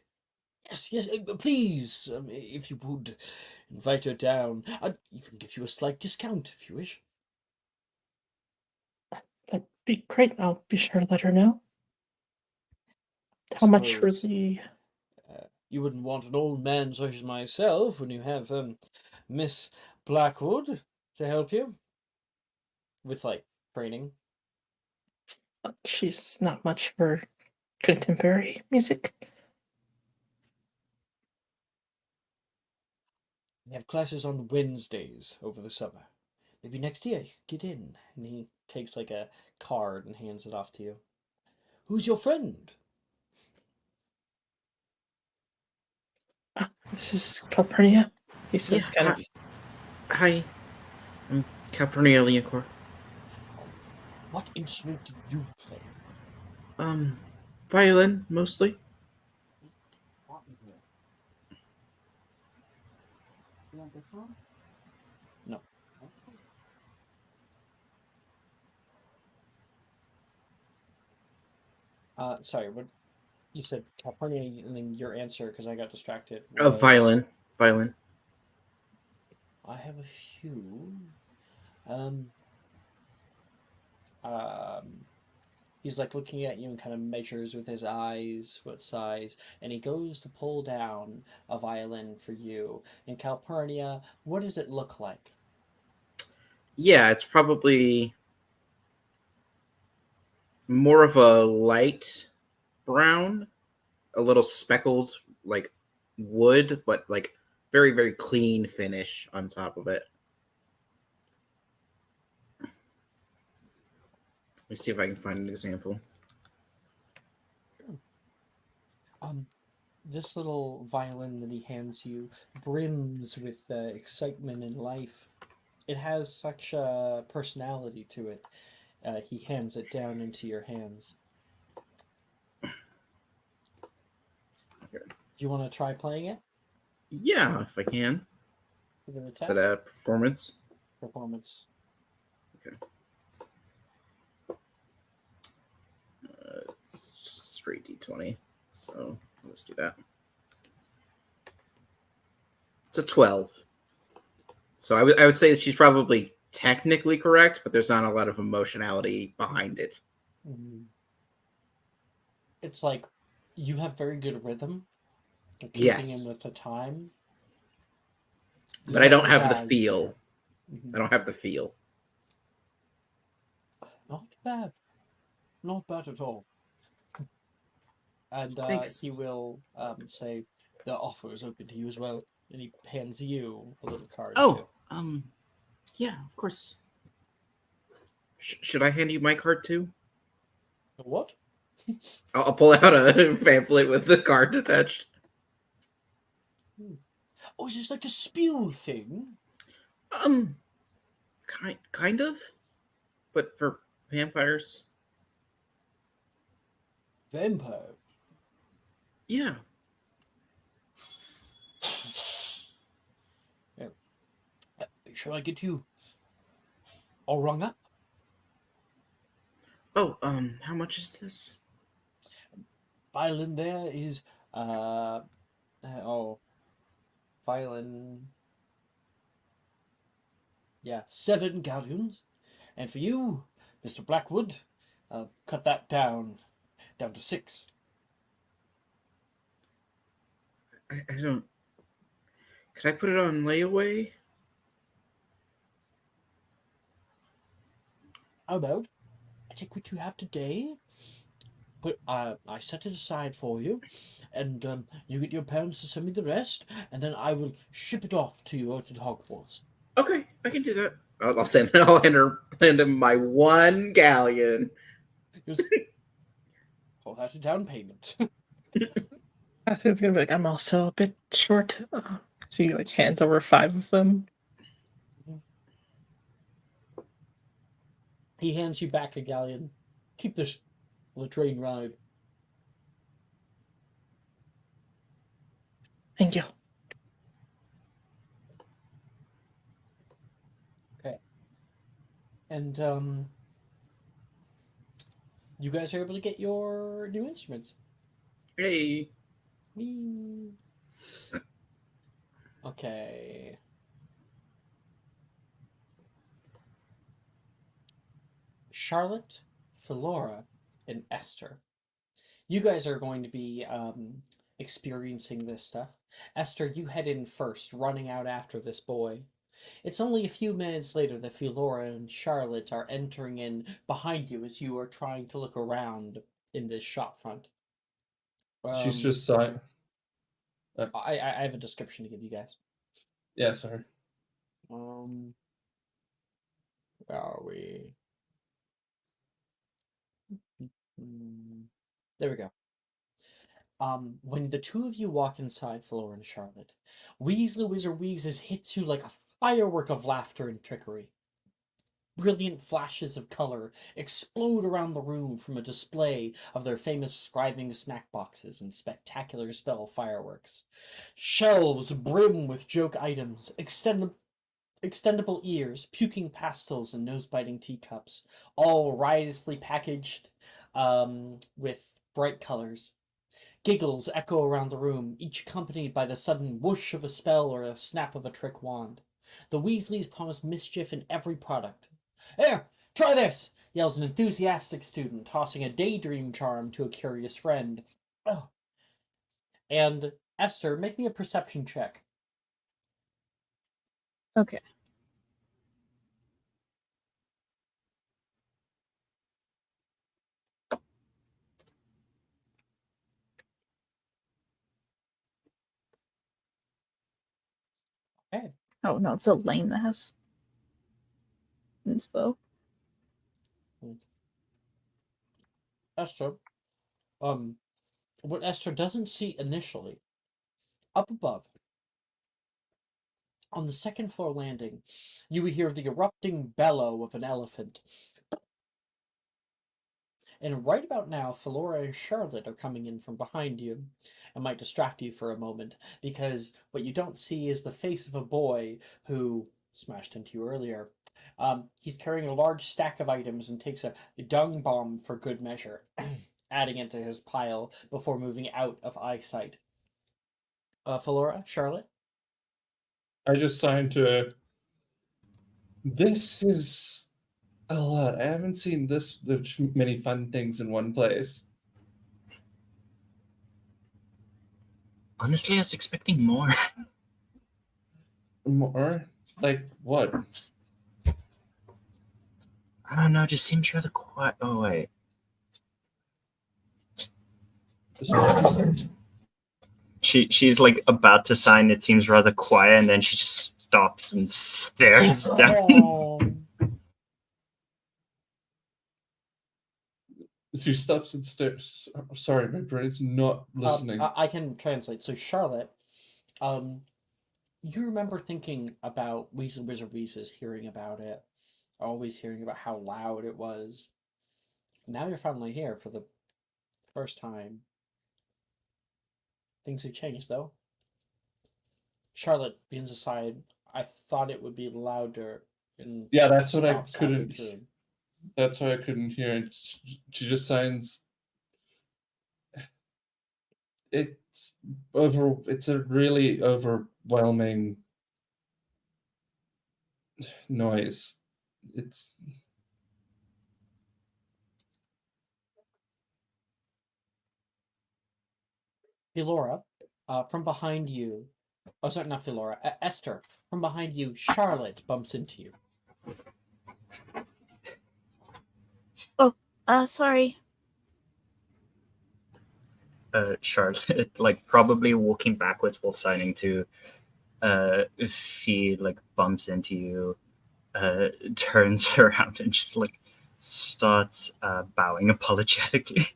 Yes, please, if you would, invite her down. I'd even give you a slight discount if you wish. That'd be great. I'll be sure to let her know. I How much for suppose, the... you wouldn't want an old man such as myself when you have Miss Blackwood to help you with like training. She's not much for contemporary music. We have classes on Wednesdays over the summer. Maybe next year you could get in. And he takes like a card and hands it off to you. Who's your friend? This is Calpurnia. He says kind of... Hi, I'm Calpurnia Leoncourt. What instrument do you play? Violin, mostly. No. Sorry, what you said, Calpurnia, and then your answer, because I got distracted. Was, Violin. I have a few. Um, he's like looking at you and kind of measures with his eyes what size, and he goes to pull down a violin for you. And Calpurnia, what does it look like? Yeah, it's probably more of a light brown, a little speckled like wood, but like very, very clean finish on top of it. Let me see if I can find an example. This little violin that he hands you brims with excitement and life. It has such a personality to it. He hands it down into your hands. Okay. Do you want to try playing it? Yeah, if I can. Give it a Set test. a performance. Performance. Okay. It's just a straight D20. So let's do that. It's a 12. So I would say that she's probably technically correct, but there's not a lot of emotionality behind it. It's like you have very good rhythm. You're keeping Yes. in with the time. But I don't have the Jazz feel. there. I don't have the feel. Not bad. Not bad at all. And Thanks. he will say the offer is open to you as well. And he hands you a little card. Oh, too. Yeah, of course. Should I hand you my card too? What? I'll pull out a pamphlet with the card attached. Oh, is this like a spew thing? Kind of, but for vampires. Vampire. Yeah. Shall I get you all rung up? Oh, how much is this? Violin there is violin. Yeah, 7 galleons. And for you, Mr. Blackwood, cut that down to 6. I don't. Could I put it on layaway? How about I take what you have today, but I set it aside for you, and you get your parents to send me the rest, and then I will ship it off to you out at Hogwarts. Okay, I can do that. I'll send. I'll hand him my 1 galleon. Well, that's a down payment. I think it's gonna be like, I'm also a bit short. So he like hands over 5 of them. He hands you back a galleon. Keep this for the train ride. Thank you. Okay. And you guys are able to get your new instruments. Hey. Whee. Okay. Charlotte, Philora, and Esther. You guys are going to be experiencing this stuff. Esther, you head in first, running out after this boy. It's only a few minutes later that Philora and Charlotte are entering in behind you as you are trying to look around in this shop front. She's just sighing. I have a description to give you guys. Yeah, sorry. Where are we? There we go. When the two of you walk inside, Flora and Charlotte, Weasley Wizard Wheezes hits you like a firework of laughter and trickery. Brilliant flashes of color explode around the room from a display of their famous scribing snack boxes and spectacular spell fireworks. Shelves brim with joke items, extendable ears, puking pastels, and nose-biting teacups, all riotously packaged with bright colors. Giggles echo around the room, each accompanied by the sudden whoosh of a spell or a snap of a trick wand. The Weasleys promise mischief in every product. "Here, try this!" yells an enthusiastic student, tossing a daydream charm to a curious friend. Oh. And Esther, make me a perception check. Okay. Okay. Oh no, it's Elaine that has inspo. Esther, what Esther doesn't see initially, up above, on the second floor landing, you hear the erupting bellow of an elephant. And right about now, Philora and Charlotte are coming in from behind you. It might distract you for a moment, because what you don't see is the face of a boy who smashed into you earlier. He's carrying a large stack of items and takes a dung bomb for good measure, adding it to his pile before moving out of eyesight. Philora, Charlotte? I just signed to. This is a lot. I haven't seen this many fun things in one place. Honestly, I was expecting more. More? Like what? I don't know, it just seems rather quiet. Oh, wait. She's like about to sign, it seems rather quiet, and then she just stops and stares down. Oh. She stops and stares. Sorry, my brain's not listening. I can translate. So, Charlotte, you remember thinking about Weasel Wizard Wheezes, hearing about it, always hearing about how loud it was. Now you're finally here for the first time. Things have changed, though. Charlotte begins aside. I thought it would be louder. And Yeah, that's what I stops halfway couldn't. through. That's why I couldn't hear. And she just signs. It's over. It's a really overwhelming noise. It's Hey, Laura, From behind you, oh sorry, not Philora, Esther. From behind you, Charlotte bumps into you. Sorry. Charlotte, like probably walking backwards while signing to Fee, like bumps into you, turns around and just like starts bowing apologetically.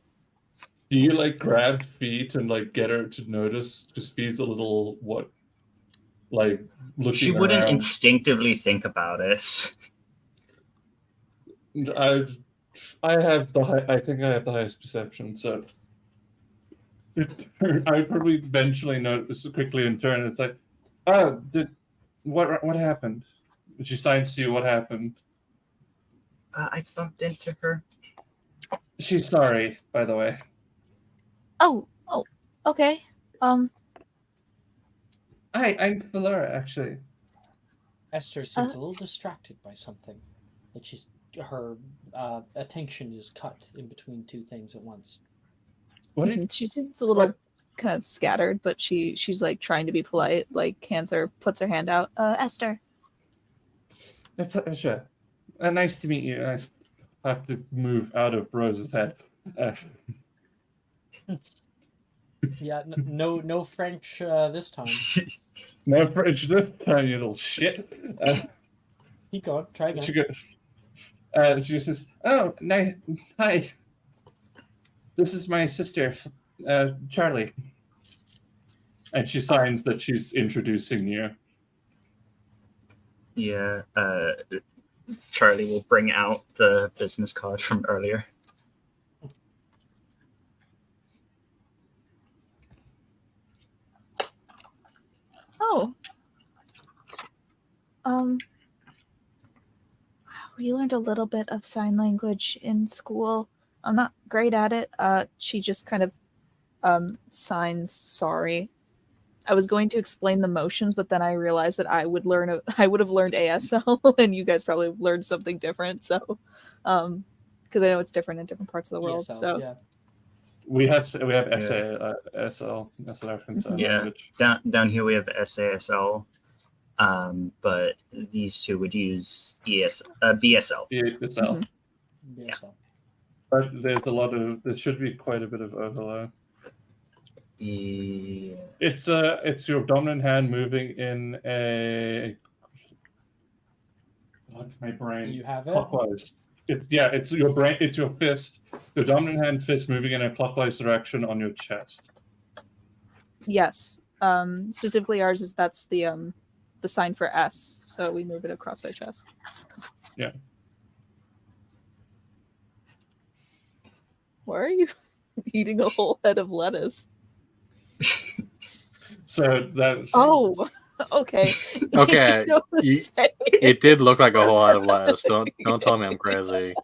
Do you like grab feet and like get her to notice? Because Fee's a little like looking She wouldn't around. instinctively think about it. I think I have the highest perception, so I probably eventually notice quickly in turn. It's like, oh, what happened? And she signs to you. What happened? I bumped into her. She's sorry, by the way. Oh, okay. Hi, I'm Valera, actually. Esther seems a little distracted by something. Like her attention is cut in between two things at once. What? She seems a little kind of scattered, but she's like trying to be polite. Like puts her hand out. Esther. Sure. Nice to meet you. I have to move out of Rose's head. Yeah, no French this time. No French this time, you little shit. Keep going. Try again. She says, "Oh, hi. This is my sister, Charlie." And she signs that she's introducing you. Yeah, Charlie will bring out the business card from earlier. Oh. We learned a little bit of sign language in school. I'm not great at it. She just kind of signs sorry. I was going to explain the motions, but then I realized that I would have learned ASL, and you guys probably learned something different. So, because I know it's different in different parts of the world. ESL, so yeah. We have SASL, that's African Sign Yeah, Language. down here we have SASL, but these two would use BSL. ESL. Yeah. But there should be quite a bit of overlap. Yeah. It's your dominant hand moving in a. What's my brain? You have it? Clockwise. It's your brain. It's your fist. Your dominant hand fist moving in a clockwise direction on your chest. yes, specifically ours is that's the sign for S. So we move it across our chest. Yeah. Why are you eating a whole head of lettuce? So that's. Oh, okay. Okay, You don't say. it did look like a whole lot of lettuce. Don't tell me I'm crazy.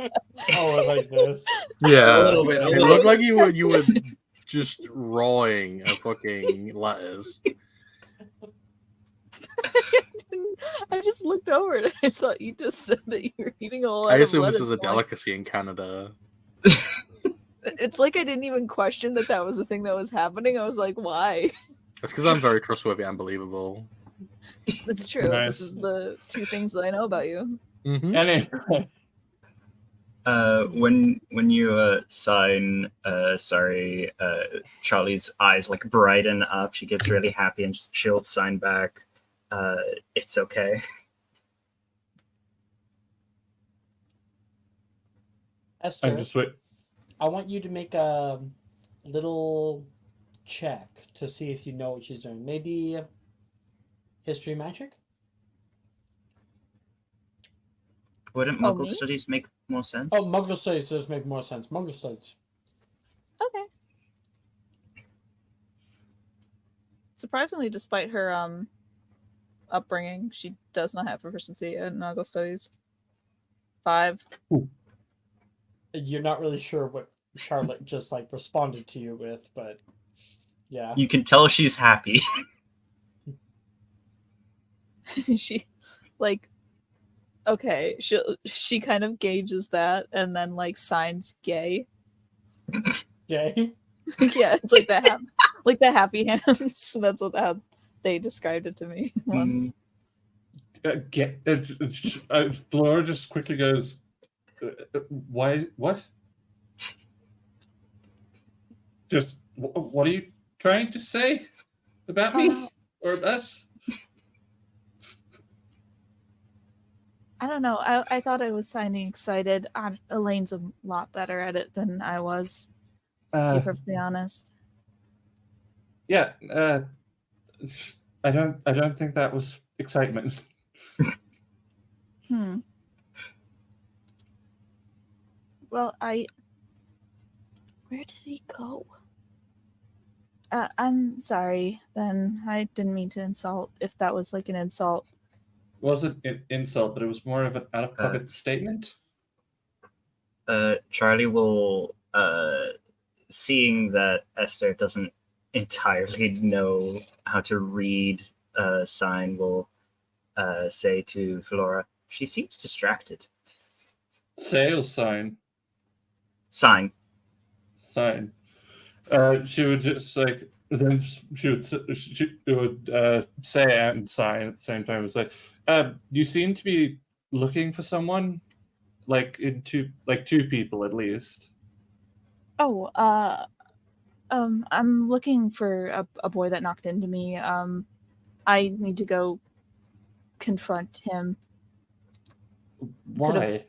Oh, like this. Yeah, A little bit, it looked like you were just rawing a fucking lettuce. I just looked over and I saw you just said that you were eating a whole I head of assume lettuce. this is a I'm like, delicacy in Canada. it's like I didn't even question that was the thing that was happening. I was like, why? That's because I'm very trustworthy and believable. That's true. Nice. This is the two things that I know about you. Mm-hmm. Anyway, When you sign sorry, Charlie's eyes like brighten up. She gets really happy and she'll sign back. It's okay. Esther, I'm just wait. I want you to make a little check to see if you know what she's doing. Maybe history magic? Wouldn't Oh, Muggle me? studies make more sense? Oh, Muggle studies does make more sense. Muggle studies. Okay. Surprisingly, despite her upbringing, she does not have proficiency in Muggle studies. 5. You're not really sure what Charlotte just like responded to you with, but yeah. You can tell she's happy. She like okay, she kind of gauges that and then like signs gay. Gay? Yeah, it's like that like the happy hands. That's what how they described it to me once. Laura just quickly goes, "Why? What? Just what are you trying to say about me or us?" I don't know. I thought I was sounding excited. Elaine's a lot better at it than I was, to be perfectly honest. Yeah, I don't think that was excitement. Well, where did he go? I'm sorry. Then I didn't mean to insult. If that was like an insult. It wasn't an insult, but it was more of an out-of-pocket statement. Charlie will, seeing that Esther doesn't entirely know how to read sign, will say to Flora, "She seems distracted." Sales sign. Sign. She would just like then she would say and sign at the same time. It was like, you seem to be looking for someone, like two people at least. Oh, I'm looking for a boy that knocked into me. I need to go confront him. Why?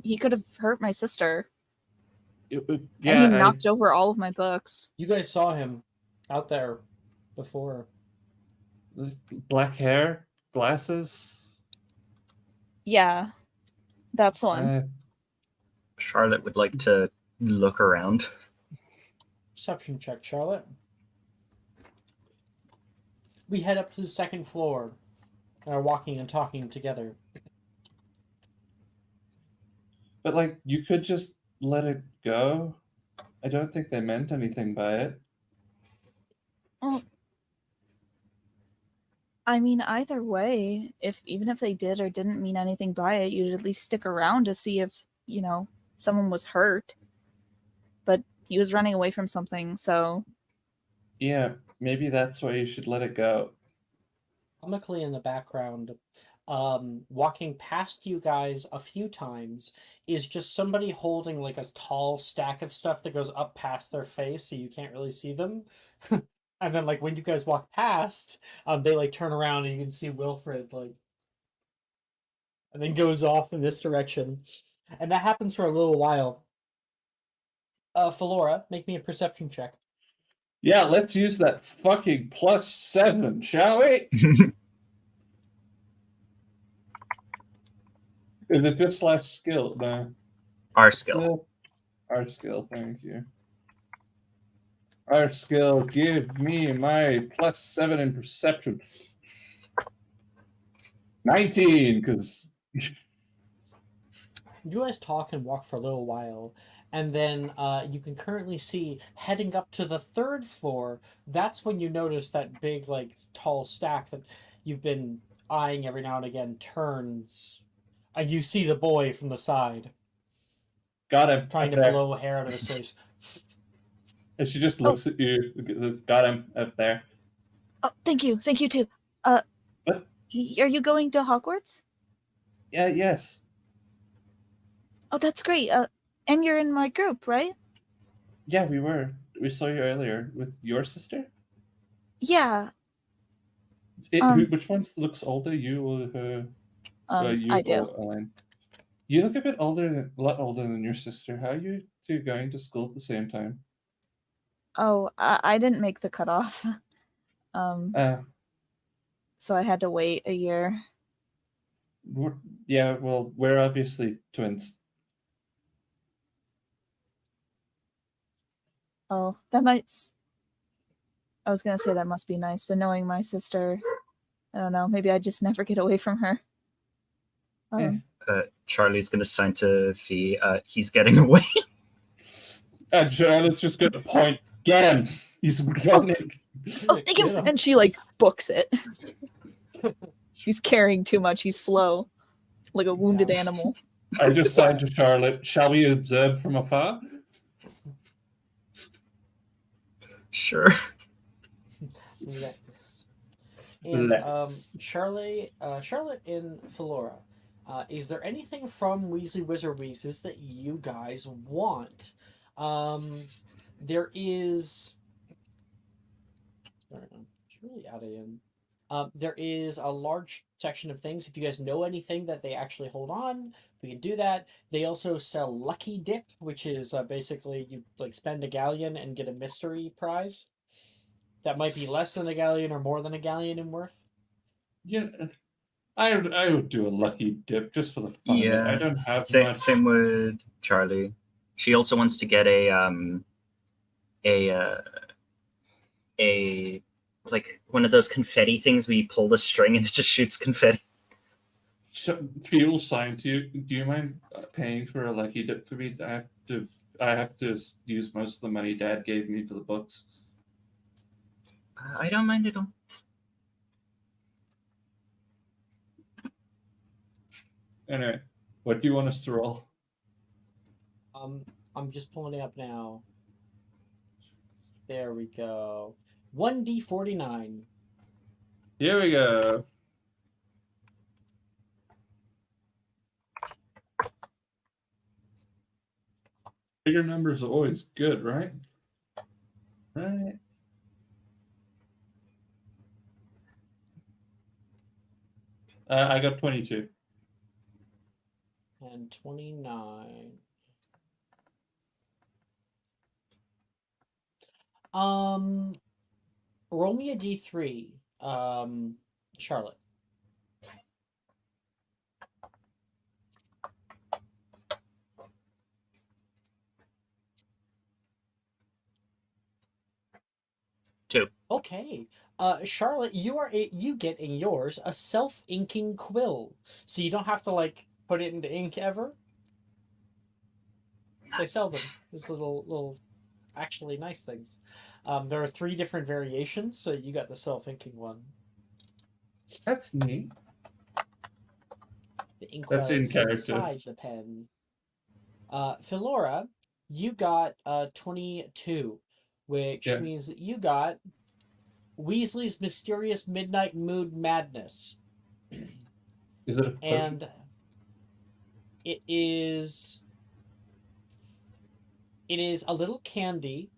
He could have hurt my sister. And he knocked over all of my books. You guys saw him out there before. Black hair, glasses. Yeah, that's the one. Charlotte would like to look around. Perception check, Charlotte. We head up to the second floor and are walking and talking together. But like, you could just let it go. I don't think they meant anything by it. Well, I mean, either way, even if they did or didn't mean anything by it, you'd at least stick around to see if, someone was hurt. But he was running away from something, so... Yeah, maybe that's why you should let it go. Comically in the background, walking past you guys a few times is just somebody holding like a tall stack of stuff that goes up past their face so you can't really see them. And then like when you guys walk past, they like turn around and you can see Wilfred like, and then goes off in this direction. And that happens for a little while. Philora, make me a perception check. Yeah, let's use that fucking +7, shall we? Is it just /skill? No. Our skill. Our skill, thank you. Our skill, give me my +7 in perception. 19, because... You guys talk and walk for a little while, and then you can currently see heading up to the third floor. That's when you notice that big, like, tall stack that you've been eyeing every now and again turns, and you see the boy from the side. Got him. Trying to blow hair out of his face. And she just looks at you, says, "Got him up there." Oh, thank you too. What? Are you going to Hogwarts? Yeah, yes. Oh, that's great. And you're in my group, right? Yeah, we were. We saw you earlier with your sister. Yeah. Which one looks older, you or her? I do. Elaine? You look a lot older than your sister. How are you two going to school at the same time? Oh, I didn't make the cutoff. So I had to wait a year. Yeah, well, we're obviously twins. Oh, I was gonna say that must be nice, but knowing my sister, I don't know, maybe I just never get away from her. Charlie's gonna sign to Fee. He's getting away. And Charlotte's just gonna point. Get him! He's running. Oh, thank you! And she like books it. He's carrying too much. He's slow, like a wounded animal. I just signed to Charlotte. Shall we observe from afar? Sure. Let's. And Let's. Charlotte and Philora, is there anything from Weasley Wizard Weezes that you guys want? There is. It's really out of in. There is a large section of things. If you guys know anything that they actually hold on, we can do that. They also sell Lucky Dip, which is basically you like spend a galleon and get a mystery prize. That might be less than a galleon or more than a galleon in worth. Yeah, I would do a lucky dip just for the fun of it. I Yeah. don't have Same, much. same with Charlie. She also wants to get a like one of those confetti things where you pull the string and it just shoots confetti. Fuel sign. Do you mind paying for a lucky dip for me? I have to use most of the money Dad gave me for the books. I don't mind at all. Anyway, what do you want us to roll? I'm just pulling it up now. There we go. 1d49. Here we go. Bigger numbers are always good, right? Right. I got 22. And 29. Roll me a d3. Charlotte. Two. Okay. Charlotte, you get in yours a self-inking quill, so you don't have to like put it into ink ever. They sell them. These little actually nice things. There are 3 different variations, so you got the self-inking one. That's neat. The inkwell That's in is character. inside the pen. Philora, you got 22, which Yeah. means that you got Weasley's Mysterious Midnight Mood Madness. Is it a potion? And it is a little candy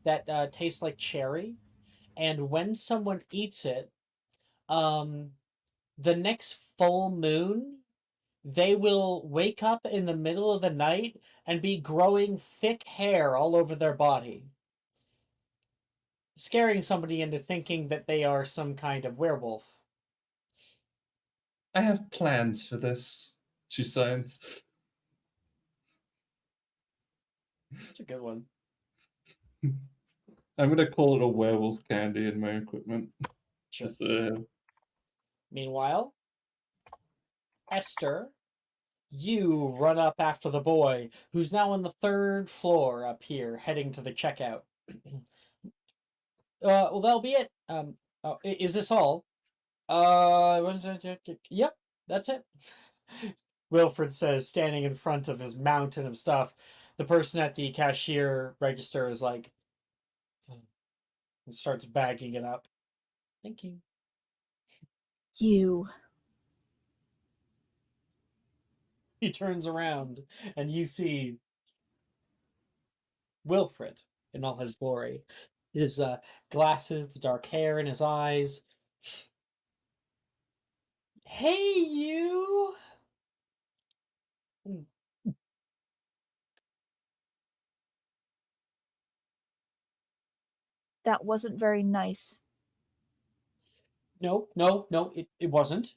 that tastes like cherry, and when someone eats it, the next full moon, they will wake up in the middle of the night and be growing thick hair all over their body, scaring somebody into thinking that they are some kind of werewolf. I have plans for this. She signs. That's a good one. I'm gonna call it a werewolf candy in my equipment. Sure. Just, Meanwhile, Esther, you run up after the boy, who's now on the 3rd floor up here, heading to the checkout. Well, that'll be it. Is this all? Yep, that's it. Wilfred says, standing in front of his mountain of stuff. The person at the cashier register is like, and starts bagging it up. Thank you. You. He turns around and you see Wilfred in all his glory. His glasses, the dark hair in his eyes. Hey, you! That wasn't very nice. No, it wasn't.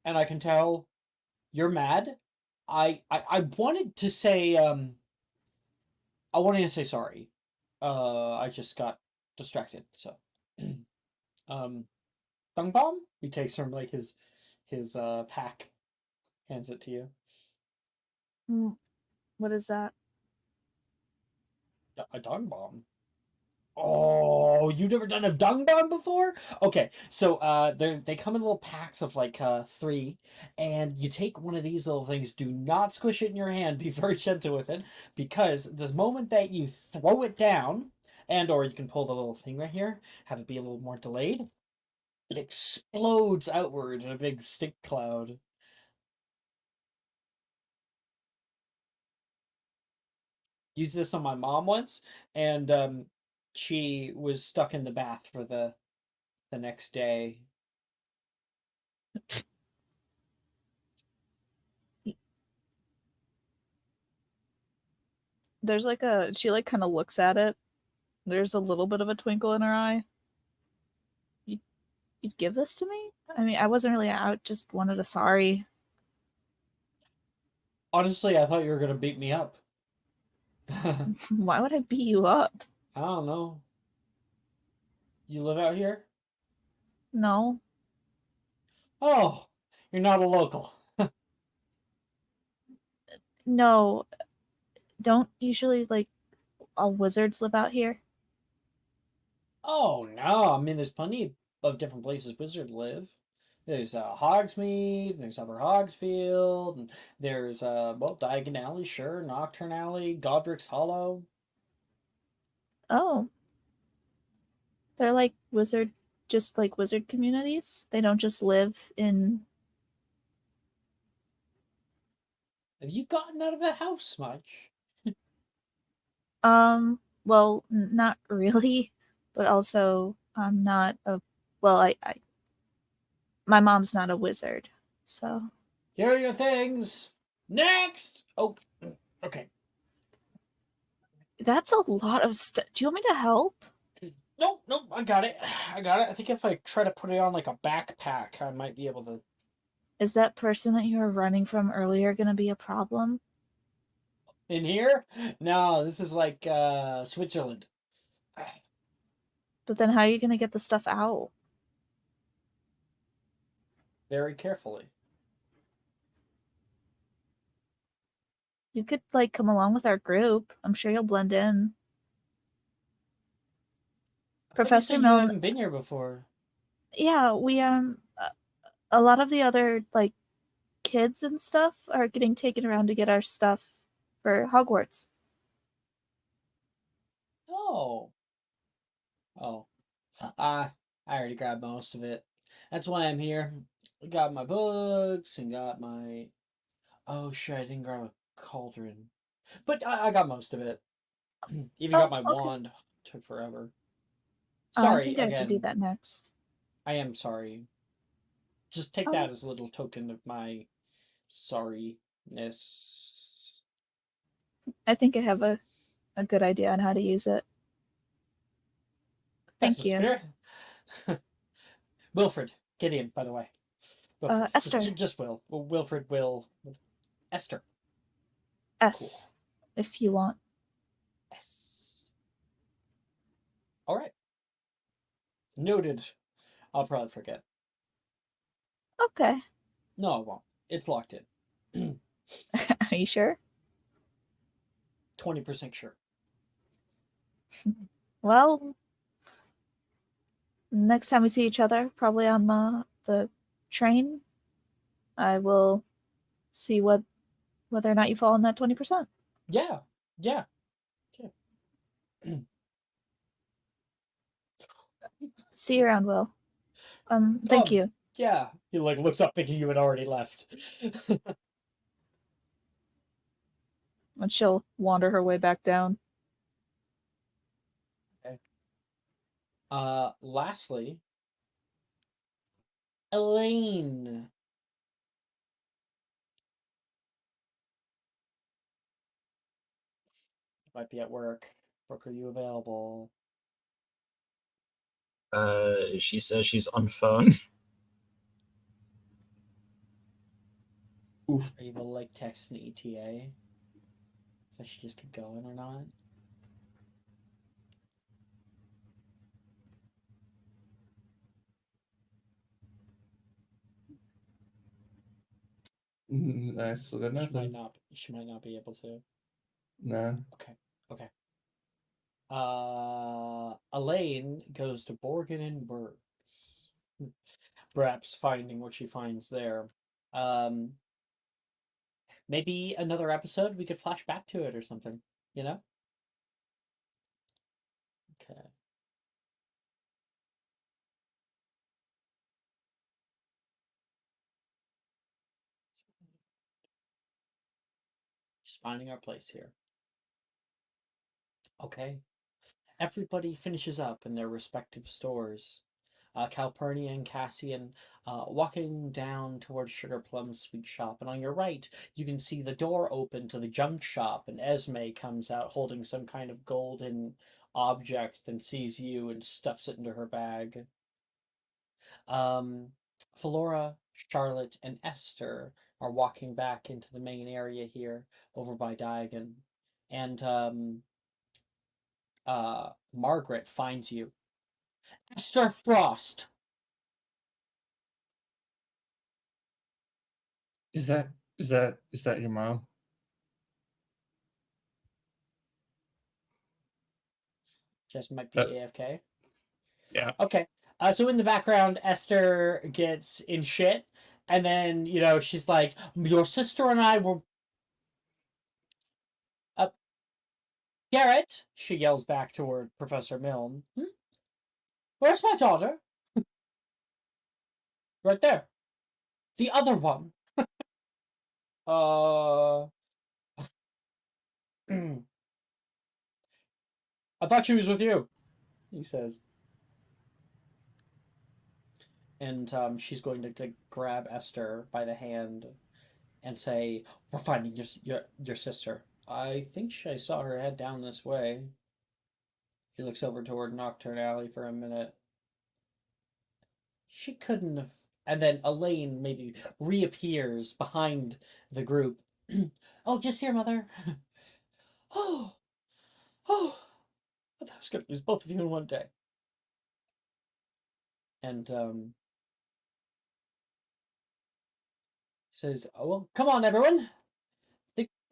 And I can tell you're mad. I wanted to say, I wanted to say sorry. I just got distracted, so. Dung bomb? He takes from like his pack, hands it to you. What is that? A dung bomb. Oh, you've never done a dung bomb before? Okay, so they come in little packs of like 3, and you take one of these little things. Do not squish it in your hand. Be very gentle with it, because the moment that you throw it down, And or you can pull the little thing right here, have it be a little more delayed. It explodes outward in a big stink cloud. Used this on my mom once, and she was stuck in the bath for the next day. There's like she like kind of looks at it. There's a little bit of a twinkle in her eye. You'd give this to me? I mean, I wasn't really out, just wanted a sorry. Honestly, I thought you were gonna beat me up. Why would I beat you up? I don't know. You live out here? No. Oh, you're not a local. No. Don't usually, like, all wizards live out here? Oh no! I mean, there's plenty of different places wizards live. There's Hogsmeade, there's Upper Hogsfield, and there's well, Diagon Alley, sure, Nocturne Alley, Godric's Hollow. Oh. They're like just like wizard communities? They don't just live in. Have you gotten out of the house much? Well, not really, but also I'm not a. Well, my mom's not a wizard, so. Here are your things. Next. Oh, okay. That's a lot of stuff. Do you want me to help? No, I got it. I got it. I think if I try to put it on like a backpack, I might be able to. Is that person that you were running from earlier going to be a problem? In here? No, this is like Switzerland. But then how are you going to get the stuff out? Very carefully. You could, like, come along with our group. I'm sure you'll blend in. Professor You Milne. haven't been here before. Yeah, we, a lot of the other, like, kids and stuff are getting taken around to get our stuff for Hogwarts. Oh. Oh. I already grabbed most of it. That's why I'm here. I got my books and got my. Oh shit! I didn't grab a cauldron, but I got most of it. Even got my okay. wand. Took forever. I Sorry think I have to again. do that next. I am sorry. Just take that as a little token of my sorryness. I think I have a good idea on how to use it. That's Thank the you. spirit. Wilfred, Gideon, by the way. Wilfred. Esther. Just Will. Wilfred, Will. Esther. S, if you want. S. All right. Noted. I'll probably forget. Okay. No, I won't. It's locked in. Are you sure? 20% sure. Well, next time we see each other, probably on the train, I will see whether or not you fall in that 20%. Yeah. See you around, Will. Thank you. Yeah. He like looks up thinking you had already left. And she'll wander her way back down. Okay. Lastly, Elaine. Might be at work. Brooke, are you available? She says she's on phone. Oof. Are you able to like text an ETA? If I should just keep going or not? I still got nothing. She might not be able to. Nah. Okay. Elaine goes to Borgin and Burgs. Perhaps finding what she finds there. Maybe another episode we could flash back to it or something, you know? Just finding our place here. Okay. Everybody finishes up in their respective stores. Calpurnia and Cassian walking down towards Sugar Plum's sweet shop, and on your right, you can see the door open to the junk shop, and Esme comes out holding some kind of golden object and sees you and stuffs it into her bag. Um, Flora, Charlotte, and Esther are walking back into the main area here over by Diagon, and Margaret finds you. Esther Frost! Is that your mom? Just might be Uh, AFK. Yeah. Okay. So in the background, Esther gets in shit, and then she's like, "Your sister and I were." Garrett, she yells back toward Professor Milne. Where's my daughter? Right there. The other one. I thought she was with you, he says. And she's going to grab Esther by the hand and say, "We're finding your sister. I think I saw her head down this way." He looks over toward Nocturne Alley for a minute. She couldn't have. And then Elaine maybe reappears behind the group. "Oh, just here, Mother." "Oh, oh, I thought I was going to lose both of you in one day." And says, "Oh, well, come on, everyone.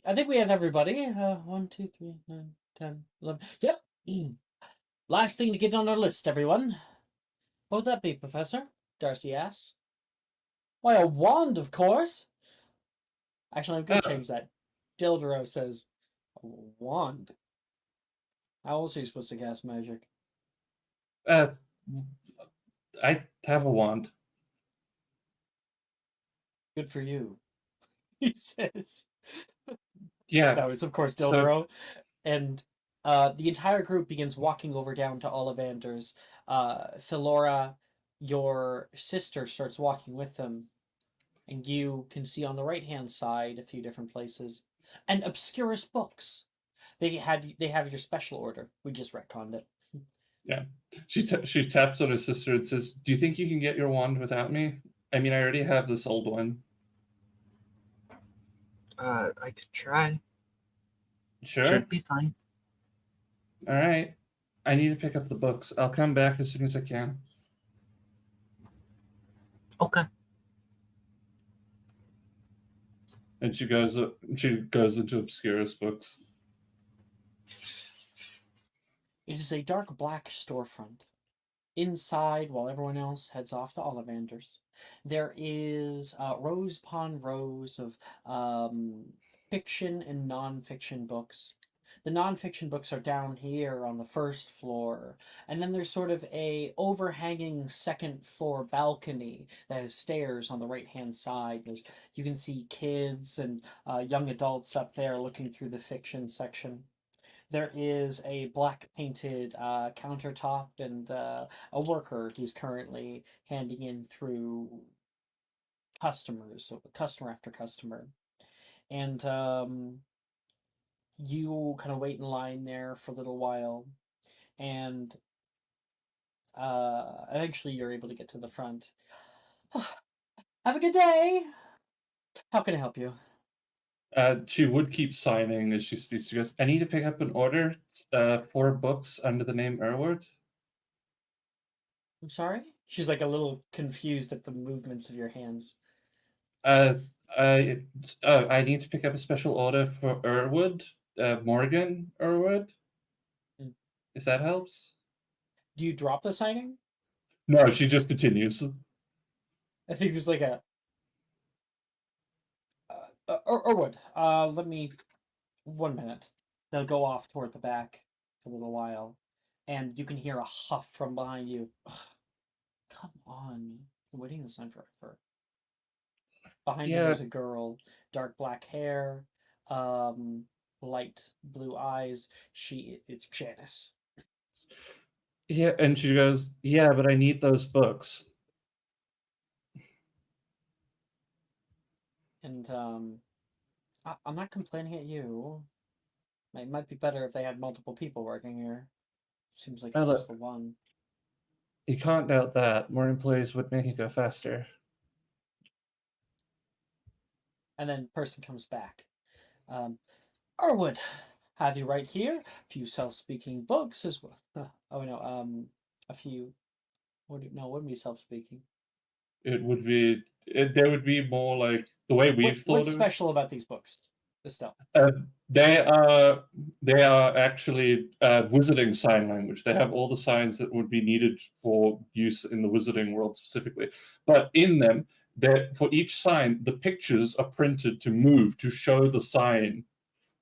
I think we have everybody. 1, 2, 3, 9, 10, 11. Yep. Last thing to get on our list, everyone." "What would that be, Professor?" Darcy asks. "Why, a wand, of course." Actually, I'm going to change that. Dildero says, "A wand? How else are you supposed to cast magic?" Uh, I have a wand. "Good for you," he says. Yeah. That was, of course, So Dildero. And the entire group begins walking over down to Ollivander's. Philora, your sister, starts walking with them. And you can see on the right-hand side a few different places. And Obscurus Books. They have your special order. We just retconned it. yeah, she taps on her sister and says, "Do you think you can get your wand without me? I mean, I already have this old one." I could try. Sure. Should be fine. All right. I need to pick up the books. I'll come back as soon as I can. Okay. And she goes into Obscurus Books. It is a dark black storefront. Inside, while everyone else heads off to Ollivander's, there is rows upon rows of fiction and non-fiction books. The non-fiction books are down here on the first floor, and then there's sort of a overhanging second floor balcony that has stairs on the right-hand side. You can see kids and young adults up there looking through the fiction section. There is a black painted countertop and a worker who's currently handing in through customer after customer. And you kind of wait in line there for a little while. And eventually you're able to get to the front. "Have a good day. How can I help you?" She would keep signing as she speaks. She goes, "I need to pick up an order 4 books under the name Erward." "I'm sorry?" She's like a little confused at the movements of your hands. Uh, I need to pick up a special order for Erwood, Morgan Erwood, Mm. if that helps. Do you drop the signing? No, she just continues. I think there's like a Erwood, let me 1 minute. They'll go off toward the back for a little while, and you can hear a huff from behind you. "Ugh, come on, I'm waiting this time forever." Behind you, Yeah, there's a girl, dark black hair, light blue eyes. It's Janice. Yeah, and she goes, "Yeah, but I need those books." And I'm not complaining at you. It might be better if they had multiple people working here. Seems like it's just Look, the one. you can't doubt that. More employees would make it go faster. And then person comes back. Erwood, have you right here? A few self-speaking books as well. Oh no, a few. Wouldn't be self-speaking. It would be. There would be more like the way we've thought What's of it. special about these books, Estelle? They are actually wizarding sign language. They have all the signs that would be needed for use in the wizarding world specifically. But in them, for each sign, the pictures are printed to move to show the sign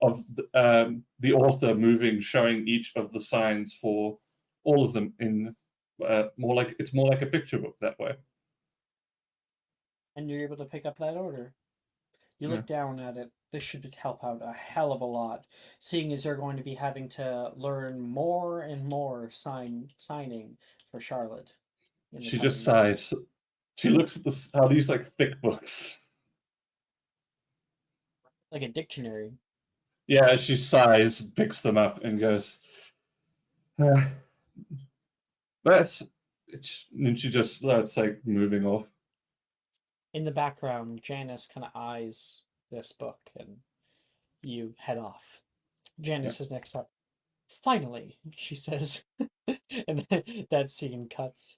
of the author moving, showing each of the signs for all of them in more like a picture book that way. And you're able to pick up that order. You Yeah. look down at it. This should help out a hell of a lot, seeing as you're going to be having to learn more and more signing for Charlotte. In the She coming just years. sighs. She looks at how these like thick books. Like a dictionary. Yeah, she sighs, picks them up, and goes, "But it's." And she just starts like moving off. In the background, Janice kind of eyes this book, and you head off. Janice is next up. Finally, she says, and that scene cuts.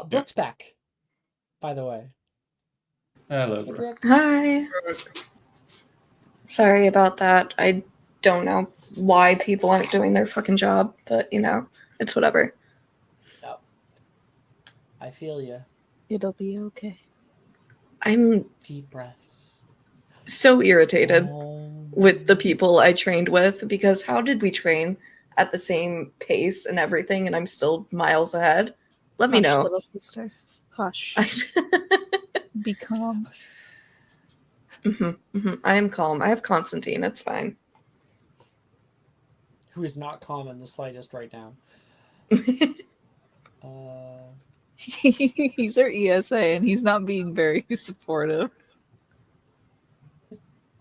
Brooke's back, by the way. Hello, Hey, Brooke. Brooke. Hi. Sorry about that. I don't know why people aren't doing their fucking job, but you know, it's whatever. No. I feel you. It'll be okay. I'm Deep breaths. so irritated Oh. with the people I trained with because how did we train at the same pace and everything and I'm still miles ahead? Let me Hush, know. little sister. Hush. Be calm. I am calm. I have Constantine. It's fine. Who is not calm in the slightest right now. He's our ESA and he's not being very supportive.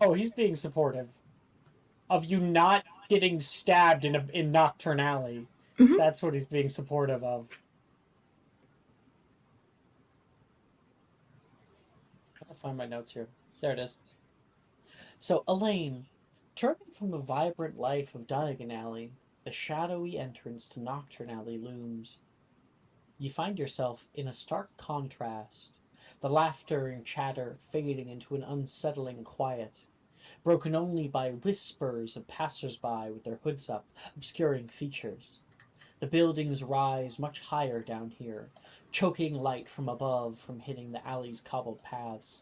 Oh, he's being supportive of you not getting stabbed in Nocturne Alley. Mhm. That's what he's being supportive of. I'll find my notes here. There it is. So, Elaine, turning from the vibrant life of Diagon Alley, the shadowy entrance to Nocturne Alley looms. You find yourself in a stark contrast, the laughter and chatter fading into an unsettling quiet, broken only by whispers of passers-by with their hoods up, obscuring features. The buildings rise much higher down here, choking light from above from hitting the alley's cobbled paths.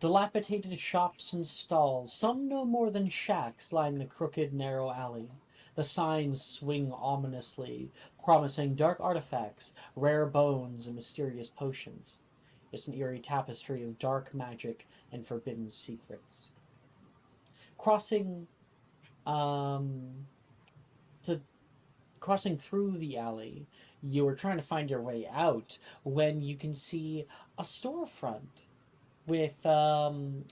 Dilapidated shops and stalls, some no more than shacks, line the crooked, narrow alley. The signs swing ominously, promising dark artifacts, rare bones, and mysterious potions. It's an eerie tapestry of dark magic and forbidden secrets. Crossing, to crossing through the alley, you are trying to find your way out when you can see a storefront with wooden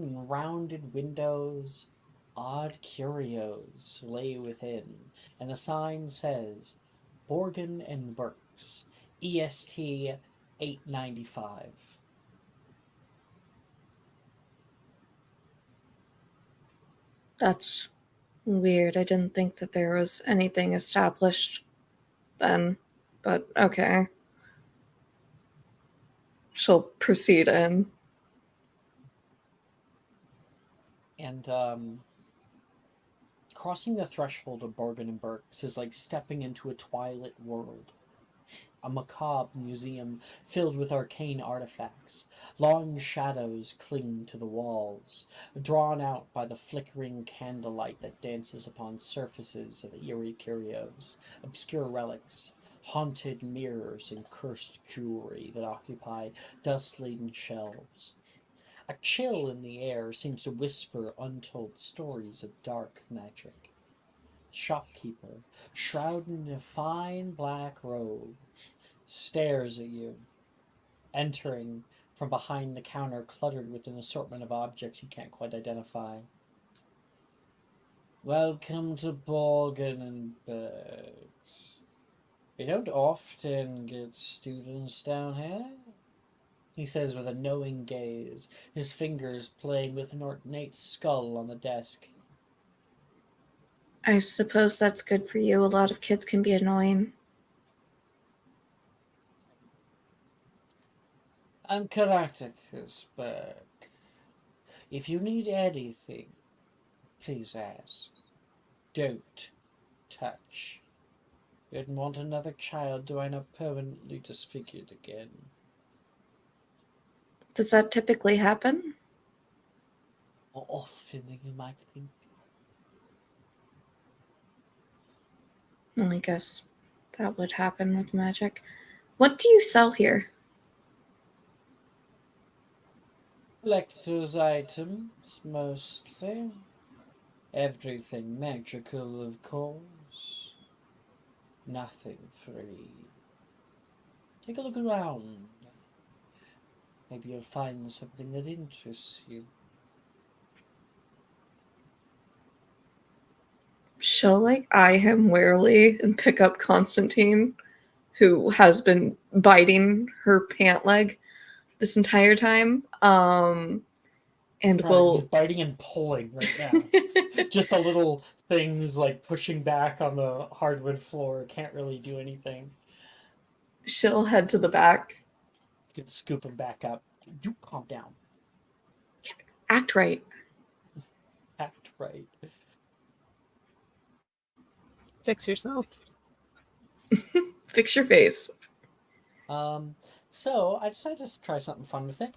and rounded windows, odd curios lay within, and the sign says Borgin and Burks, EST 895. That's weird. I didn't think that there was anything established then, but okay. She'll proceed in. And crossing the threshold of Borgin and Burks is like stepping into a twilight world. A macabre museum filled with arcane artifacts. Long shadows cling to the walls, drawn out by the flickering candlelight that dances upon surfaces of eerie curios, obscure relics, haunted mirrors, and cursed jewelry that occupy dust-laden shelves. A chill in the air seems to whisper untold stories of dark magic. Shopkeeper, shrouded in a fine black robe, stares at you, entering from behind the counter cluttered with an assortment of objects he can't quite identify. Welcome to Borgin and Bergs. We don't often get students down here, he says with a knowing gaze, his fingers playing with an ornate skull on the desk. I suppose that's good for you. A lot of kids can be annoying. I'm Caractacus Berg. If you need anything, please ask. Don't touch. Didn't want another child to end up permanently disfigured again. Does that typically happen? More often than you might think. Well, I guess that would happen with magic. What do you sell here? Collector's items, mostly. Everything magical, of course. Nothing free. Take a look around. Maybe you'll find something that interests you. She'll like eye him warily and pick up Constantine, who has been biting her pant leg this entire time. And He's will biting and pulling right now. Just the little things like pushing back on the hardwood floor can't really do anything. she'll head to the back. You can scoop him back up. You calm down. Act right. Act right. Fix yourself. Fix your face. So I decided to try something fun with it.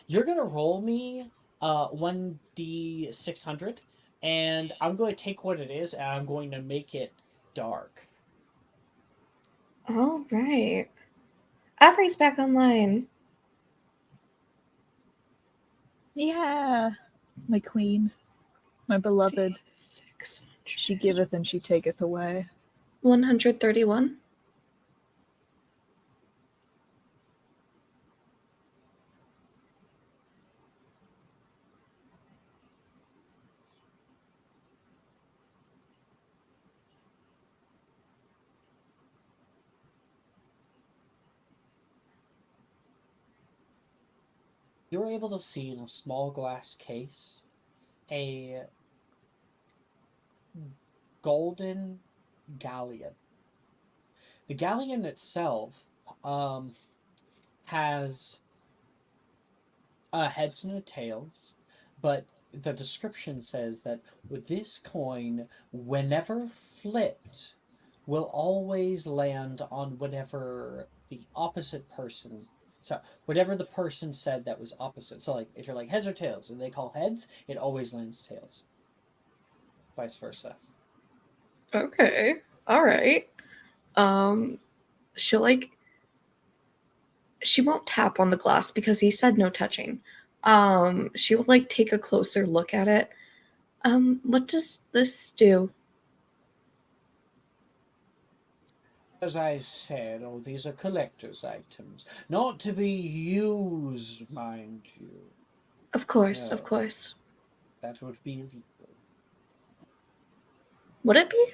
You're gonna roll me 1d600, and I'm going to take what it is and I'm going to make it dark. All right. Avery's back online. Yeah, my queen, my beloved. 600. She giveth and she taketh away. 131. You're able to see in a small glass case a golden galleon. The galleon itself has heads and tails, but the description says that with this coin, whenever flipped, will always land on whatever the opposite person. So whatever the person said that was opposite. So like if you're like heads or tails, and they call heads, it always lands tails. Vice versa. Okay. All right. She'll like. She won't tap on the glass because he said no touching. She will like take a closer look at it. What does this do? As I said, all these are collector's items, not to be used, mind you. Of course, No. of course. That would be illegal. Would it be?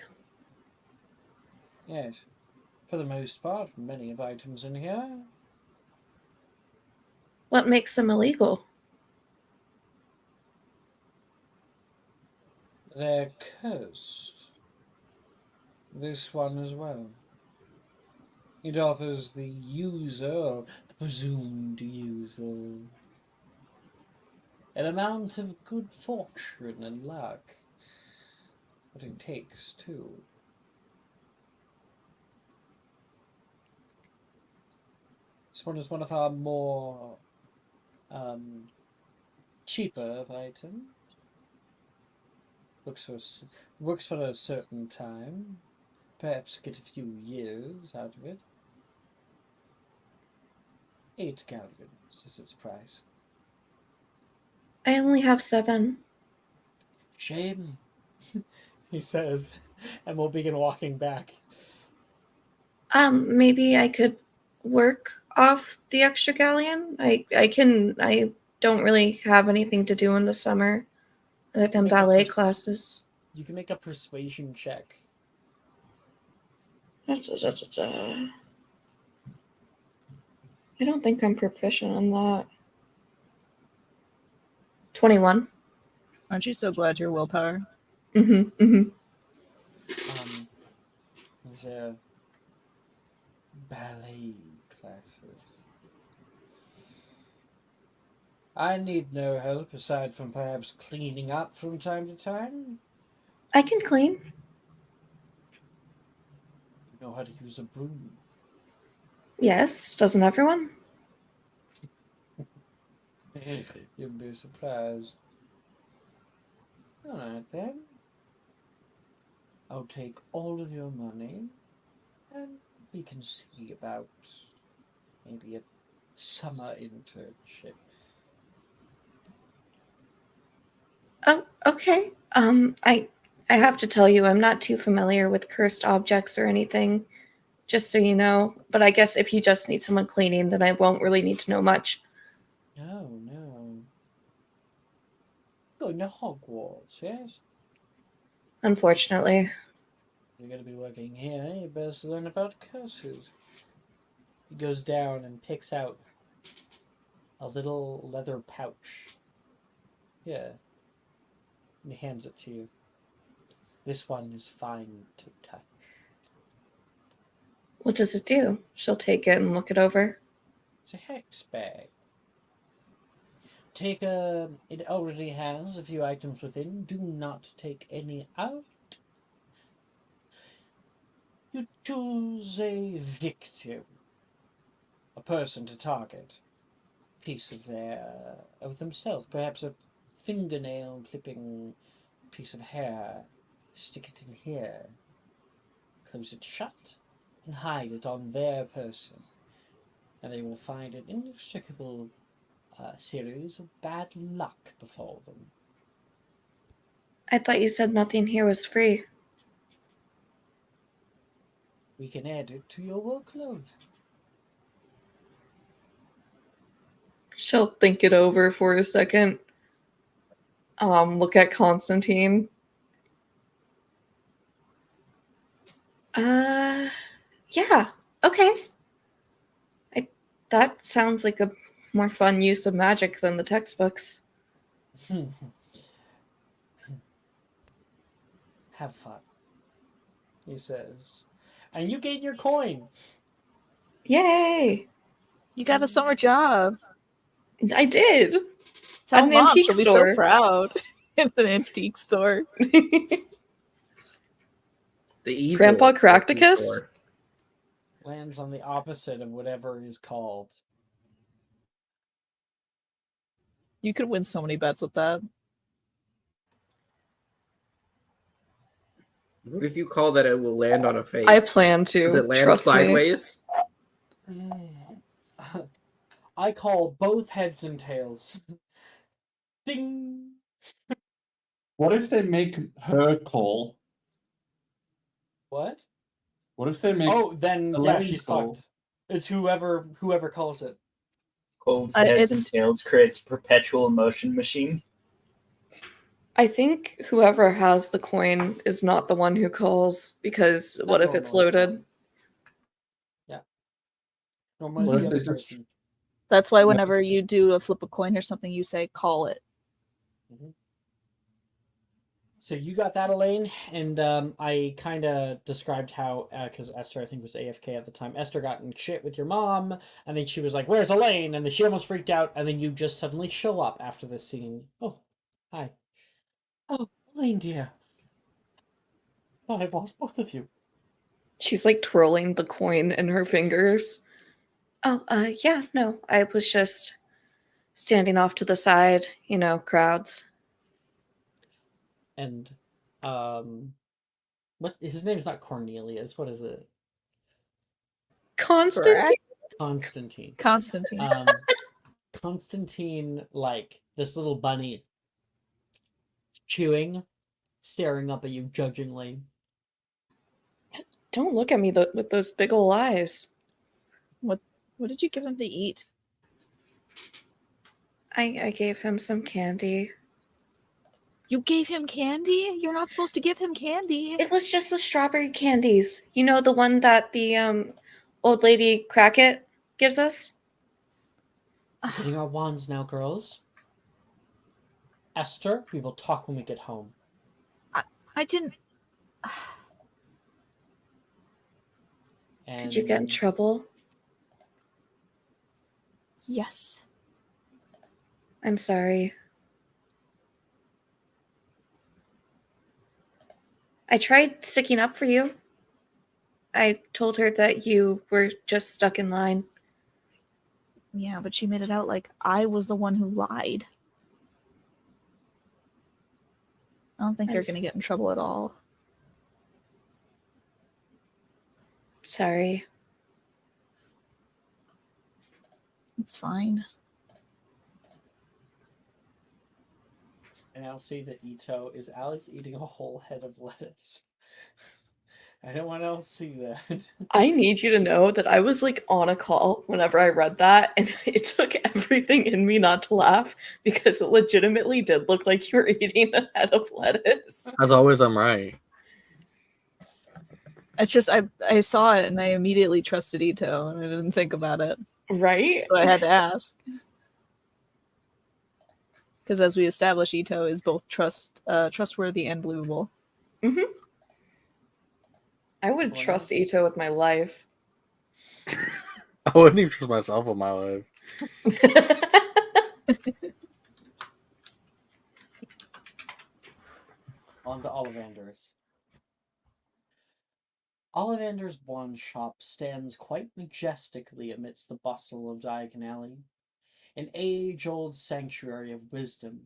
Yes, for the most part, many of items in here. What makes them illegal? They're cursed. This one as well. It offers the user, or the presumed user, an amount of good fortune and luck. What it takes, too. This one is one of our more cheaper of items. Works for a certain time. Perhaps get a few years out of it. 8 galleons is its price. I only have 7. Shame, he says, and we'll begin walking back. Maybe I could work off the extra galleon. I don't really have anything to do in the summer other than Make a ballet pers- classes. You can make a persuasion check. I don't think I'm proficient in that. 21. Aren't you so glad you're willpower? These are ballet classes. I need no help aside from perhaps cleaning up from time to time. I can clean. You know how to use a broom. Yes, doesn't everyone? You'd be surprised. Alright then. I'll take all of your money and we can see about maybe a summer internship. Oh, okay. I have to tell you, I'm not too familiar with cursed objects or anything, just so you know. But I guess if you just need someone cleaning, then I won't really need to know much. No. Going to Hogwarts, yes? Unfortunately. You're going to be working here, you best learn about curses. He goes down and picks out a little leather pouch. Here. And he hands it to you. This one is fine to touch. What does it do? She'll take it and look it over. It's a hex bag. It already has a few items within. Do not take any out. You choose a victim, a person to target, a piece of themselves, perhaps a fingernail clipping, piece of hair. Stick it in here, close it shut, and hide it on their person, and they will find an inextricable series of bad luck befall them. I thought you said nothing here was free. We can add it to your workload. She'll think it over for a second. Look at Constantine. Yeah, okay. That sounds like a more fun use of magic than the textbooks. Have fun, he says. And you gain your coin. Yay! You got a summer job. I did. Tell At an Mom, antique she'll be store. so proud. In an antique store. The evil Grandpa antique Cracticus? store. Lands on the opposite of whatever is called. You could win so many bets with that. What if you call that it will land on a face? I plan to. Does it land Trust me. sideways? I call both heads and tails. Ding! What if they make her call? What? What if they make Oh, then yeah, Elaine she's call? fucked. It's whoever calls it. Cold's heads and it's- tails creates a perpetual motion machine. I think whoever has the coin is not the one who calls, because what if it's normally. loaded? Yeah. Normally What it's if the they other just- person. That's why Yes. whenever you do a flip a coin or something, you say, call it. So you got that, Elaine, and I kind of described how, because Esther, I think, was AFK at the time. Esther got in shit with your mom, and then she was like, "Where's Elaine?" And then she almost freaked out, and then you just suddenly show up after this scene. Oh, hi. Oh, Elaine, dear. Thought I lost both of you. She's like twirling the coin in her fingers. Oh, yeah, no, I was just standing off to the side, crowds. And, what? His name's not Cornelius. What is it? Constantine? Correct? Constantine. Constantine. Constantine, like, This little bunny chewing, staring up at you judgingly. Don't look at me with those big ol' eyes. What did you give him to eat? I gave him some candy. You gave him candy? You're not supposed to give him candy. It was just the strawberry candies. You know, the one that the old lady Crackit gives us? Getting our wands now, girls. Esther, we will talk when we get home. I didn't. And Did you get in trouble? Yes. I'm sorry. I tried sticking up for you. I told her that you were just stuck in line. Yeah, but she made it out like I was the one who lied. I don't think I'm you're going to get in trouble at all. Sorry. It's fine. I now see that Ito is Alex eating a whole head of lettuce. I don't want to see that. I need you to know that I was like on a call whenever I read that, and it took everything in me not to laugh because it legitimately did look like you were eating a head of lettuce. As always, I'm right. It's just I saw it and I immediately trusted Ito and I didn't think about it. Right? So I had to ask. Because as we established, Ito is both trustworthy and believable. Mm-hmm. I would trust Ito with my life. I wouldn't even trust myself with my life. On to Ollivander's. Ollivander's wand shop stands quite majestically amidst the bustle of Diagon Alley, an age-old sanctuary of wisdom.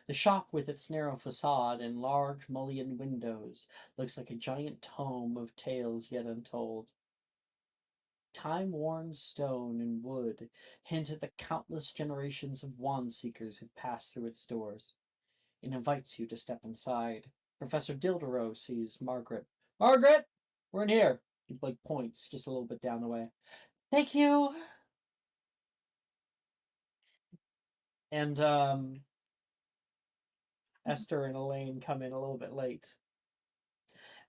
The shop, with its narrow facade and large mullioned windows, looks like a giant tome of tales yet untold. Time-worn stone and wood hint at the countless generations of wand seekers who've passed through its doors. It invites you to step inside. Professor Dilderow sees Margaret. Margaret! We're in here! He points just a little bit down the way. Thank you! And Esther and Elaine come in a little bit late.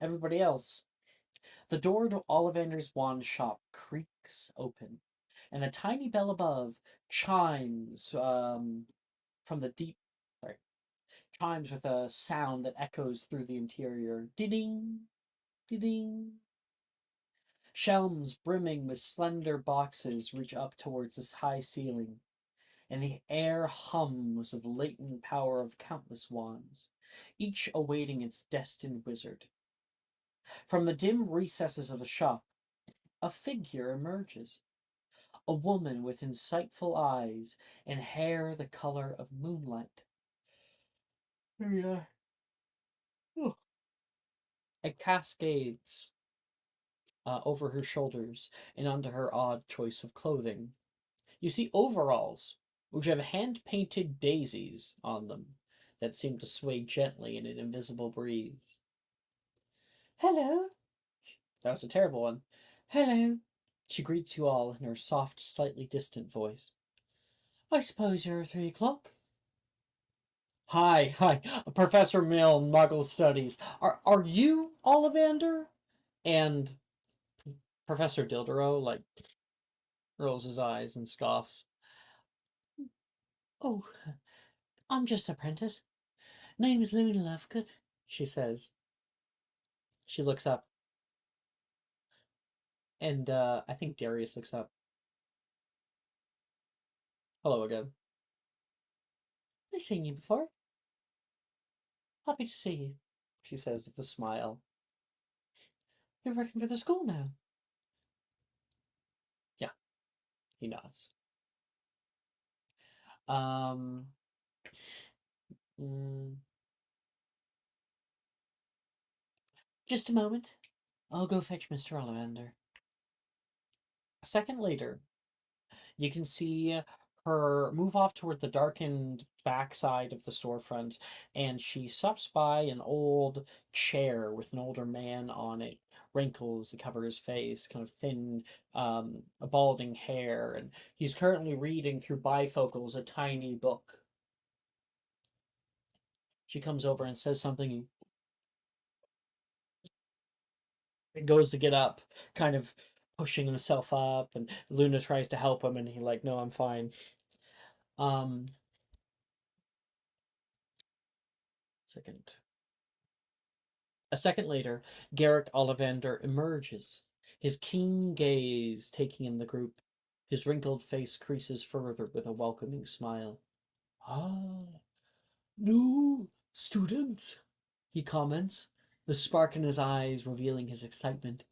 Everybody else. The door to Ollivander's wand shop creaks open, and the tiny bell above chimes from the deep. Sorry, chimes with a sound that echoes through the interior. Ding, ding. Shelves brimming with slender boxes reach up towards this high ceiling, and the air hums with the latent power of countless wands, each awaiting its destined wizard. From the dim recesses of the shop, a figure emerges. A woman with insightful eyes and hair the color of moonlight. Here we are. Oh. It cascades over her shoulders and onto her odd choice of clothing. You see overalls, which have hand-painted daisies on them that seem to sway gently in an invisible breeze. Hello. That was a terrible one. Hello. She greets you all in her soft, slightly distant voice. I suppose you're 3 o'clock? Hi, Professor Mill, Muggle Studies. Are you Ollivander? And Professor Dilderow, rolls his eyes and scoffs. Oh, I'm just apprentice. Name's Luna Lovegood, she says. She looks up. And I think Darius looks up. Hello again. I've seen you before. Happy to see you, she says with a smile. You're working for the school now. Yeah, he nods. Just a moment. I'll go fetch Mr. Ollivander. A second later, you can see her move off toward the darkened backside of the storefront, and she stops by an old chair with an older man on it, wrinkles that cover his face, kind of thin, a balding hair, and he's currently reading through bifocals a tiny book. She comes over and says something and goes to get up, kind of pushing himself up, and Luna tries to help him, and he like, no, I'm fine. Um, second. A second later, Garrick Ollivander emerges, his keen gaze taking in the group. His wrinkled face creases further with a welcoming smile. Ah, new students, he comments, the spark in his eyes revealing his excitement.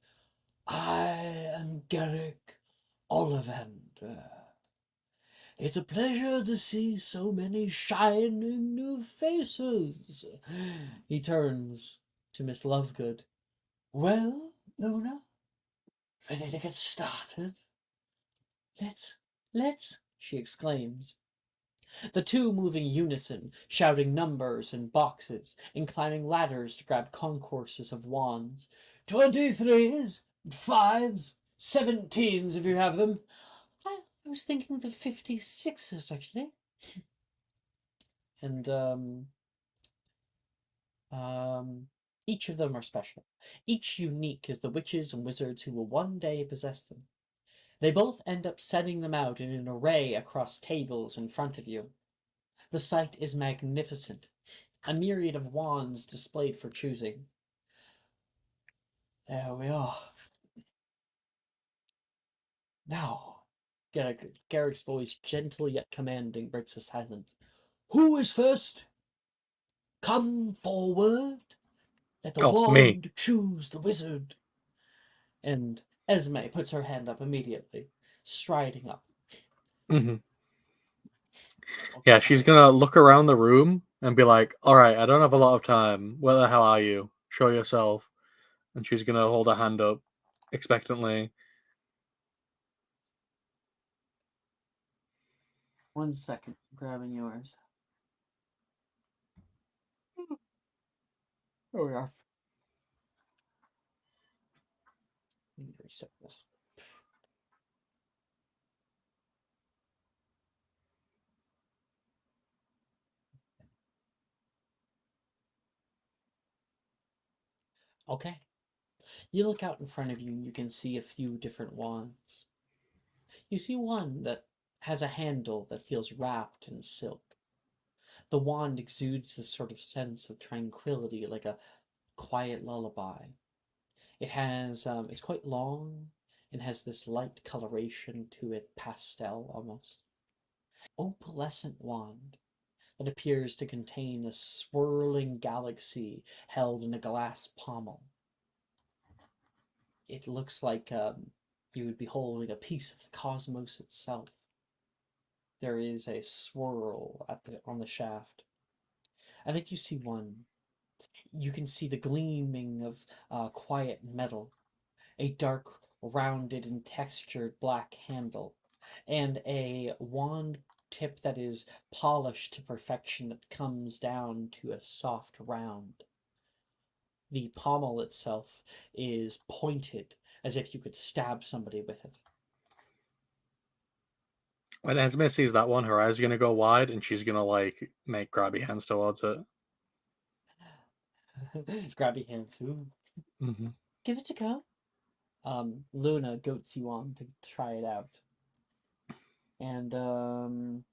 I am Garrick Ollivander. It's a pleasure to see so many shining new faces. He turns to Miss Lovegood. Well, Luna, ready to get started? Let's, she exclaims. The two move in unison, shouting numbers and boxes, and climbing ladders to grab concourses of wands. 23s, 5s, 17s if you have them. I was thinking the 56s, actually. And, each of them are special. Each unique as the witches and wizards who will one day possess them. They both end up setting them out in an array across tables in front of you. The sight is magnificent. A myriad of wands displayed for choosing. There we are. Now, Garrick's voice, gentle yet commanding, breaks the silence. Who is first? Come forward. Let the Oh, me. wand choose the wizard. And Esme puts her hand up immediately, striding up. Hmm. Yeah, she's gonna look around the room and be like, all right, I don't have a lot of time. Where the hell are you? Show yourself. And she's gonna hold her hand up expectantly. 1 second, grabbing yours. There we are. Let me reset this. Okay. You look out in front of you and you can see a few different wands. You see one that has a handle that feels wrapped in silk. The wand exudes this sort of sense of tranquility, like a quiet lullaby. It's quite long and has this light coloration to it, pastel almost. Opalescent wand that appears to contain a swirling galaxy held in a glass pommel. It looks like you would be holding a piece of the cosmos itself. There is a swirl on the shaft. I think you see one. You can see the gleaming of quiet metal, a dark, rounded, and textured black handle, and a wand tip that is polished to perfection that comes down to a soft round. The pommel itself is pointed as if you could stab somebody with it. When Esme sees that one, her eyes are gonna go wide and she's gonna like make grabby hands towards it. Grabby hands. Ooh. Mm-hmm. Give it a go. Luna goats you on to try it out. And 1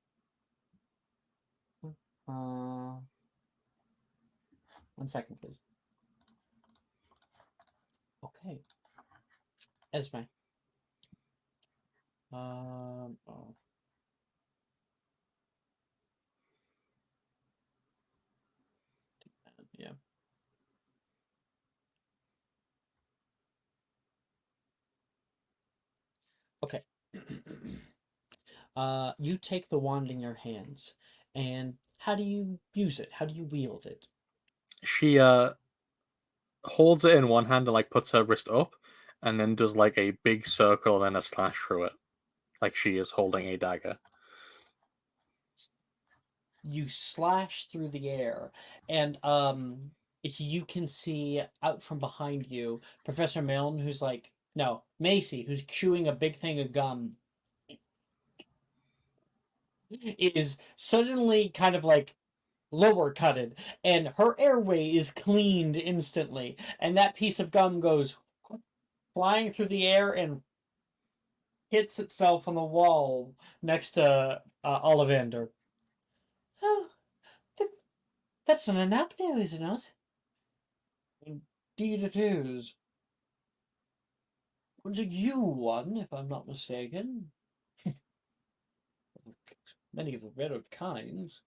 second, please. Okay. Esme. Oh. Yeah. Okay. You take the wand in your hands, and how do you use it? How do you wield it? She holds it in one hand and like puts her wrist up, and then does like a big circle and then a slash through it, like she is holding a dagger. you slash through the air, and you can see out from behind you Professor Milne, who's like, no, Macy, who's chewing a big thing of gum, is suddenly kind of like lower cutted, and her airway is cleaned instantly, and that piece of gum goes flying through the air and hits itself on the wall next to Ollivander. Oh, that's an anapneo, is it not? Indeed it is. Was a you one, if I'm not mistaken? Many of the rarer kinds.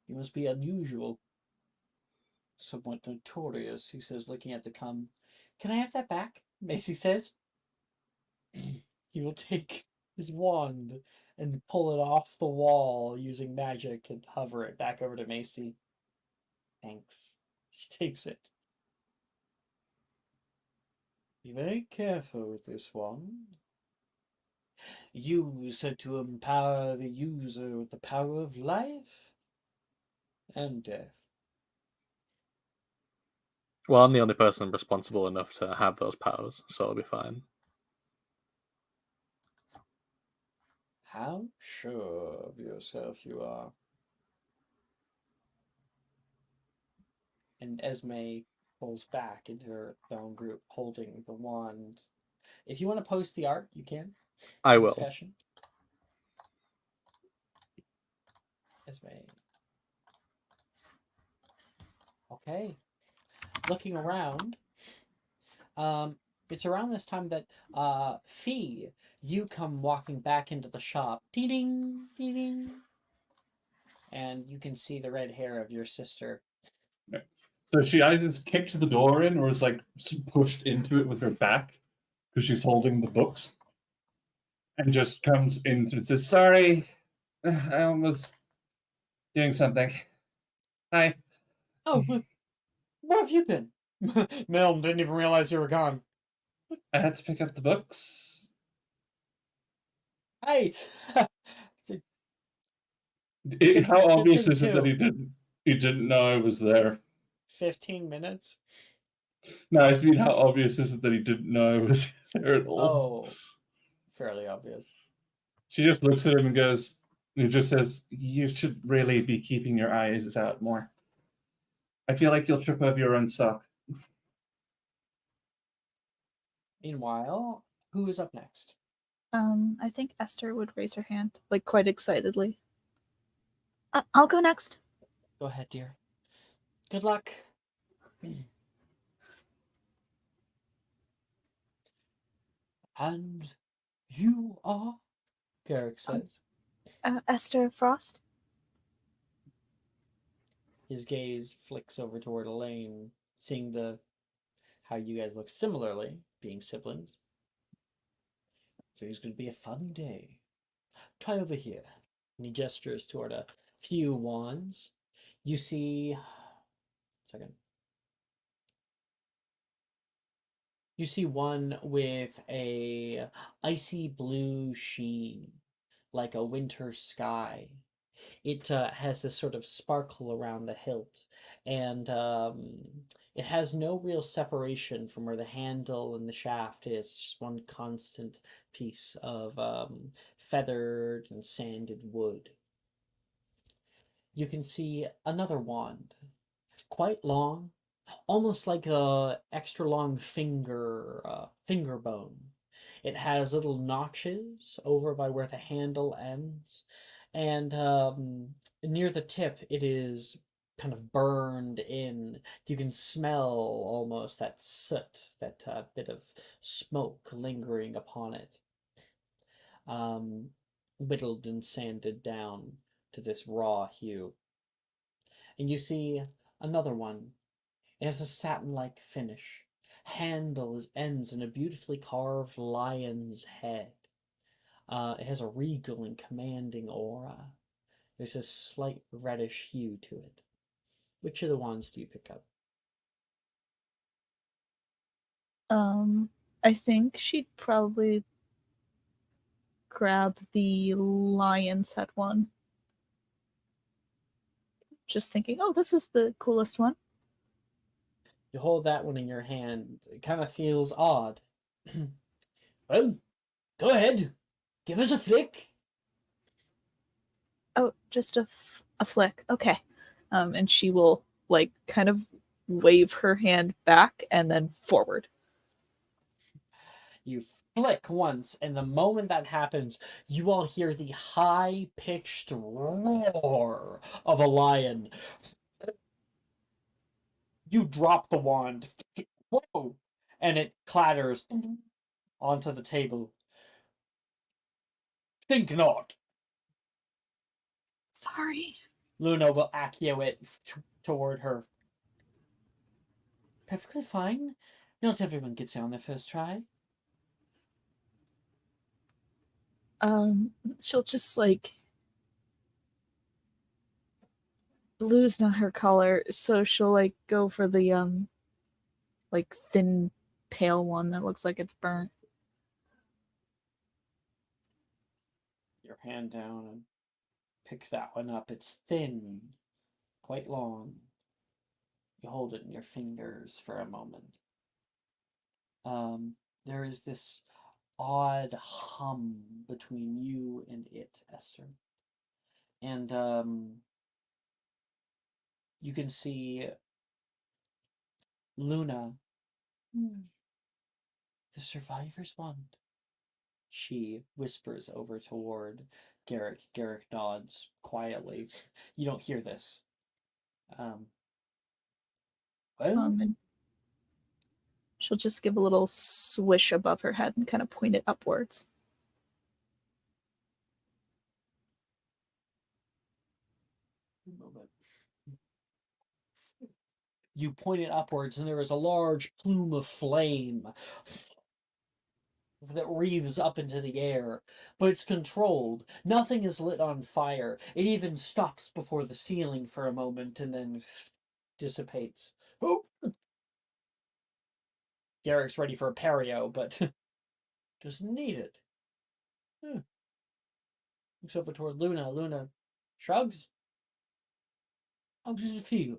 You must be unusual. Somewhat notorious, he says, looking at the cum. Can I have that back? Macy says. He will take his wand and pull it off the wall using magic and hover it back over to Macy. Thanks. She takes it. Be very careful with this wand. You said to empower the user with the power of life and death. Well, I'm the only person responsible enough to have those powers, so it'll be fine. How sure of yourself you are. And Esme pulls back into her own group, holding the wand. If you want to post the art, you can. I will. Discussion. Esme. Okay. Looking around, it's around this time that Fee, you come walking back into the shop. Ding, ding, ding. And you can see the red hair of your sister. So she either kicked the door in or is like pushed into it with her back because she's holding the books, and just comes in and says, "Sorry, I was doing something. Hi." Oh, where have you been? Milne didn't even realize you were gone. I had to pick up the books. Right. How obvious thing, is it that too. he didn't know I was there? 15 minutes? No, I mean, how obvious is it that he didn't know I was there at all? Oh, fairly obvious. She just looks at him and goes, and just says, "You should really be keeping your eyes out more. I feel like you'll trip over your own sock." Meanwhile, who is up next? I think Esther would raise her hand, like quite excitedly. I'll go next. Go ahead, dear. Good luck. And you are? Garrick says. Esther Frost. His gaze flicks over toward Elaine, seeing how you guys look similarly, being siblings. So it's going to be a fun day. Try over here. And he gestures toward a few wands. You see... Second. You see one with a icy blue sheen, like a winter sky. It has this sort of sparkle around the hilt, and it has no real separation from where the handle and the shaft is. It's just one constant piece of feathered and sanded wood. You can see another wand, quite long, almost like a extra long finger bone. It has little notches over by where the handle ends, and near the tip it is kind of burned in. You can smell almost that soot, that bit of smoke lingering upon it, whittled and sanded down to this raw hue. And you see another one. It has a satin-like finish. Handle ends in a beautifully carved lion's head. It has a regal and commanding aura. There's a slight reddish hue to it. Which of the wands do you pick up? I think she'd probably grab the lion's head one. just thinking, oh, this is the coolest one. You hold that one in your hand. It kind of feels odd. Well, go ahead. Give us a flick. Oh, just a flick. Okay. And she will like kind of wave her hand back and then forward. You flick once, and the moment that happens, you all hear the high-pitched roar of a lion. You drop the wand. Whoa! And it clatters onto the table. Think not. Sorry. Luna will accio it toward her. Perfectly fine. Not everyone gets it on their first try. She'll just like blue's not her color, so she'll like go for the like thin pale one that looks like it's burnt. Your hand down and pick that one up. It's thin, quite long. You hold it in your fingers for a moment. There is this odd hum between you and it, Esther. And you can see Luna, the survivor's wand. She whispers over toward Garrick. Garrick nods quietly. You don't hear this. Well, And she'll just give a little swish above her head and kind of point it upwards. moment. You point it upwards, and there is a large plume of flame that wreathes up into the air, but it's controlled. Nothing is lit on fire. It even stops before the ceiling for a moment and then dissipates. Oh! Garrick's ready for a perio, but doesn't need it. Looks over toward Luna. Luna shrugs. How does it feel?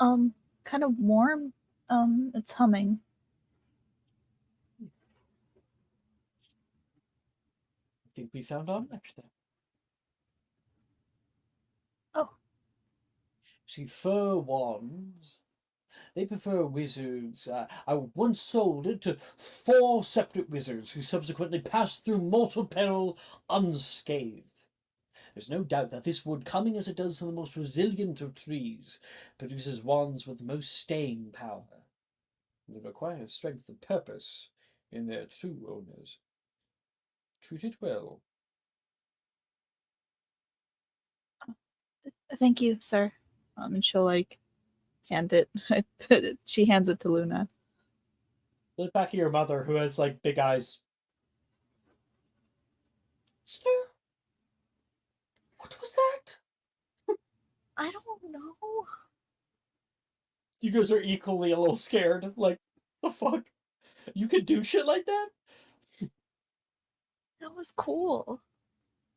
Kind of warm. It's humming. I think we found our match there. Oh. See, fur wands. They prefer wizards. I once sold it to 4 separate wizards who subsequently passed through mortal peril unscathed. There's no doubt that this wood, coming as it does from the most resilient of trees, produces wands with the most staying power. They require strength and purpose in their true owners. Treat it well. Thank you, sir. And she'll like hand it. She hands it to Luna. Look back at your mother, who has like big eyes. Sir, what was that? I don't know. You guys are equally a little scared. Like, the fuck? You could do shit like that? That was cool.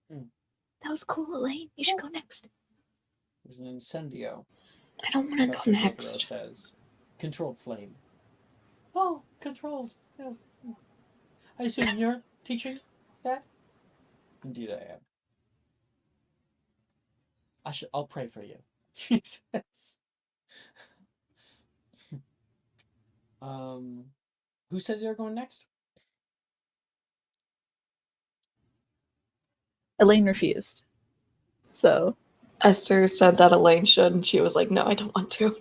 That was cool, Elaine. You should go next. It was an incendio. I don't want to Professor go Gabriel next. says. Controlled flame. Oh, controlled. Yes. I assume you're teaching that? Indeed I am. I'll pray for you. She says. Who said they were going next? Elaine refused. So Esther said that Elaine should, and she was like, no, I don't want to.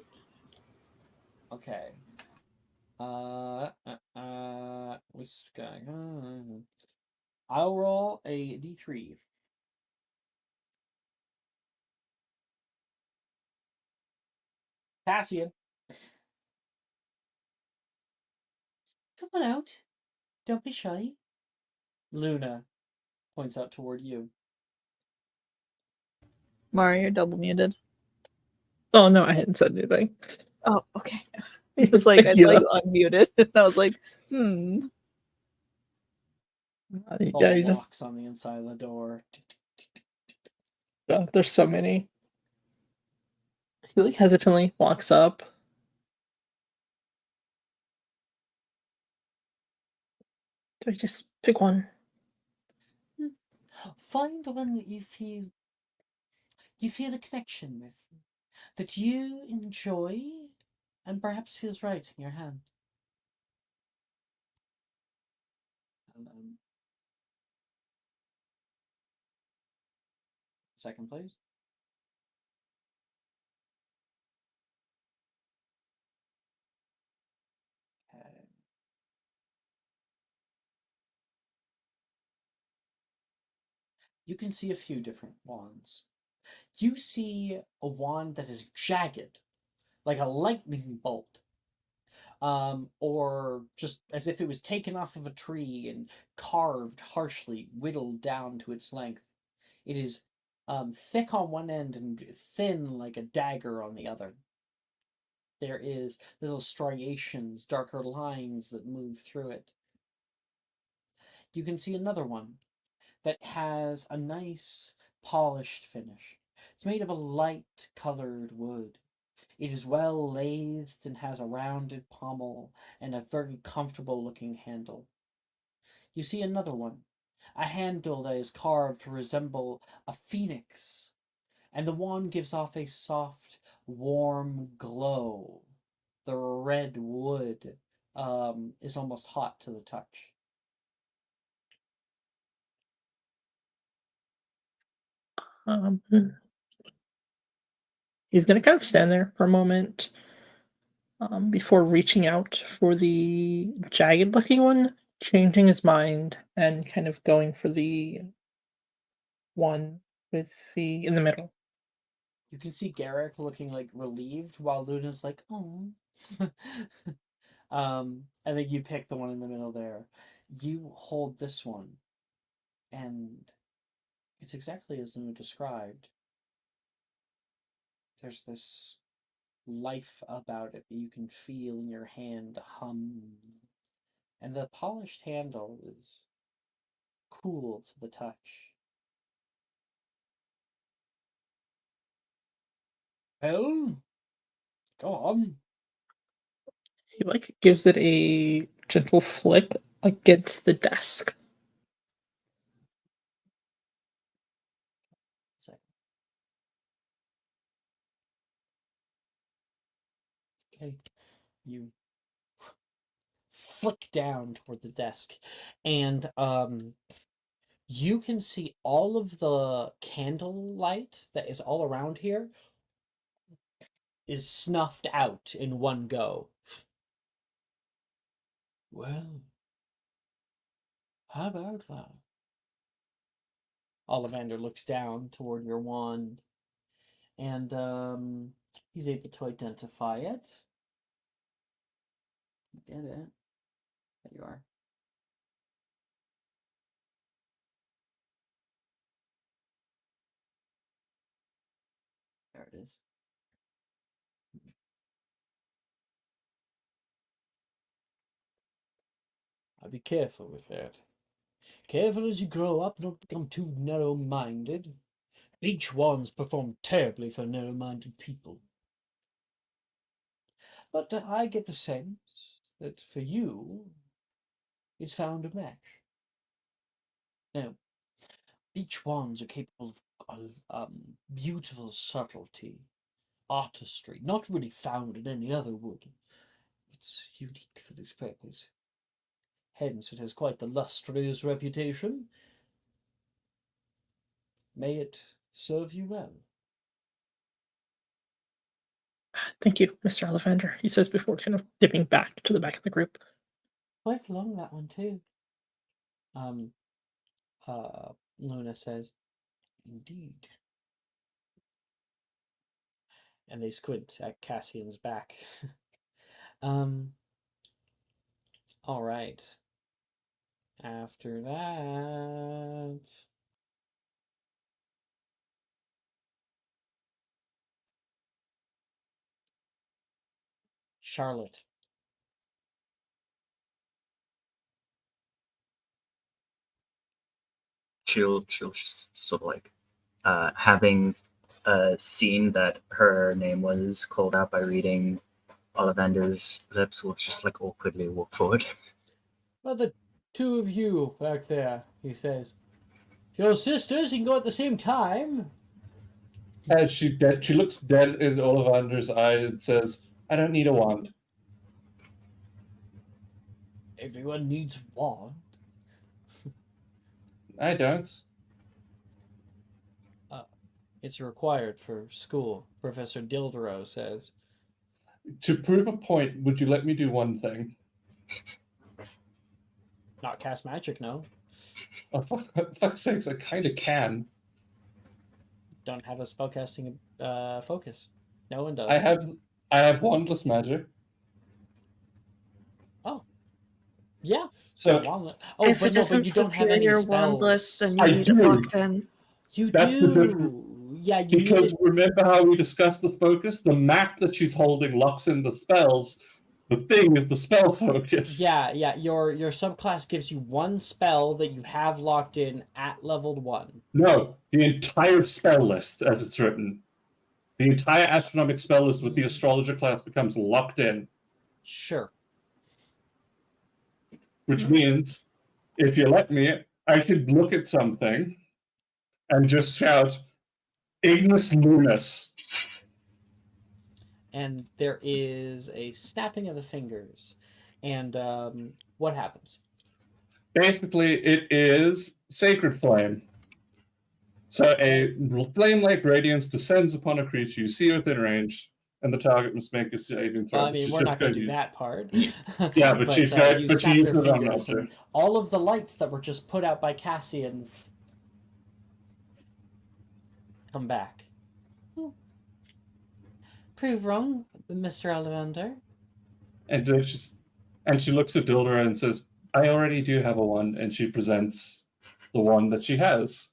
Okay. What's going on? I'll roll a d3. Cassian. Come on out. Don't be shy. Luna points out toward you. Mario, you're double muted. Oh no, I hadn't said anything. Oh, okay. It's like I saw you unmuted, and I was like, Yeah, All you just locks on the inside of the door. there's so many. He like hesitantly walks up. Do I just pick one? Find one that you feel a connection with, that you enjoy, and perhaps feels right in your hand. Second place. Okay. You can see a few different wands. You see a wand that is jagged, like a lightning bolt, or just as if it was taken off of a tree and carved harshly, whittled down to its length. It is thick on one end and thin like a dagger on the other. There is little striations, darker lines that move through it. You can see another one that has a nice polished finish. It's made of a light colored wood. It is well lathed and has a rounded pommel and a very comfortable looking handle. You see another one, a handle that is carved to resemble a phoenix, and the wand gives off a soft, warm glow. The red wood is almost hot to the touch. Um, he's gonna kind of stand there for a moment before reaching out for the jagged-looking one, changing his mind and kind of going for the one with the in the middle. You can see Garrick looking like relieved while Luna's like, oh. And then you pick the one in the middle there. You hold this one, and it's exactly as Luna described. There's this life about it that you can feel in your hand hum. And the polished handle is cool to the touch. Well, go on. He like gives it a gentle flick against the desk. Second. Okay, you flick down toward the desk, and you can see all of the candle light that is all around here is snuffed out in one go. Well, how about that? Ollivander looks down toward your wand, and he's able to identify it. Get it? There you are. There it is. I'll be careful with that. Careful as you grow up, not become too narrow-minded. Each one's performed terribly for narrow-minded people. But I get the sense that for you, it's found a match. Now, each ones are capable of beautiful subtlety, artistry, not really found in any other wood. It's unique for this purpose. Hence, it has quite the lustrous reputation. May it serve you well. Thank you, Mr. Ollivander, he says before kind of dipping back to the back of the group. Quite long, that one, too. Luna says, indeed. And they squint at Cassian's back. All right. After that, Charlotte. She'll just sort of like having scene that her name was called out by reading Ollivander's lips will just like awkwardly walk forward. Well, the two of you back there, he says. If you're sisters, you can go at the same time. As she looks dead in Ollivander's eye and says, "I don't need a wand." Everyone needs wand. I don't. It's required for school, Professor Dildero says. To prove a point, would you let me do one thing? Not cast magic, no. Oh, fuck's sakes, I kind of can. Don't have a spellcasting focus. No one does. I have wandless magic. Oh. Yeah. So if but it no, isn't but you don't have any superior spells. wandless, then you I need do. it locked in. You That's the do. difference. Yeah, you need Because it. remember how we discussed the focus? The map that she's holding locks in the spells. The thing is the spell focus. Yeah. Your subclass gives you one spell that you have locked in at level 1. No, the entire spell list as it's written. The entire astronomic spell list with the astrologer class becomes locked in. Sure. Which means, if you let me, I could look at something and just shout, Ignis Lunis. And there is a snapping of the fingers. And what happens? Basically, it is Sacred Flame. So a flame-like radiance descends upon a creature you see within range, and the target must make a saving throw. Well, I mean, we're not going to do that part. Yeah, but she's got. You But she snap uses your it on fingers, Melter. and all of the lights that were just put out by Cassian come back. Prove wrong, Mr. Ollivander. And she looks at Dildra and says, "I already do have a one," and she presents the one that she has.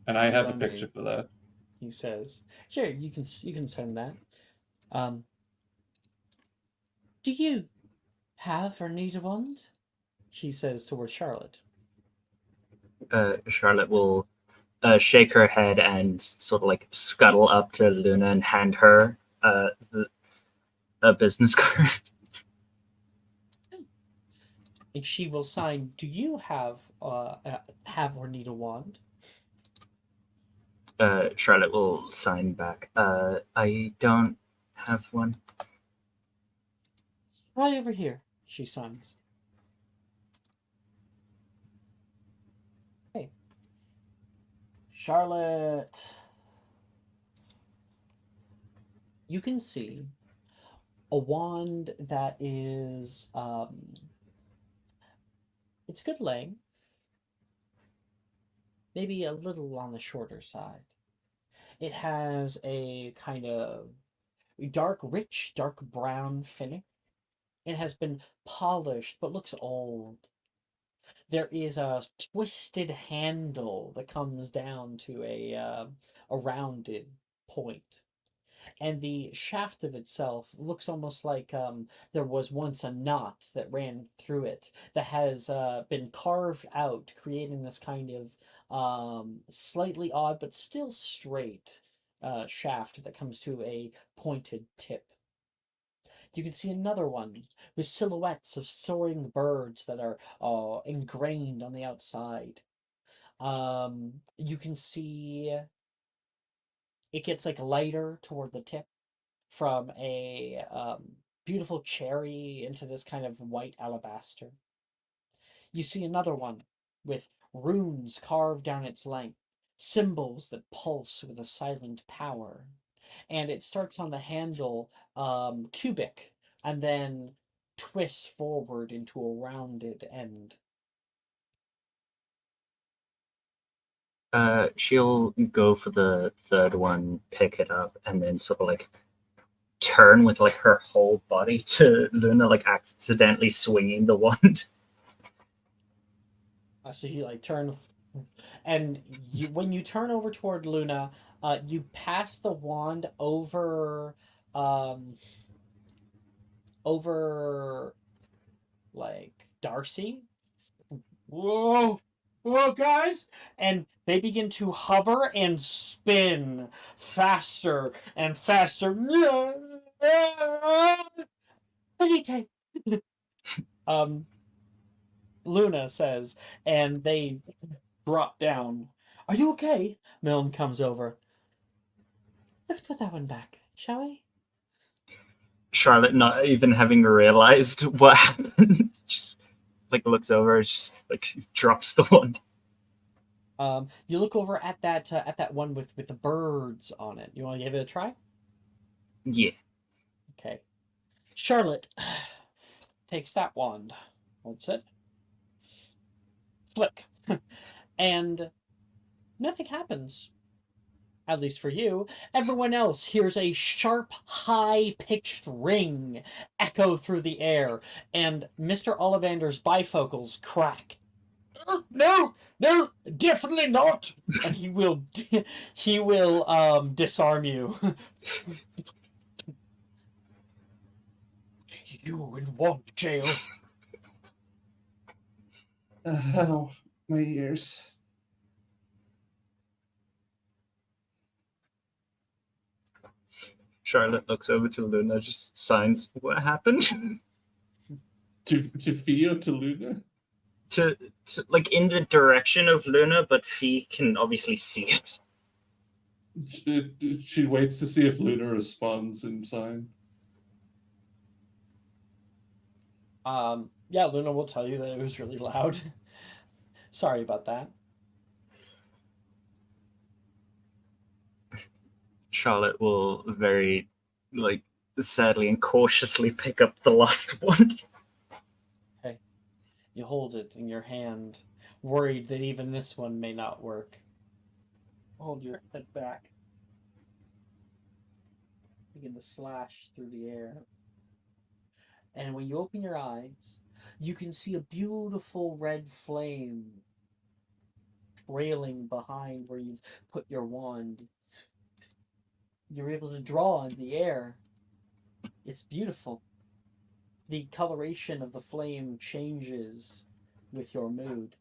And I have a Lovely. picture for that. He says, "Sure, you can send that." Do you have or need a wand? She says towards Charlotte. Charlotte will shake her head and sort of like scuttle up to Luna and hand her a business card. And she will sign, "Do you have or need a wand?" Charlotte will sign back. I don't have one. Right over here, she signs. Hey. Charlotte. You can see a wand that is it's good length. Maybe a little on the shorter side. It has a kind of rich, dark brown finish. It has been polished, but looks old. There is a twisted handle that comes down to a rounded point. And the shaft of itself looks almost like there was once a knot that ran through it that has been carved out, creating this kind of slightly odd but still straight shaft that comes to a pointed tip. You can see another one with silhouettes of soaring birds that are ingrained on the outside. You can see it gets like lighter toward the tip from a beautiful cherry into this kind of white alabaster. You see another one with runes carved down its length, symbols that pulse with a silent power. And it starts on the handle cubic and then twists forward into a rounded end. She'll go for the third one, pick it up, and then sort of like turn with like her whole body to Luna, like accidentally swinging the wand. So you like turn, and when you turn over toward Luna, you pass the wand over like Darcy. Whoa! Whoa, guys! And they begin to hover and spin faster and faster. Finite. Luna says, and they drop down. Are you okay? Milne comes over. Let's put that one back, shall we? Charlotte, not even having realized what happened, just like looks over, just like drops the wand. You look over at that one with the birds on it. You want to give it a try? Yeah. Okay. Charlotte takes that wand, holds it, flick, and nothing happens. At least for you. Everyone else hears a sharp, high-pitched ring echo through the air, and Mr. Ollivander's bifocals crack. No, no, definitely not. And he will disarm you. You in what jail? Oh, my ears. Charlotte looks over to Luna, just signs, what happened? To Fee or to Luna? to like in the direction of Luna, but Fee can obviously see it. She waits to see if Luna responds in sign. Yeah, Luna will tell you that it was really loud. Sorry about that. Charlotte will very, like, sadly and cautiously pick up the lost one. Okay. You hold it in your hand, worried that even this one may not work. Hold your head back. Begin to slash through the air. And when you open your eyes, you can see a beautiful red flame trailing behind where you've put your wand. You're able to draw in the air. It's beautiful. The coloration of the flame changes with your mood.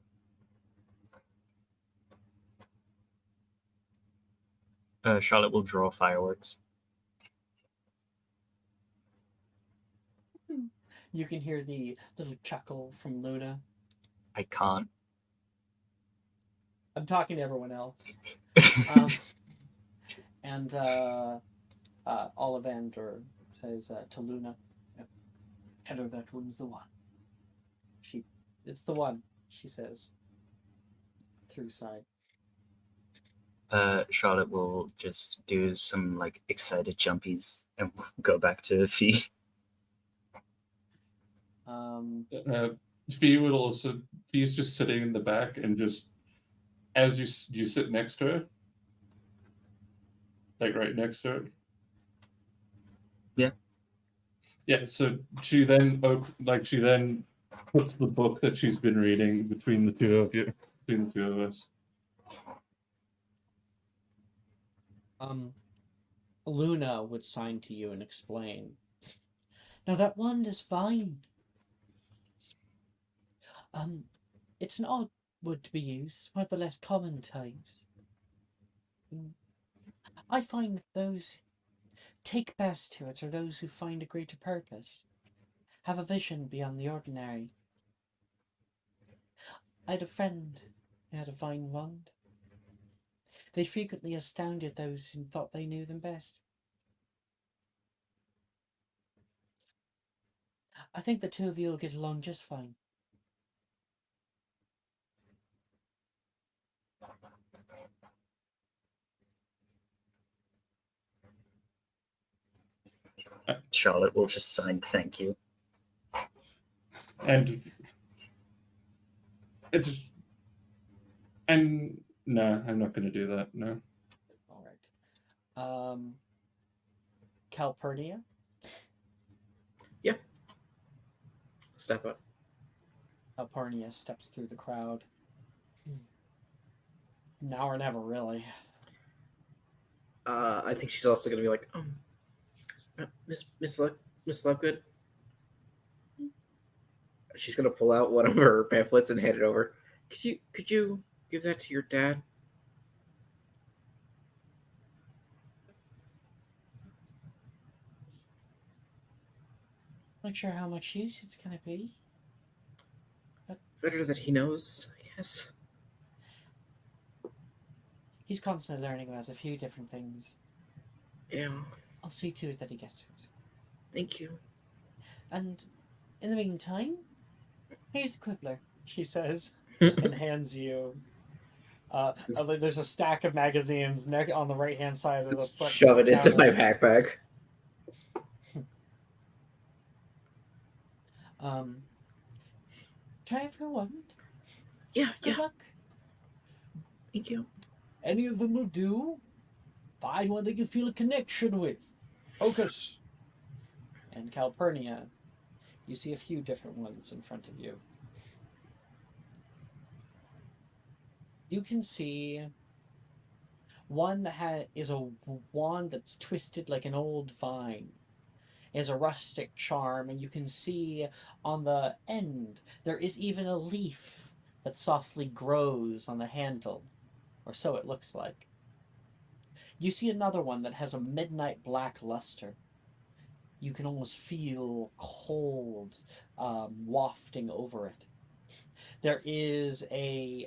Charlotte will draw fireworks. You can hear the little chuckle from Luna. I can't. I'm talking to everyone else. And Ollivander says to Luna, "Tell her that one's the one." It's the one, she says, through side. Charlotte will just do some like excited jumpies and go back to Fee. Fee would also. Fee's just sitting in the back, and just as you sit next to her, like right next to her. Yeah. Yeah. So she then puts the book that she's been reading between the two of you, between the two of us. Luna would sign to you and explain. Now that wand is fine. It's an odd wood to be used, one of the less common types. I find that those who take best to it are those who find a greater purpose, have a vision beyond the ordinary. I had a friend who had a fine wand. They frequently astounded those who thought they knew them best. I think the two of you will get along just fine. Charlotte will just sign thank you. And no, I'm not going to do that. No. All right. Calpurnia. Yeah. Step up. Calpurnia steps through the crowd. Now or never, really. I think she's also gonna be like, Miss Lovegood. She's gonna pull out one of her pamphlets and hand it over. Could you give that to your dad? Not sure how much use it's gonna be. Better that he knows, I guess. He's constantly learning about a few different things. Yeah. I'll see to it that he gets it. Thank you. And in the meantime, here's the Quibbler, she says, and hands you. There's a stack of magazines on the right hand side of the Just front shove it into counter. my backpack. Try it for a moment. Yeah, Good yeah. luck. Thank you. Any of them will do. Find one that you feel a connection with. Focus. And Calpurnia, you see a few different ones in front of you. You can see one that is a wand that's twisted like an old vine. It has a rustic charm, and you can see on the end there is even a leaf that softly grows on the handle, or so it looks like. You see another one that has a midnight black luster. You can almost feel cold wafting over it. There is a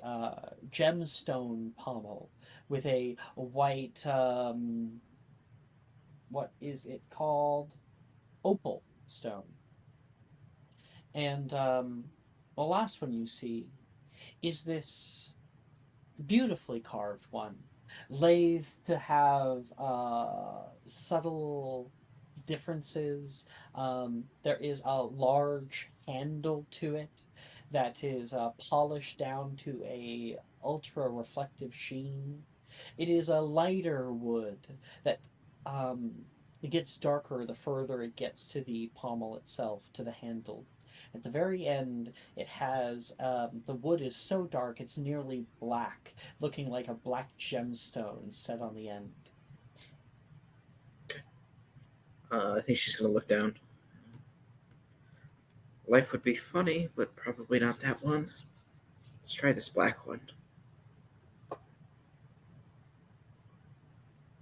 gemstone pommel with a white, what is it called? Opal stone. And the last one you see is this beautifully carved one, laid to have subtle differences. There is a large handle to it that is polished down to a ultra reflective sheen. It is a lighter wood that it gets darker the further it gets to the pommel itself, to the handle. At the very end, it has the wood is so dark it's nearly black, looking like a black gemstone set on the end. I think she's gonna look down. Life would be funny, but probably not that one. Let's try this black one.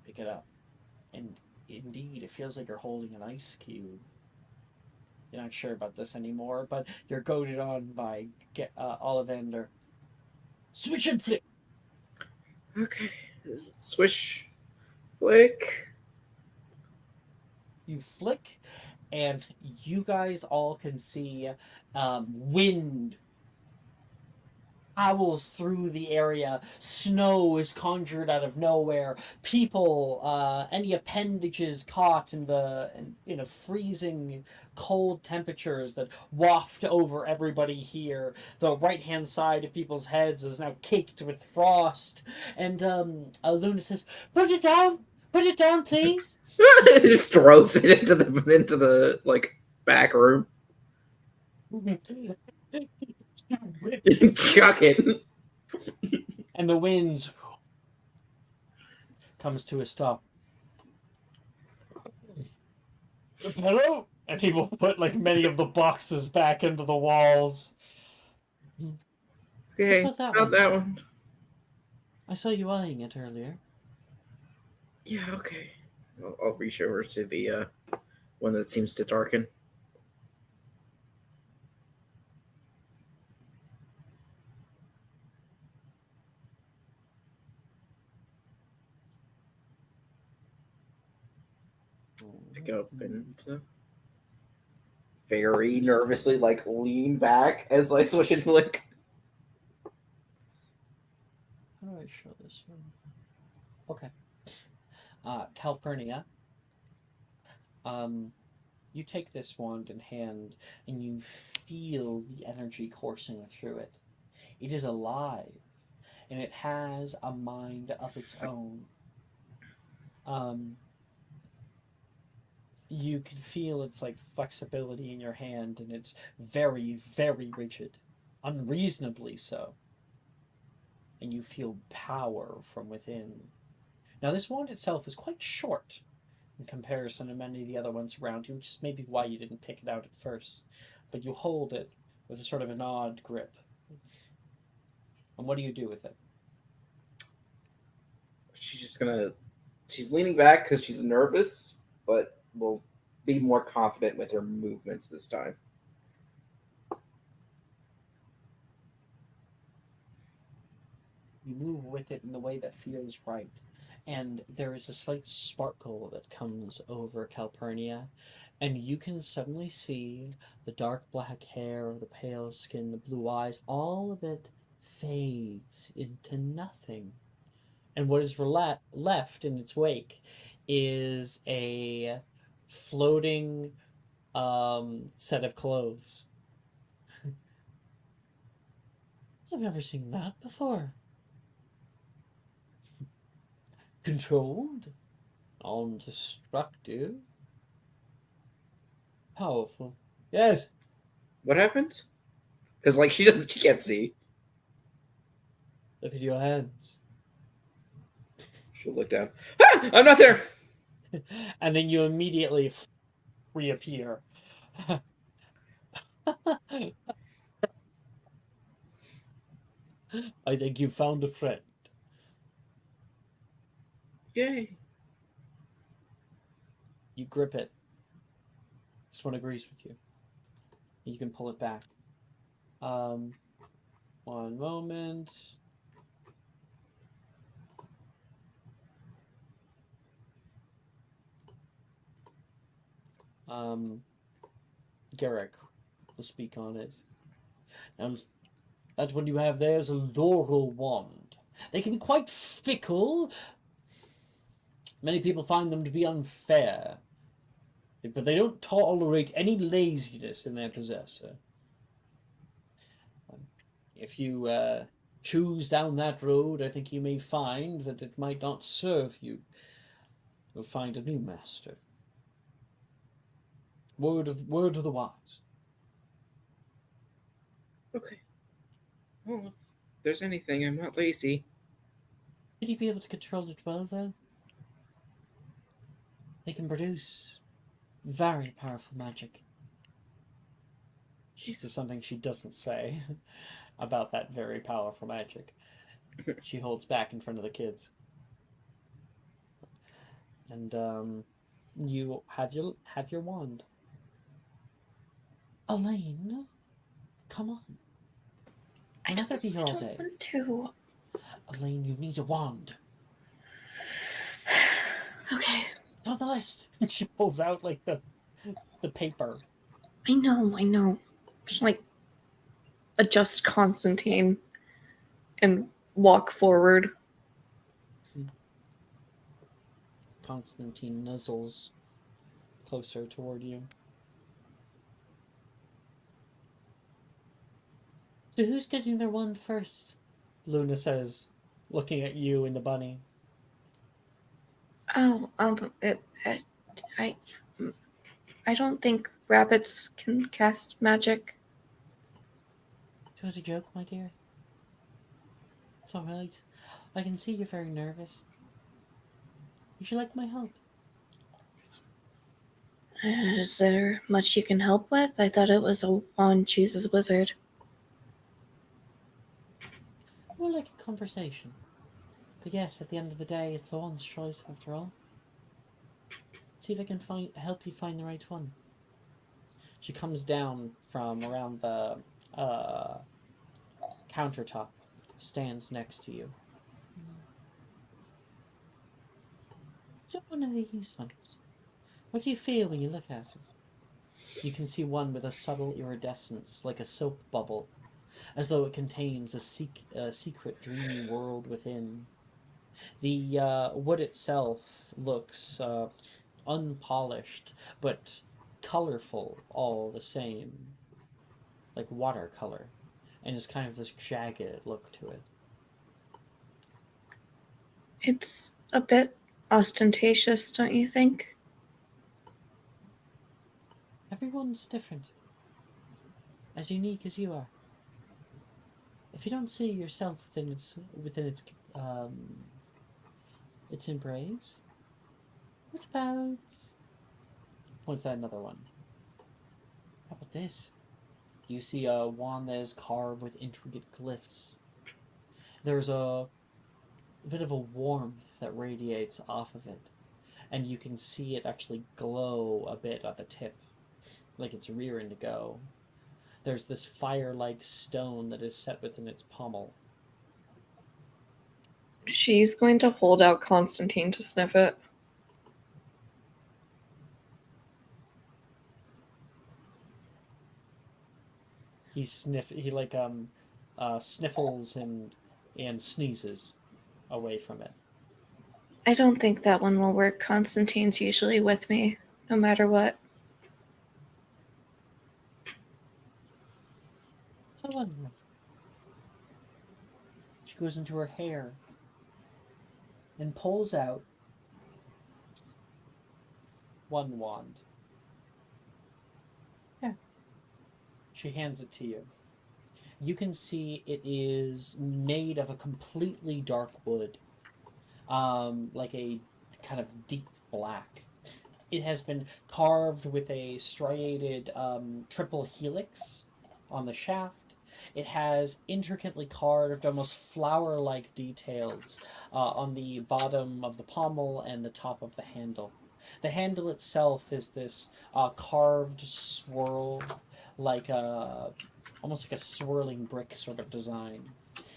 Pick it up, and indeed, it feels like you're holding an ice cube. You're not sure about this anymore, but you're goaded on by Ollivander. Switch and flick. Okay. Swish. Flick. You flick, and you guys all can see wind howls through the area. Snow is conjured out of nowhere. People, any appendages caught in the freezing cold temperatures that waft over everybody here. The right-hand side of people's heads is now caked with frost. And Luna says, "Put it down! Put it down, please!" Just throws it into the like back room. Chuck it. And the wind comes to a stop. Hello? And he will put like many of the boxes back into the walls. Okay, What's with that not one? that one. I saw you eyeing it earlier. Yeah, okay. I'll reach over to the one that seems to darken. Pick it up and very nervously like lean back as I switch and flick. How do I show this one? Okay. Calpurnia. You take this wand in hand and you feel the energy coursing through it. It is alive and it has a mind of its own. You can feel its like flexibility in your hand, and it's very, very rigid, unreasonably so. And you feel power from within. Now, this wand itself is quite short in comparison to many of the other ones around you, which is maybe why you didn't pick it out at first. But you hold it with a sort of an odd grip. And what do you do with it? She's leaning back because she's nervous, but will be more confident with her movements this time. You move with it in the way that feels right. And there is a slight sparkle that comes over Calpurnia, and you can suddenly see the dark black hair, the pale skin, the blue eyes, all of it fades into nothing. And what is left in its wake is a floating set of clothes. I've never seen that before. Controlled, non-destructive, powerful. Yes. What happened? Because she can't see. Look at your hands. She'll look down. Ah, I'm not there. And then you immediately reappear. I think you found a friend. Yay! You grip it. This one agrees with you. You can pull it back. One moment. Garrick will speak on it. Now, that one you have there is a laurel wand. They can be quite fickle. Many people find them to be unfair. But they don't tolerate any laziness in their possessor. If you choose down that road, I think you may find that it might not serve you. You'll find a new master. Word of the wise. Okay. Well, if there's anything, I'm not lazy. Would you be able to control it well, though? They can produce very powerful magic. This is something she doesn't say about that very powerful magic. She holds back in front of the kids. And you have your wand. Elaine, come on. I'm not gonna be here all day. want to. Elaine, you need a wand. Okay. It's on the list. And she pulls out like the paper. I know. Just adjust Constantine and walk forward. Constantine nuzzles closer toward you. So who's getting their wand first? Luna says, looking at you and the bunny. Oh, I don't think rabbits can cast magic. It was a joke, my dear. It's all right. I can see you're very nervous. Would you like my help? Is there much you can help with? I thought it was a wand chooses wizard. More like a conversation. But yes, at the end of the day, it's the wand's choice after all. See if I can help you find the right one. She comes down from around the countertop, stands next to you. So one of these ones. What do you feel when you look at it? You can see one with a subtle iridescence, like a soap bubble, as though it contains a secret, dreamy world within. The wood itself looks unpolished, but colorful all the same, like watercolor, and it's kind of this jagged look to it. It's a bit ostentatious, don't you think? Everyone's different, as unique as you are. If you don't see yourself within its embrace, what about? Points at another one. How about this? You see a wand that is carved with intricate glyphs. There's a bit of a warmth that radiates off of it, and you can see it actually glow a bit at the tip, like it's rearing to go. There's this fire-like stone that is set within its pommel. She's going to hold out Constantine to sniff it. He sniffles and sneezes away from it. I don't think that one will work. Constantine's usually with me, no matter what. That one. She goes into her hair and pulls out one wand. Yeah. She hands it to you. You can see it is made of a completely dark wood, like a kind of deep black. It has been carved with a striated triple helix on the shaft. It has intricately carved, almost flower-like details on the bottom of the pommel and the top of the handle. The handle itself is this carved swirl, like almost like a swirling brick sort of design.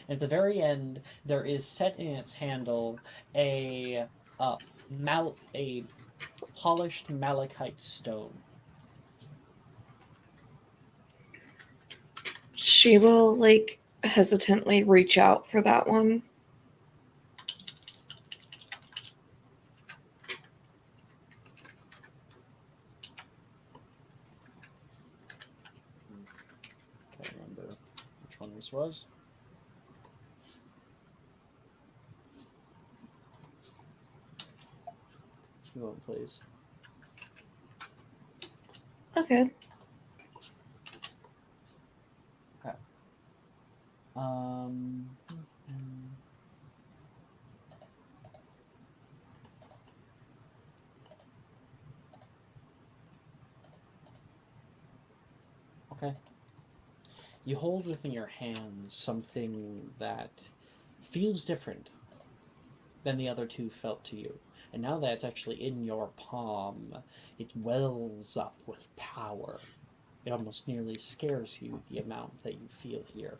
And at the very end, there is set in its handle a polished malachite stone. She will, hesitantly reach out for that one. Can't remember which one this was. You won't, please. Okay. Okay. Okay. You hold within your hands something that feels different than the other two felt to you. And now that it's actually in your palm, it wells up with power. It almost nearly scares you, the amount that you feel here.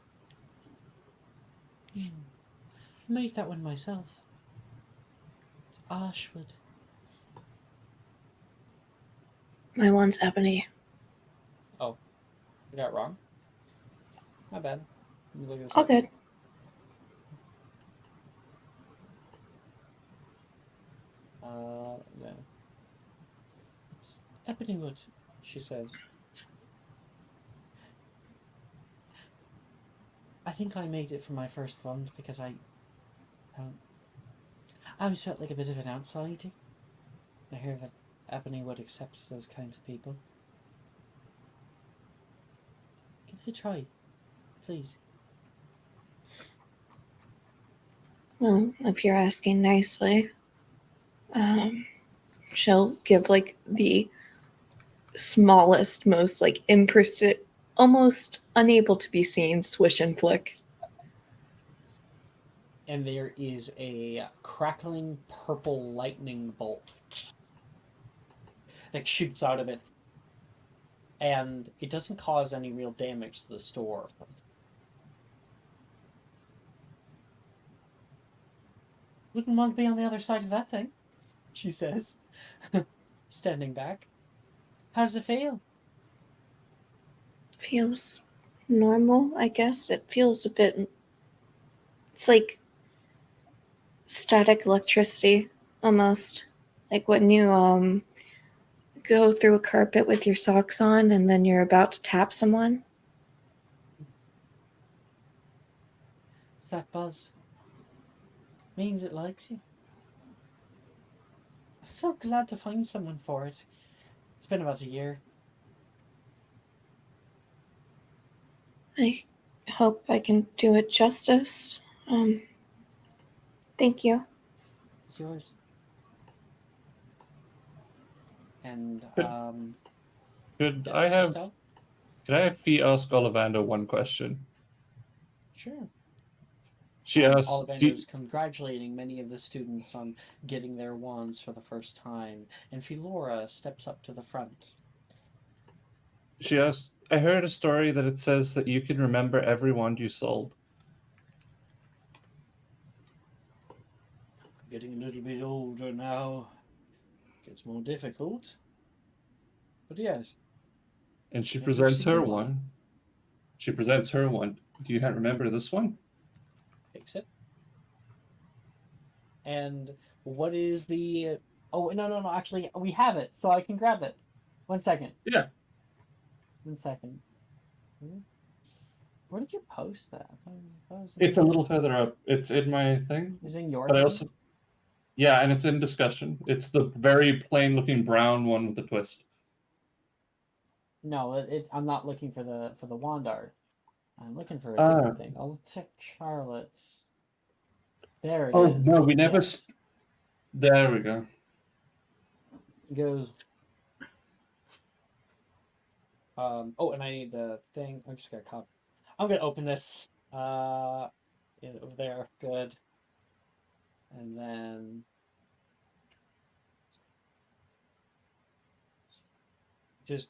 I made that one myself. It's Ashwood. My one's ebony. Oh, I got it wrong. My bad. Let me look this All up. good. No. It's ebony wood, she says. I think I made it for my first one because I always felt like a bit of an outsider. I hear that ebony wood accepts those kinds of people. Give it a try, please. Well, if you're asking nicely, she'll give the smallest, most imprecise, almost unable to be seen swish and flick. And there is a crackling purple lightning bolt that shoots out of it. And it doesn't cause any real damage to the store. Wouldn't want to be on the other side of that thing, she says, standing back. How does it feel? Feels normal, I guess. It feels a bit. It's like static electricity, almost. Like when you go through a carpet with your socks on and then you're about to tap someone. It's that buzz. Means it likes you. I'm so glad to find someone for it. It's been about a year. I hope I can do it justice. Thank you. It's yours. And Could yes, I have Estelle? Could I have Fee ask Ollivander one question? Sure. She asks, Ollivander's congratulating many of the students on getting their wands for the first time, and Philora steps up to the front. she asks, I heard a story that it says that you can remember every wand you sold. Getting a little bit older now. Gets more difficult. But yes. And she Every presents her single one. She presents her one. Do you remember this one? Takes it. And what is the... Oh, no. Actually, we have it, so I can grab it. 1 second. Yeah. 1 second. Where did you post that? It's a little further up. It's in my thing. Is it in your But I thing? also... Yeah, and it's in discussion. It's the very plain-looking brown one with the twist. No, I'm not looking for the wand art. I'm looking for a different thing. I'll check Charlotte's. There it is. No, we never... Yes. There we go. It goes... Oh, and I need the thing. I'm just gonna copy. I'm gonna open this. Over there. Good. And then... Just...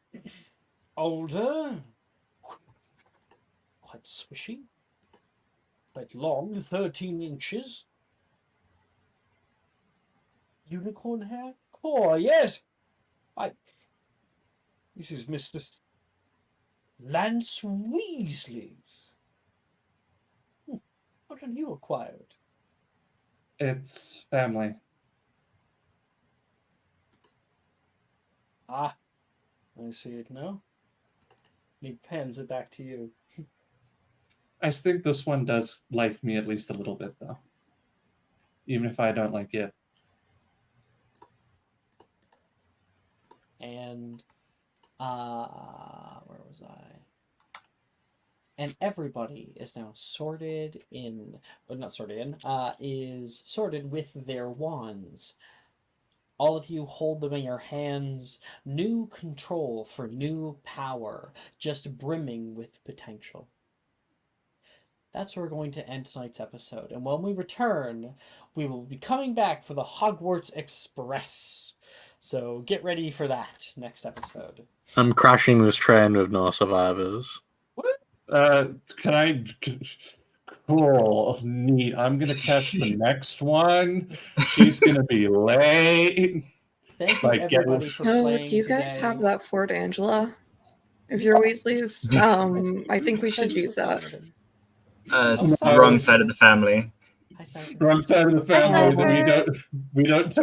Older. Quite swishy. Quite long, 13 inches. Unicorn hair? Oh, yes! This is Mr. Lance Weasley. What have you acquired? It's family. Ah, I see it now. He pans it back to you. I think this one does like me at least a little bit, though. Even if I don't like it. And, where was I? And everybody is now sorted in, well, not sorted in, is sorted with their wands. All of you hold them in your hands. New control for new power, just brimming with potential. That's where we're going to end tonight's episode. And when we return, we will be coming back for the Hogwarts Express. So get ready for that next episode. I'm crashing this train with no survivors. Can I... Cool. Neat. I'm going to catch the next one. She's going to be late. Thank you, everybody, for playing do you today. guys have that Fort Angela? If you're Weasleys, I think we should use that. Wrong side of the family. Hi, Simon. Wrong side of the family. We don't